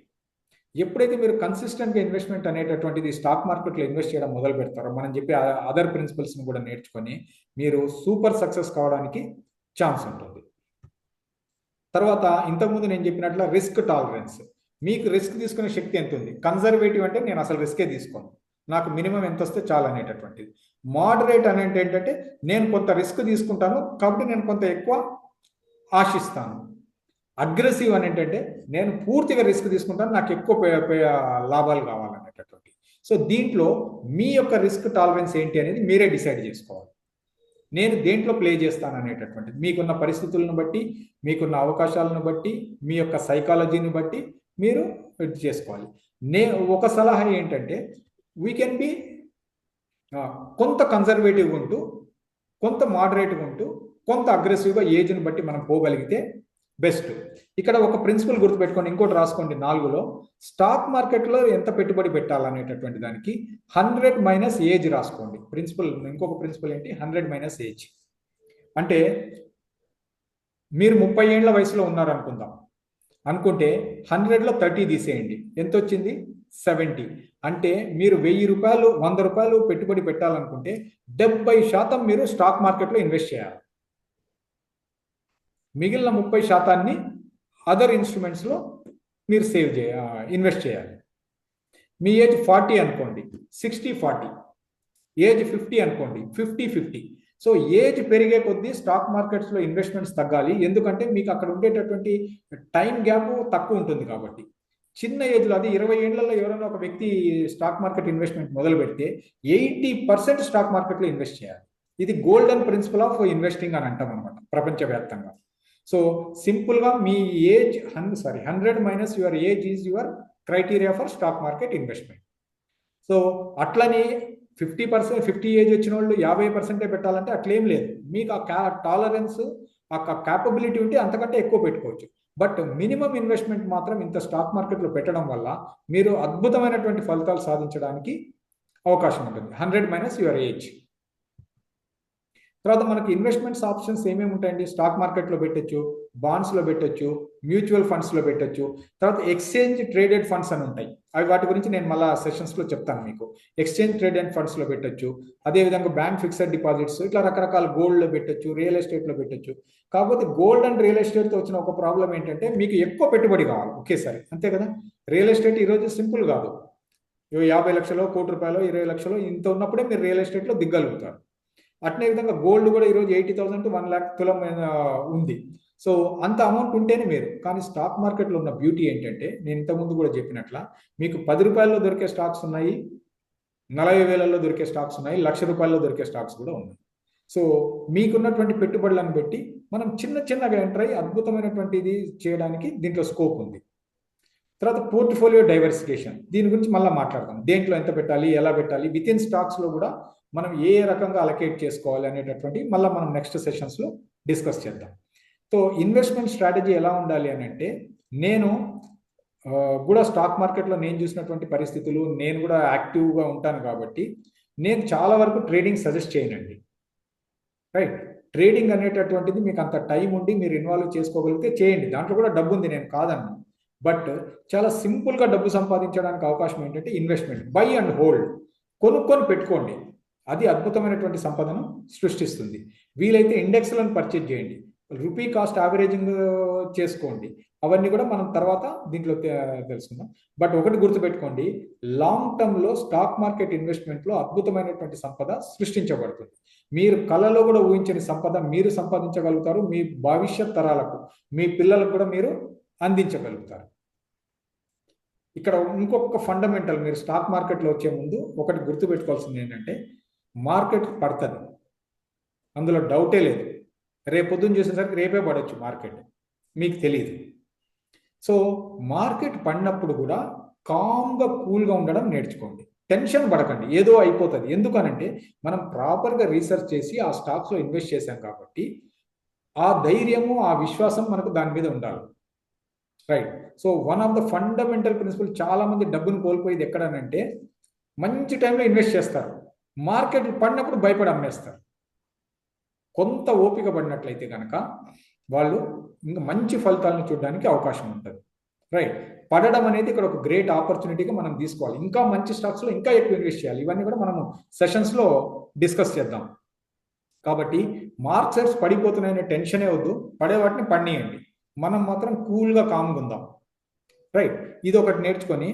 ఎప్పుడైతే మీరు కన్సిస్టెంట్గా ఇన్వెస్ట్మెంట్ అనేటటువంటిది స్టాక్ మార్కెట్లో ఇన్వెస్ట్ చేయడం మొదలు పెడతారో, మనం చెప్పే అదర్ ప్రిన్సిపల్స్ని కూడా నేర్చుకొని మీరు సూపర్ సక్సెస్ కావడానికి ఛాన్స్ ఉంటుంది. తర్వాత ఇంతకుముందు నేను చెప్పినట్లు రిస్క్ టాలరెన్స్, మీకు రిస్క్ తీసుకునే శక్తి ఎంత ఉంది. కన్జర్వేటివ్ అంటే నేను అసలు రిస్కే తీసుకోను, నాకు మినిమం ఎంత వస్తే చాలు అనేటటువంటిది. మోడరేట్ అనేది ఏంటంటే నేను కొంత రిస్క్ తీసుకుంటాను కాబట్టి నేను కొంత ఎక్కువ ఆశిస్తాను. అగ్రెసివ్ అని ఏంటంటే నేను పూర్తిగా రిస్క్ తీసుకుంటాను, నాకు ఎక్కువ లాభాలు కావాలనేటటువంటి. సో దీంట్లో మీ యొక్క రిస్క్ టాలరెన్స్ ఏంటి అనేది మీరే డిసైడ్ చేసుకోవాలి. నేను దేంట్లో ప్లే చేస్తాను అనేటటువంటిది మీకున్న పరిస్థితులను బట్టి, మీకున్న అవకాశాలను బట్టి, మీ యొక్క సైకాలజీని బట్టి మీరు ఇది చేసుకోవాలి. ఒక సలహా ఏంటంటే వీ కెన్ బి కొంత కన్జర్వేటివ్గా ఉంటూ, కొంత మోడరేట్గా ఉంటూ, కొంత అగ్రెసివ్గా ఏజ్ని బట్టి మనం పోగలిగితే బెస్ట్. ఇక్కడ ఒక ప్రిన్సిపల్ గుర్తుపెట్టుకోండి, ఇంకోటి రాసుకోండి 4లో. స్టాక్ మార్కెట్లో ఎంత పెట్టుబడి పెట్టాలనేటటువంటి దానికి 100 మైనస్ ఏజ్ రాసుకోండి. ప్రిన్సిపల్ ఇంకొక ప్రిన్సిపల్ ఏంటి, 100 మైనస్ ఏజ్. అంటే మీరు 30 ఏళ్ల వయసులో ఉన్నారనుకుందాం, అనుకుంటే 100లో 30 తీసేయండి, ఎంత వచ్చింది, 70. అంటే మీరు 1000 రూపాయలు 100 రూపాయలు పెట్టుబడి పెట్టాలనుకుంటే 70% మీరు స్టాక్ మార్కెట్లో ఇన్వెస్ట్ చేయాలి. మిగిలిన 30% అదర్ ఇన్స్ట్రుమెంట్స్లో మీరు ఇన్వెస్ట్ చేయాలి. మీ ఏజ్ 40 అనుకోండి, 60-40. ఏజ్ 50 అనుకోండి, 50-50. సో ఏజ్ పెరిగే కొద్దీ స్టాక్ మార్కెట్స్లో ఇన్వెస్ట్మెంట్స్ తగ్గాలి. ఎందుకంటే మీకు అక్కడ ఉండేటటువంటి టైం గ్యాప్ తక్కువ ఉంటుంది కాబట్టి. చిన్న ఏజ్లో, అది 20 ఏళ్లలో ఎవరైనా ఒక వ్యక్తి స్టాక్ మార్కెట్ ఇన్వెస్ట్మెంట్ మొదలు పెడితే 80% స్టాక్ మార్కెట్లో ఇన్వెస్ట్ చేయాలి. ఇది గోల్డెన్ ప్రిన్సిపల్ ఆఫ్ ఇన్వెస్టింగ్ అని అంటాం అనమాట ప్రపంచవ్యాప్తంగా. సో సింపుల్గా మీ age 100 minus your age is your criteria for stock market investment. So అట్లని 50% 50 ఏజ్ వచ్చిన వాళ్ళు 50% పెట్టాలంటే అట్లేం లేదు. మీకు ఆ టాలరెన్స్, ఆ క్యాపబిలిటీ ఉంటే అంతకంటే ఎక్కువ పెట్టుకోవచ్చు. బట్ మినిమం ఇన్వెస్ట్మెంట్ మాత్రం ఇంత స్టాక్ మార్కెట్లో పెట్టడం వల్ల మీరు అద్భుతమైనటువంటి ఫలితాలు సాధించడానికి అవకాశం ఉంటుంది. 100 మైనస్ యువర్ ఏజ్. తర్వాత మనకి ఇన్వెస్ట్మెంట్స్ ఆప్షన్స్ ఏమేమి ఉంటాయండి? స్టాక్ మార్కెట్లో పెట్టచ్చు, బాండ్స్లో పెట్టచ్చు, మ్యూచువల్ ఫండ్స్లో పెట్టచ్చు. తర్వాత ఎక్స్చేంజ్ ట్రేడెడ్ ఫండ్స్ అని ఉంటాయి. అవి వాటి గురించి నేను మళ్ళీ సెషన్స్లో చెప్తాను మీకు. ఎక్స్చేంజ్ ట్రేడెడ్ ఫండ్స్లో పెట్టచ్చు. అదేవిధంగా బ్యాంక్ ఫిక్స్డ్ డిపాజిట్స్, ఇట్లా రకరకాల గోల్డ్లో పెట్టచ్చు, రియల్ ఎస్టేట్లో పెట్టచ్చు. కాకపోతే గోల్డ్ అండ్ రియల్ ఎస్టేట్తో వచ్చిన ఒక ప్రాబ్లం ఏంటంటే మీకు ఎక్కువ పెట్టుబడి కావాలి ఒకేసారి, అంతే కదా. రియల్ ఎస్టేట్ ఈరోజు సింపుల్ కాదు. 50 లక్షలు, ₹1 కోటి, 20 లక్షలు ఇంత ఉన్నప్పుడే మీరు రియల్ ఎస్టేట్లో దిగ్గలుగుతారు. అట్నే విధంగా గోల్డ్ కూడా ఈరోజు 80,000 to 1 lakh తులం ఉంది. సో అంత అమౌంట్ ఉంటేనే మీరు. కానీ స్టాక్ మార్కెట్లో ఉన్న బ్యూటీ ఏంటంటే, నేను ఇంతకుముందు కూడా చెప్పినట్ల మీకు ₹10 దొరికే స్టాక్స్ ఉన్నాయి, 40,000 దొరికే స్టాక్స్ ఉన్నాయి, ₹1,00,000 దొరికే స్టాక్స్ కూడా ఉన్నాయి. సో మీకున్నటువంటి పెట్టుబడులను బట్టి మనం చిన్నగా ఎంటర్ అయ్యి అద్భుతమైనటువంటిది చేయడానికి దీంట్లో స్కోప్ ఉంది. తర్వాత పోర్ట్ఫోలియో డైవర్సిఫికేషన్, దీని గురించి మళ్ళీ మాట్లాడతాం. దేంట్లో ఎంత పెట్టాలి, ఎలా పెట్టాలి, విత్ ఇన్ స్టాక్స్లో కూడా మనం ఏ రకంగా అలకేట్ చేసుకోవాలి అనేటటువంటి మళ్ళీ మనం నెక్స్ట్ సెషన్స్లో డిస్కస్ చేద్దాం. సో ఇన్వెస్ట్మెంట్ స్ట్రాటజీ ఎలా ఉండాలి అని అంటే, నేను కూడా స్టాక్ మార్కెట్లో నేను చూసినటువంటి పరిస్థితులు, నేను కూడా యాక్టివ్గా ఉంటాను కాబట్టి నేను చాలా వరకు ట్రేడింగ్ సజెస్ట్ చేయనండి. రైట్, ట్రేడింగ్ అనేటటువంటిది మీకు అంత టైం ఉండి మీరు ఇన్వాల్వ్ చేసుకోగలిగితే చేయండి. దాంట్లో కూడా డబ్బు ఉంది, నేను కాదన్ను. బట్ చాలా సింపుల్గా డబ్బు సంపాదించడానికి అవకాశం ఏంటంటే ఇన్వెస్ట్మెంట్, బై అండ్ హోల్డ్, కొనుక్కొని పెట్టుకోండి. అది అద్భుతమైనటువంటి సంపదను సృష్టిస్తుంది. వీలైతే ఇండెక్స్లను పర్చేజ్ చేయండి, రూపీ కాస్ట్ యావరేజింగ్ చేసుకోండి. అవన్నీ కూడా మనం తర్వాత దీంట్లో తెలుసుకుందాం. బట్ ఒకటి గుర్తుపెట్టుకోండి, లాంగ్ టర్మ్లో స్టాక్ మార్కెట్ ఇన్వెస్ట్మెంట్లో అద్భుతమైనటువంటి సంపద సృష్టించబడుతుంది. మీరు కళలో కూడా ఊహించని సంపద మీరు సంపాదించగలుగుతారు. మీ భవిష్యత్ తరాలకు, మీ పిల్లలకు కూడా మీరు అందించగలుగుతారు. ఇక్కడ ఇంకొక ఫండమెంటల్, మీరు స్టాక్ మార్కెట్లో వచ్చే ముందు ఒకటి గుర్తుపెట్టుకోవాల్సింది ఏంటంటే, మార్కెట్ పడుతుంది, అందులో డౌటే లేదు. రేపు పొద్దున్న చూసేసరికి రేపే పడవచ్చు మార్కెట్, మీకు తెలియదు. సో మార్కెట్ పడినప్పుడు కూడా కామ్గా కూల్గా ఉండడం నేర్చుకోండి. టెన్షన్ పడకండి, ఏదో అయిపోతుంది. ఎందుకనంటే మనం ప్రాపర్గా రీసెర్చ్ చేసి ఆ స్టాక్స్లో ఇన్వెస్ట్ చేశాం కాబట్టి ఆ ధైర్యము, ఆ విశ్వాసం మనకు దాని మీద ఉండాలి. Right. So one of the fundamental principal, చాలా మంది డబ్బును కోల్పోయేది ఎక్కడనంటే, మంచి టైంలో ఇన్వెస్ట్ చేస్తారు, మార్కెట్ పడినప్పుడు భయపడి అమ్మేస్తారు. కొంత ఓపిక పడినట్లయితే కనుక వాళ్ళు ఇంకా మంచి ఫలితాలను చూడడానికి అవకాశం ఉంటుంది. రైట్. పడడం అనేది ఇక్కడ ఒక గ్రేట్ ఆపర్చునిటీగా మనం తీసుకోవాలి. ఇంకా మంచి స్టాక్స్లో ఇంకా ఎక్కువ ఇన్వెస్ట్ చేయాలి. ఇవన్నీ కూడా మనము సెషన్స్లో డిస్కస్ చేద్దాం. కాబట్టి మార్కెట్స్ పడిపోతున్నాయనే టెన్షనే వద్దు, పడే వాటిని పడినియండి. మనం మాత్రం కూల్గా కామ్గా ఉందాం. రైట్. ఇది ఒకటి నేర్చుకొని,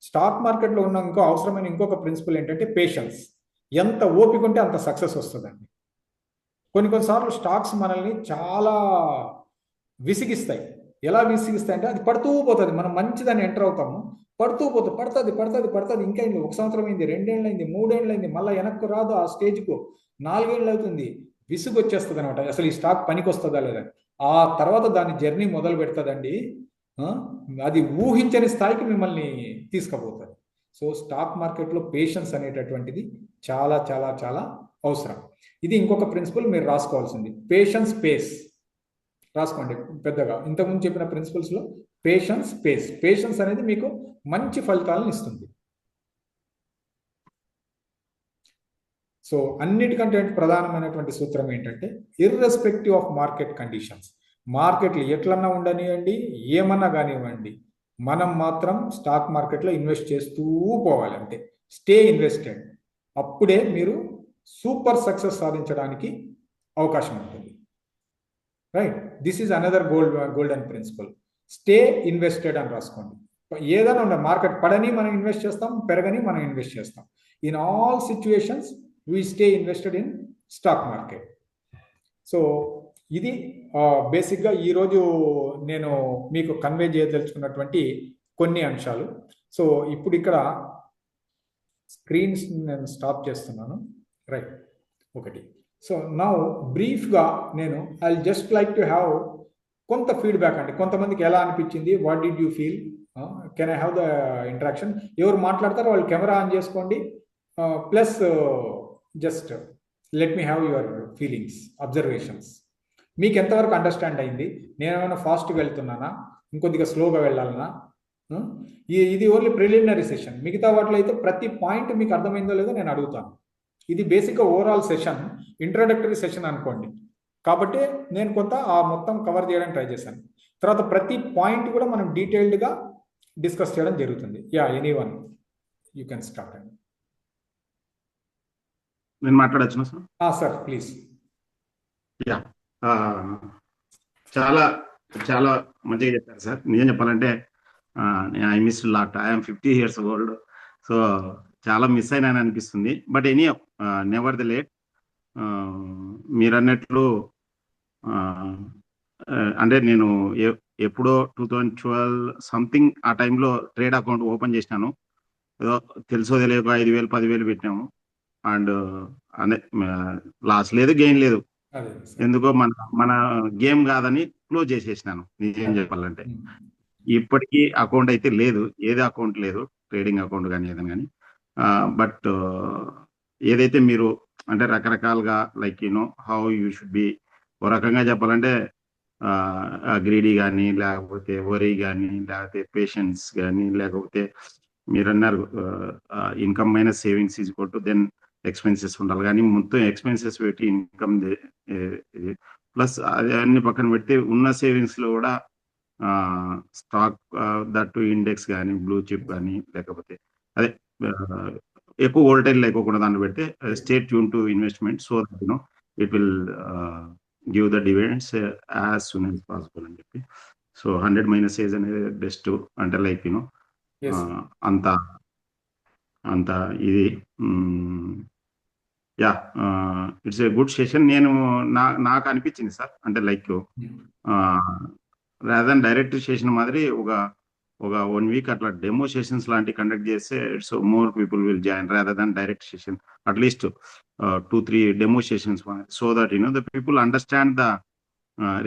స్టాక్ మార్కెట్లో ఉన్న అవసరమైన ఇంకొక ప్రిన్సిపల్ ఏంటంటే పేషెన్స్. ఎంత ఓపిక ఉంటే అంత సక్సెస్ వస్తుందండి. కొన్నిసార్లు స్టాక్స్ మనల్ని చాలా విసిగిస్తాయి. ఎలా విసిగిస్తాయి అంటే, అది పడుతూ పోతుంది, మనం మంచిదాన్ని ఎంటర్ అవుతాము, పడుతూ పోతుంది, పడుతుంది. ఇంకా 1 సంవత్సరం అయింది, 2 ఏళ్ళు అయింది, 3 ఏళ్ళు అయింది, మళ్ళీ వెనక్కు రాదు ఆ స్టేజ్కు, 4 ఏళ్ళు అవుతుంది, విసుగు వచ్చేస్తుంది అనమాట. అసలు ఈ స్టాక్ పనికి వస్తుందా లేదా. ఆ తర్వాత దాని జర్నీ మొదలు పెడుతుందండి. అది ఊహించని స్థాయికి మిమ్మల్ని తీసుకుపోతుంది. సో స్టాక్ మార్కెట్లో పేషెన్స్ అనేటటువంటిది చాలా చాలా చాలా అవసరం. ఇది ఇంకొక ప్రిన్సిపల్ మీరు రాసుకోవాల్సింది, పేషెన్స్ పేస్. రాసుకోండి పెద్దగా. ఇంతకుముందు చెప్పిన ప్రిన్సిపల్స్లో పేషెన్స్ పేస్. పేషెన్స్ అనేది మీకు మంచి ఫలితాలను ఇస్తుంది. సో అన్నిటికంటే ప్రధానమైనటువంటి సూత్రం ఏంటంటే, ఇర్రెస్పెక్టివ్ ఆఫ్ మార్కెట్ కండిషన్స్, మార్కెట్లు ఎట్లన్నా ఉండనివ్వండి, ఏమన్నా కానివ్వండి, మనం మాత్రం స్టాక్ మార్కెట్లో ఇన్వెస్ట్ చేస్తూ పోవాలి, అంతే. Stay invested. అప్పుడే మీరు సూపర్ సక్సెస్ సాధించడానికి అవకాశం ఉంటుంది. Right, this is another golden principal. Stay invested అని రాసుకోండి. ఏదైనా ఉండే మార్కెట్ పడని మనం ఇన్వెస్ట్ చేస్తాం, పెరగని మనం ఇన్వెస్ట్ చేస్తాం. In all situations we stay invested in stock market. So ఇది బేసిక్గా ఈరోజు నేను మీకు కన్వే చేయదలుచుకున్నటువంటి కొన్ని అంశాలు. సో ఇప్పుడు ఇక్కడ స్క్రీన్స్ నేను స్టాప్ చేస్తున్నాను. రైట్, ఒకటి. సో నౌ బ్రీఫ్గా నేను I just like to have కొంత ఫీడ్బ్యాక్ అండి. కొంతమందికి ఎలా అనిపించింది, what did you feel, can I have the interaction. ఎవరు మాట్లాడతారో వాళ్ళు కెమెరా ఆన్ చేసుకోండి. Plus just let me have your feelings, observations. మీకు ఎంతవరకు అండర్స్టాండ్ అయింది, నేను ఏమైనా ఫాస్ట్గా వెళ్తున్నానా, ఇంకొద్దిగా స్లోగా వెళ్ళాలనా? ఇది ఓన్లీ ప్రిలిమినరీ సెషన్. మిగతా వాటిలో అయితే ప్రతి పాయింట్ మీకు అర్థమైందో లేదో నేను అడుగుతాను. ఇది బేసిక్గా ఓవరాల్ సెషన్, ఇంట్రొడక్టరీ సెషన్ అనుకోండి. కాబట్టి నేను కొంత ఆ మొత్తం కవర్ చేయడానికి ట్రై చేశాను. తర్వాత ప్రతి పాయింట్ కూడా మనం డీటెయిల్డ్గా డిస్కస్ చేయడం జరుగుతుంది. Yeah, anyone you can start అండి. నేను మాట్లాడొచ్చునా సార్? Sir please. యా, చాలా చాలా మంచిగా చెప్పారు సార్. నిజం చెప్పాలంటే I miss lot. I'm 50 years old. So చాలా మిస్ అయినా అనిపిస్తుంది. But any never the late. మీరు అన్నట్లు అంటే నేను ఎప్పుడో 2012 సంథింగ్ ఆ టైంలో ట్రేడ్ అకౌంట్ ఓపెన్ చేసినాను. ఏదో తెలుసో తెలియక 5,000 10,000 పెట్టినాము. అండ్ అదే లాస్ లేదు, గెయిన్ లేదు. ఎందుకో మన గేమ్ కాదని క్లోజ్ చేసేసినాను నిజం చెప్పాలంటే. ఇప్పటికీ అకౌంట్ అయితే లేదు, ఏది అకౌంట్ లేదు, ట్రేడింగ్ అకౌంట్ కానీ ఏదైనా కానీ. బట్ ఏదైతే మీరు అంటే రకరకాలుగా like how you should be, ఓ రకంగా చెప్పాలంటే గ్రీడీ కానీ, లేకపోతే వరీ కానీ, లేకపోతే పేషెన్స్ కానీ, లేకపోతే మీరు అన్నారు income minus savings is equal to then expenses ఉండాలి. కానీ మొత్తం ఎక్స్పెన్సెస్ పెట్టి ఇన్కమ్ ప్లస్ అది అన్ని పక్కన పెడితే ఉన్న సేవింగ్స్లో కూడా స్టాక్ దట్టు ఇండెక్స్ కానీ, బ్లూ చిప్ కానీ, లేకపోతే అదే ఎక్కువ వోల్టైల్ లేకోకుండా దాన్ని పెడితే stay tune to investment so that it will give the dividends as soon as possible అని చెప్పి. సో 100 మైనస్ ఏజ్ అనేది బెస్ట్. అంటే లైక్ అంత ఇది yeah, it's a good session. నాకు అనిపించింది సార్, అంటే లైక్ రాదర్ డైరెక్ట్ సెషన్ మాదిరి ఒక 1 week అట్లా డెమో సెషన్స్ లాంటి కండక్ట్ చేస్తే it's more people will join rather than direct session. At least 2-3 demo sessions so that the people understand the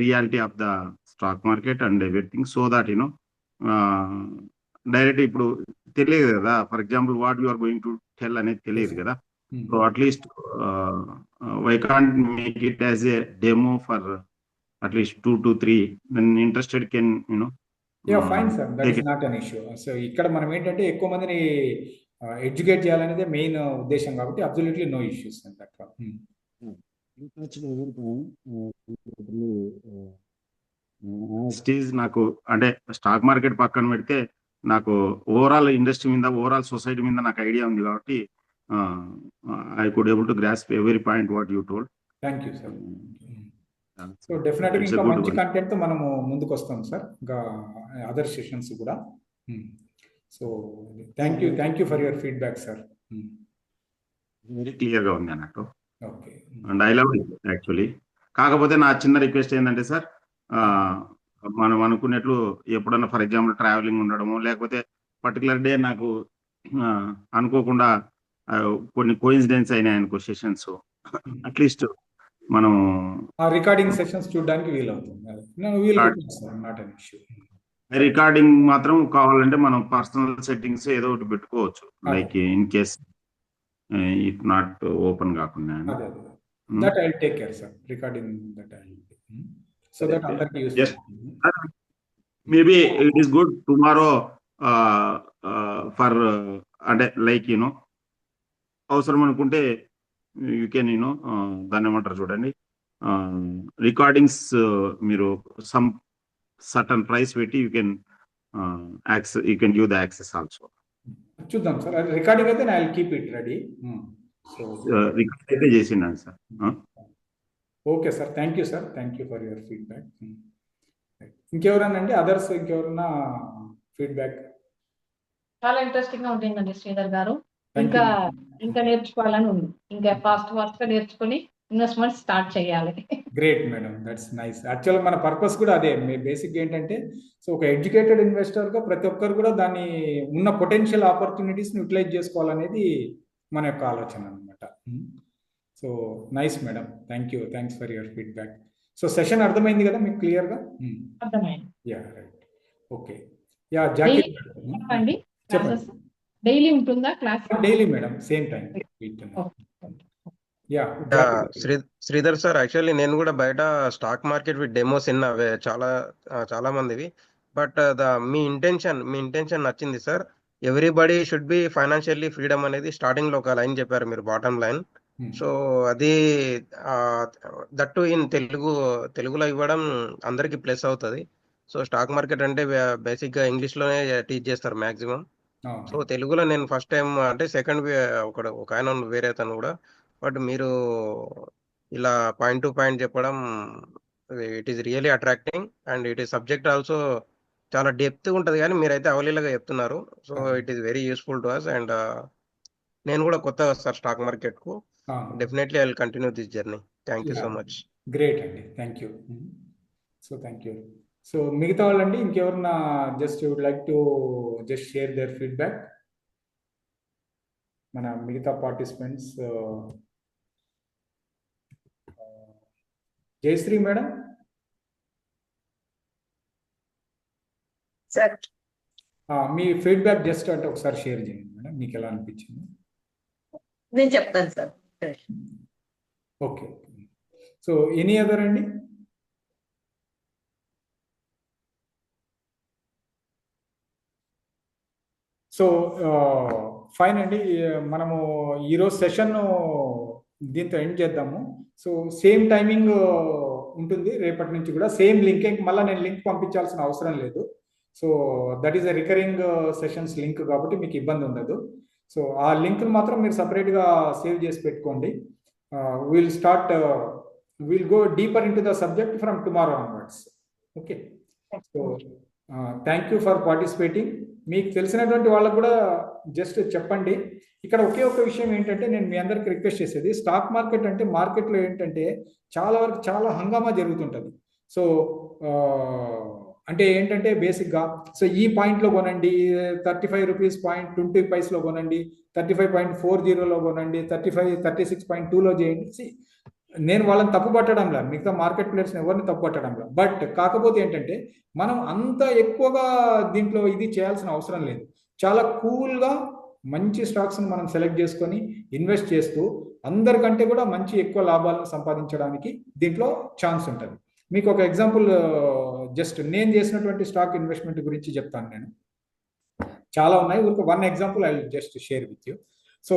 reality of the stock market and everything. So that direct ఇప్పుడు తెలియదు కదా, for example what you are going to tell అనేది తెలియదు కదా. So at least why can't make it as a demo for at least 2 to 3 when interested can fine sir, that is not an issue. So ఇక్కడ మనం ఏంటంటే ఎక్కువ మందిని ఎడ్యుకేట్ చేయాలనేదే మెయిన్ ఉద్దేశం కాబట్టి absolutely no issues and that. Stage నాకు అంటే స్టాక్ మార్కెట్ పక్కన పెడితే నాకు ఓవరాల్ ఇండస్ట్రీ మీద, ఓవరాల్ సొసైటీ మీద నాకు ఐడియా ఉంది కాబట్టి I could able to grasp every point what you told. Thank you sir. So డెఫినెట్గా ఇంకా మంచి కంటెంట్తో మనము ముందుకు వస్తాం సార్, ఇంకా అదర్ సెషన్స్ కూడా. So thank you for your feedback sir. Very క్లియర్గా ఉంది అన్నట్టు. Okay, and I love it actually. కాకపోతే నా చిన్న రిక్వెస్ట్ ఏంటంటే సార్, మనం అనుకున్నట్లు ఎప్పుడన్నా ఫర్ ఎగ్జాంపుల్ ట్రావెలింగ్ ఉండడము, లేకపోతే పర్టికులర్ డే నాకు అనుకోకుండా కొన్ని కోయిన్సిడెన్స్ అయినాయి అనుకో సెషన్స్, అట్లీస్ట్ మనం రికార్డింగ్ సెషన్స్ చూడడానికి వీలవుతుంది. రికార్డింగ్ మాత్రం కావాలంటే మనం పర్సనల్ సెట్టింగ్స్ ఏదో ఒకటి పెట్టుకోవచ్చు, like in case it not open కాకుండా. That I will take care sir, recording that I will so that అందరికీ use. Maybe it is good tomorrow for అంటే లైక్ అవసరం అనుకుంటే యూ కెన్ దాన్ని ఏమంటారు చూడండి, రికార్డింగ్స్ మీరు సమ్ సర్టన్ ప్రైస్ పెట్టి you can access, you can give the access also. చూద్దాం సార్, రికార్డింగ్ అయితే I will keep it ready. So record అయితే చేసినాను sir. Okay sir, thank you sir, thank you for your feedback. ఇంకెవరన్నా అండి, అదర్స్ ఇంకెవరన్నా ఫీడ్బ్యాక్? చాలా ఇంట్రెస్టింగ్ గా ఉంటుందండి శ్రీధర్ గారు. ఇంకా ఇంకా నేర్చుకోవాలని ఉంది. ఇంకా ఫాస్ట్ గా నేర్చుకుని ఇన్వెస్ట్మెంట్ స్టార్ట్ చేయాలి. Great madam, that's nice. Actual మన పర్పస్ కూడా అదే. బేసిక్ ఏంటంటే, సో ఒక ఎడ్యుకేటెడ్ ఇన్వెస్టర్ గా ప్రతి ఒక్కరు కూడా దాన్ని ఉన్న పొటెన్షియల్ ఆపర్చునిటీస్ ని యూటిలైజ్ చేసుకోవాలనేది మన యొక్క ఆలోచన అనమాట. So nice madam, thank you, thanks for your feedback. So session అర్థమైంది కదా మీకు క్లియర్ గా? అర్థమైంది. Ya right, okay. Ya Jackie అండి, క్లాసెస్ డైలీ ఉంటుందా class? Daily madam, same time. Ya Sridhar sir, actually నేను కూడా బయట స్టాక్ మార్కెట్ విత్ డెమోస్ విన్నావే చాలా మందివి. బట్ మీ ఇంటెన్షన్ నచ్చింది సార్. Everybody should be financially freedom అనేది స్టార్టింగ్ లో ఒక లైన్ చెప్పారు మీరు, బాటమ్ లైన్. సో అది దట్టు ఇన్ తెలుగులో ఇవ్వడం అందరికి ప్లస్ అవుతుంది. సో స్టాక్ మార్కెట్ అంటే బేసిక్ గా ఇంగ్లీష్ లోనే టీచ్ చేస్తారు మాక్సిమం. సో తెలుగులో నేను ఫస్ట్ టైం, అంటే సెకండ్ ఒక ఆయన వేరే అతను కూడా, బట్ మీరు ఇలా పాయింట్ టు పాయింట్ చెప్పడం, it is really attracting and it is subject also చాలా డెప్త్ ఉంటుంది, కానీ మీరైతే అవలీలగా చెప్తున్నారు. So it is very useful to us. And నేను కూడా కొత్త సార్ స్టాక్ మార్కెట్ కు. Definitely I will continue this journey. Thank you so much. Great అండి, thank you. So thank you. So మిగతా వాళ్ళండి, ఇంకెవరన్నా just would like to just share their feedback? మన మిగతా పార్టిసిపెంట్స్. జయశ్రీ మేడం. సార్ మీ ఫీడ్బ్యాక్ జస్ట్ అంటే ఒకసారి షేర్ చేయండి మేడం, మీకు ఎలా అనిపించింది? నేను చెప్తాను sir. Okay. So any other అండి? సో ఫైన్ అండి, మనము ఈరోజు సెషన్ దీంతో ఎండ్ చేద్దాము. సో సేమ్ టైమింగ్ ఉంటుంది రేపటి నుంచి కూడా, సేమ్ లింక్. మళ్ళీ నేను లింక్ పంపించాల్సిన అవసరం లేదు. So that is a recurring sessions link కాబట్టి మీకు ఇబ్బంది ఉండదు. సో ఆ లింక్ను మాత్రం మీరు సపరేట్గా సేవ్ చేసి పెట్టుకోండి. Will go deeper in to the subject from tomorrow onwards. Okay. So thank you for participating. మీకు తెలిసినటువంటి వాళ్ళకు కూడా జస్ట్ చెప్పండి. ఇక్కడ ఒకే ఒక విషయం ఏంటంటే, నేను మీ అందరికి రిక్వెస్ట్ చేసేది, స్టాక్ మార్కెట్ అంటే మార్కెట్లో ఏంటంటే చాలా వరకు చాలా హంగామా జరుగుతుంటుంది. సో అంటే ఏంటంటే బేసిక్గా, సో ఈ పాయింట్లో కొనండి, 35 రూపీస్ పాయింట్ 20 పైస్లో కొనండి, 35.40లో కొనండి, 36.2లో చేయండి. నేను వాళ్ళని తప్పు పట్టడంలా, మిగతా మార్కెట్ ప్లేయర్స్ని ఎవరిని తప్పు పట్టడంలా. బట్ కాకపోతే ఏంటంటే, మనం అంత ఎక్కువగా దీంట్లో ఇది చేయాల్సిన అవసరం లేదు. చాలా కూల్గా మంచి స్టాక్స్ని మనం సెలెక్ట్ చేసుకొని ఇన్వెస్ట్ చేస్తూ అందరికంటే కూడా మంచి ఎక్కువ లాభాలను సంపాదించడానికి దీంట్లో ఛాన్స్ ఉంటుంది. మీకు ఒక ఎగ్జాంపుల్, జస్ట్ నేను చేసినటువంటి స్టాక్ ఇన్వెస్ట్మెంట్ గురించి చెప్తాను. నేను చాలా ఉన్నాయి, ఒక one example I will just share with you. So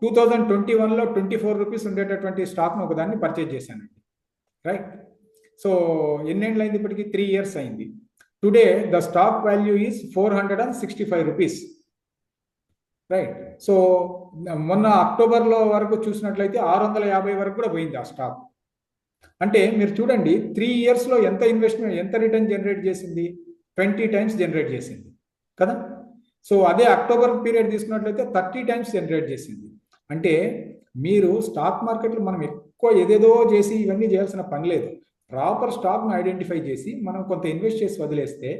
2021లో 24 రూపీస్ ఉండేటటువంటి స్టాక్ను ఒకదాన్ని పర్చేజ్ చేశానండి. రైట్. సో ఎన్నేళ్ళు అయింది ఇప్పటికి? 3 years అయింది. Today the stock value is 465 rupees. Right. So మొన్న అక్టోబర్లో వరకు చూసినట్లయితే 650 వరకు కూడా పోయింది ఆ స్టాక్. అంటే మీరు చూడండి, 3 yearsలో ఎంత ఇన్వెస్ట్మెంట్, ఎంత రిటర్న్ జనరేట్ చేసింది? 20 times జనరేట్ చేసింది కదా. సో అదే అక్టోబర్ పీరియడ్ తీసుకున్నట్లయితే 30 times జనరేట్ చేసింది. అంటే మీరు స్టాక్ మార్కెట్లో మనం ఎక్కువ ఏదేదో చేసి ఇవన్నీ చేయాల్సిన పని లేదు. ప్రాపర్ స్టాక్ను ఐడెంటిఫై చేసి మనం కొంత ఇన్వెస్ట్ చేసి వదిలేస్తే,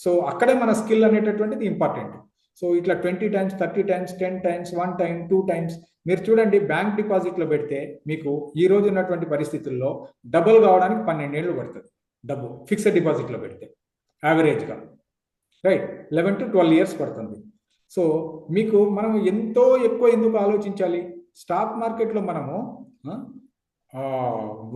సో అక్కడే మన స్కిల్ అనేటటువంటిది ఇంపార్టెంట్. సో ఇట్లా 20 times, 30 times, 10 times, 1 time, 2 times మీరు చూడండి, బ్యాంక్ డిపాజిట్లో పెడితే మీకు ఈ రోజు ఉన్నటువంటి పరిస్థితుల్లో డబుల్ కావడానికి 12 ఏళ్ళు పడుతుంది. డబ్బు ఫిక్స్డ్ డిపాజిట్లో పెడితే యావరేజ్గా, రైట్, 11 to 12 years పడుతుంది. సో మీకు మనం ఎంతో ఎక్కువ ఎందుకు ఆలోచించాలి? స్టాక్ మార్కెట్లో మనము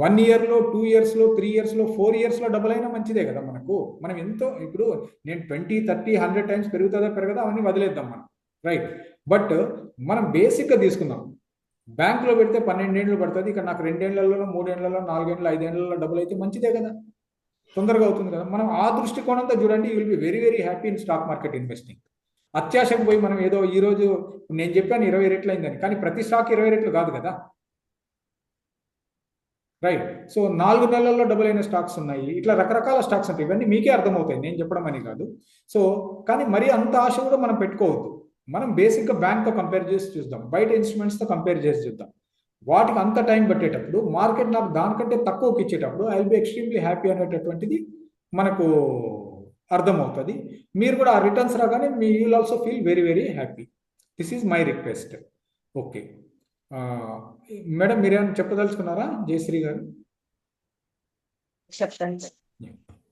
1 yearలో, 2 yearsలో, 3 yearsలో, 4 yearsలో డబుల్ అయినా మంచిదే కదా మనకు. మనం ఎంతో, ఇప్పుడు నేను 20, 30, 100 times పెరుగుతుందా పెరగదా అవన్నీ వదిలేద్దాం మనం, రైట్. బట్ మనం బేసిక్గా తీసుకుందాం. బ్యాంకులో పెడితే 12 ఏళ్ళు పడుతుంది, ఇక్కడ నాకు 2 ఏళ్లలో, 3 ఏళ్లలో, 4 ఏళ్ళు, 5 ఏళ్లలో డబుల్ అయితే మంచిదే కదా. తొందరగా అవుతుంది కదా. మనం ఆ దృష్టికోణంతో చూడండి, you will be very very happy in stock market investing. అత్యాశకు పోయి మనం ఏదో ఈ రోజు నేను చెప్పాను 20 రెట్లు అయిందని, కానీ ప్రతి స్టాక్ 20 రెట్లు కాదు కదా, రైట్. సో 4 నెలల్లో డబుల్ అయిన స్టాక్స్ ఉన్నాయి, ఇట్లా రకరకాల స్టాక్స్ ఉంటాయి. ఇవన్నీ మీకే అర్థమవుతాయి, నేను చెప్పడం అని కాదు. సో కానీ మరి అంత ఆశ కూడా మనం పెట్టుకోవద్దు. మనం బేసిక్గా బ్యాంక్తో కంపేర్ చేసి చూద్దాం, బయట ఇన్స్ట్రుమెంట్స్తో కంపేర్ చేసి చూద్దాం. వాటికి అంత టైం పట్టేటప్పుడు మార్కెట్ నాకు దానికంటే తక్కువకి ఇచ్చేటప్పుడు I will be extremely happy అనేటటువంటిది మనకు అర్థమవుతుంది. మీరు కూడా ఆ రిటర్న్స్ రాగానే మీ you will also feel very very happy. This is my request. Okay madam, మీరేమైనా చెప్పదలుచుకున్నారా? జయశ్రీ గారు చెప్తాను సార్.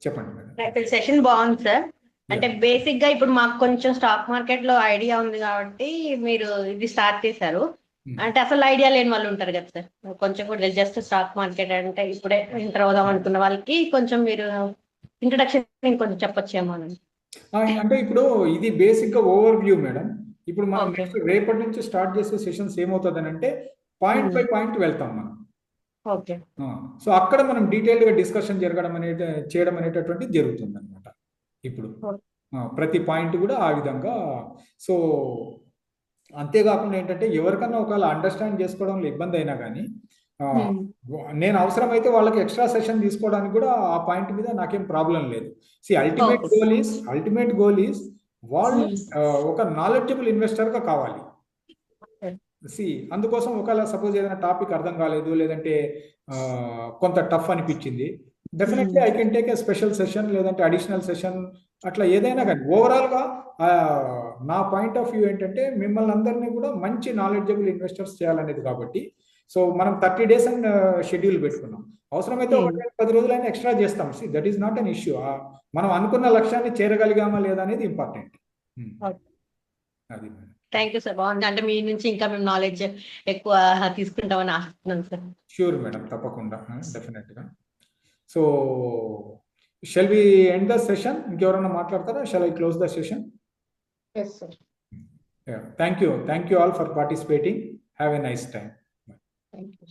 చెప్పండి మేడం. రేపు సెషన్ బాగుంది సార్. అంటే బేసిక్ గా ఇప్పుడు మాకు కొంచెం స్టాక్ మార్కెట్ లో ఐడియా ఉంది కాబట్టి మీరు ఇది స్టార్ట్ చేశారు. అంటే అసలు ఐడియా లేని వాళ్ళు ఉంటారు కదా సార్, కొంచెం కూడా జస్ట్ స్టాక్ మార్కెట్ అంటే ఇప్పుడే ఎంటర్ అవుదాం అనుకున్న వాళ్ళకి కొంచెం మీరు ఇంట్రడక్షన్ కొంచెం చెప్పొచ్చేమో అని. అంటే ఇప్పుడు ఇది బేసిక్ గా ఓవర్ వ్యూ మేడం. ఇప్పుడు మనం Okay. నెక్స్ట్ రేపటి నుంచి స్టార్ట్ చేసే సెషన్స్ ఏమవుతుంది అంటే పాయింట్ బై పాయింట్ వెళ్తాం మనం. ఓకే. సో అక్కడ మనం డీటెయిల్డ్ గా డిస్కషన్ చేయడం అనేటటువంటిది జరుగుతుంది అనమాట. ఇప్పుడు ప్రతి పాయింట్ కూడా ఆ విధంగా. సో అంతేకాకుండా ఏంటంటే ఎవరికన్నా ఒకవేళ అండర్స్టాండ్ చేసుకోవడంలో ఇబ్బంది అయినా కానీ నేను అవసరమైతే వాళ్ళకి ఎక్స్ట్రా సెషన్ తీసుకోవడానికి కూడా ఆ పాయింట్ మీద నాకేం ప్రాబ్లం లేదు. అల్టిమేట్ గోల్ ఈస్ వాళ్ళు ఒక నాలెడ్జబుల్ ఇన్వెస్టర్ గా కావాలి. అందుకోసం ఒకవేళ సపోజ్ ఏదైనా టాపిక్ అర్థం కాలేదు, లేదంటే కొంత టఫ్ అనిపించింది, definitely I can take a special session, లేదంటే అడిషనల్ సెషన్, అట్లా ఏదైనా కానీ. ఓవరాల్ గా నా పాయింట్ ఆఫ్ వ్యూ ఏంటంటే మిమ్మల్ని అందరినీ కూడా మంచి నాలెడ్జబుల్ ఇన్వెస్టర్స్ చేయాలనేది. కాబట్టి సో మనం 30 days అండ్ షెడ్యూల్ పెట్టుకున్నాం. అవసరమైతే 10 రోజులైనా ఎక్స్ట్రా చేస్తాం. That is not an issue. మనం అనుకున్న లక్ష్యాన్ని చేరగలిగామా లేదా అనేది ఇంపార్టెంట్. అది థ్యాంక్ యూ సార్, బాగుంది. అంటే మీ నుంచి ఇంకా మేము నాలెడ్జ్ ఎక్కువ తీసుకుంటామని ఆశిస్తున్నాను సార్. షూర్ మేడం, తప్పకుండా, డెఫినెట్ గా. So shall we end the session? ఇంకెవరన్నా మాట్లాడతారా? Shall I close the session? Yes, sir. Thank you all for participating. Have a nice time. Thank you.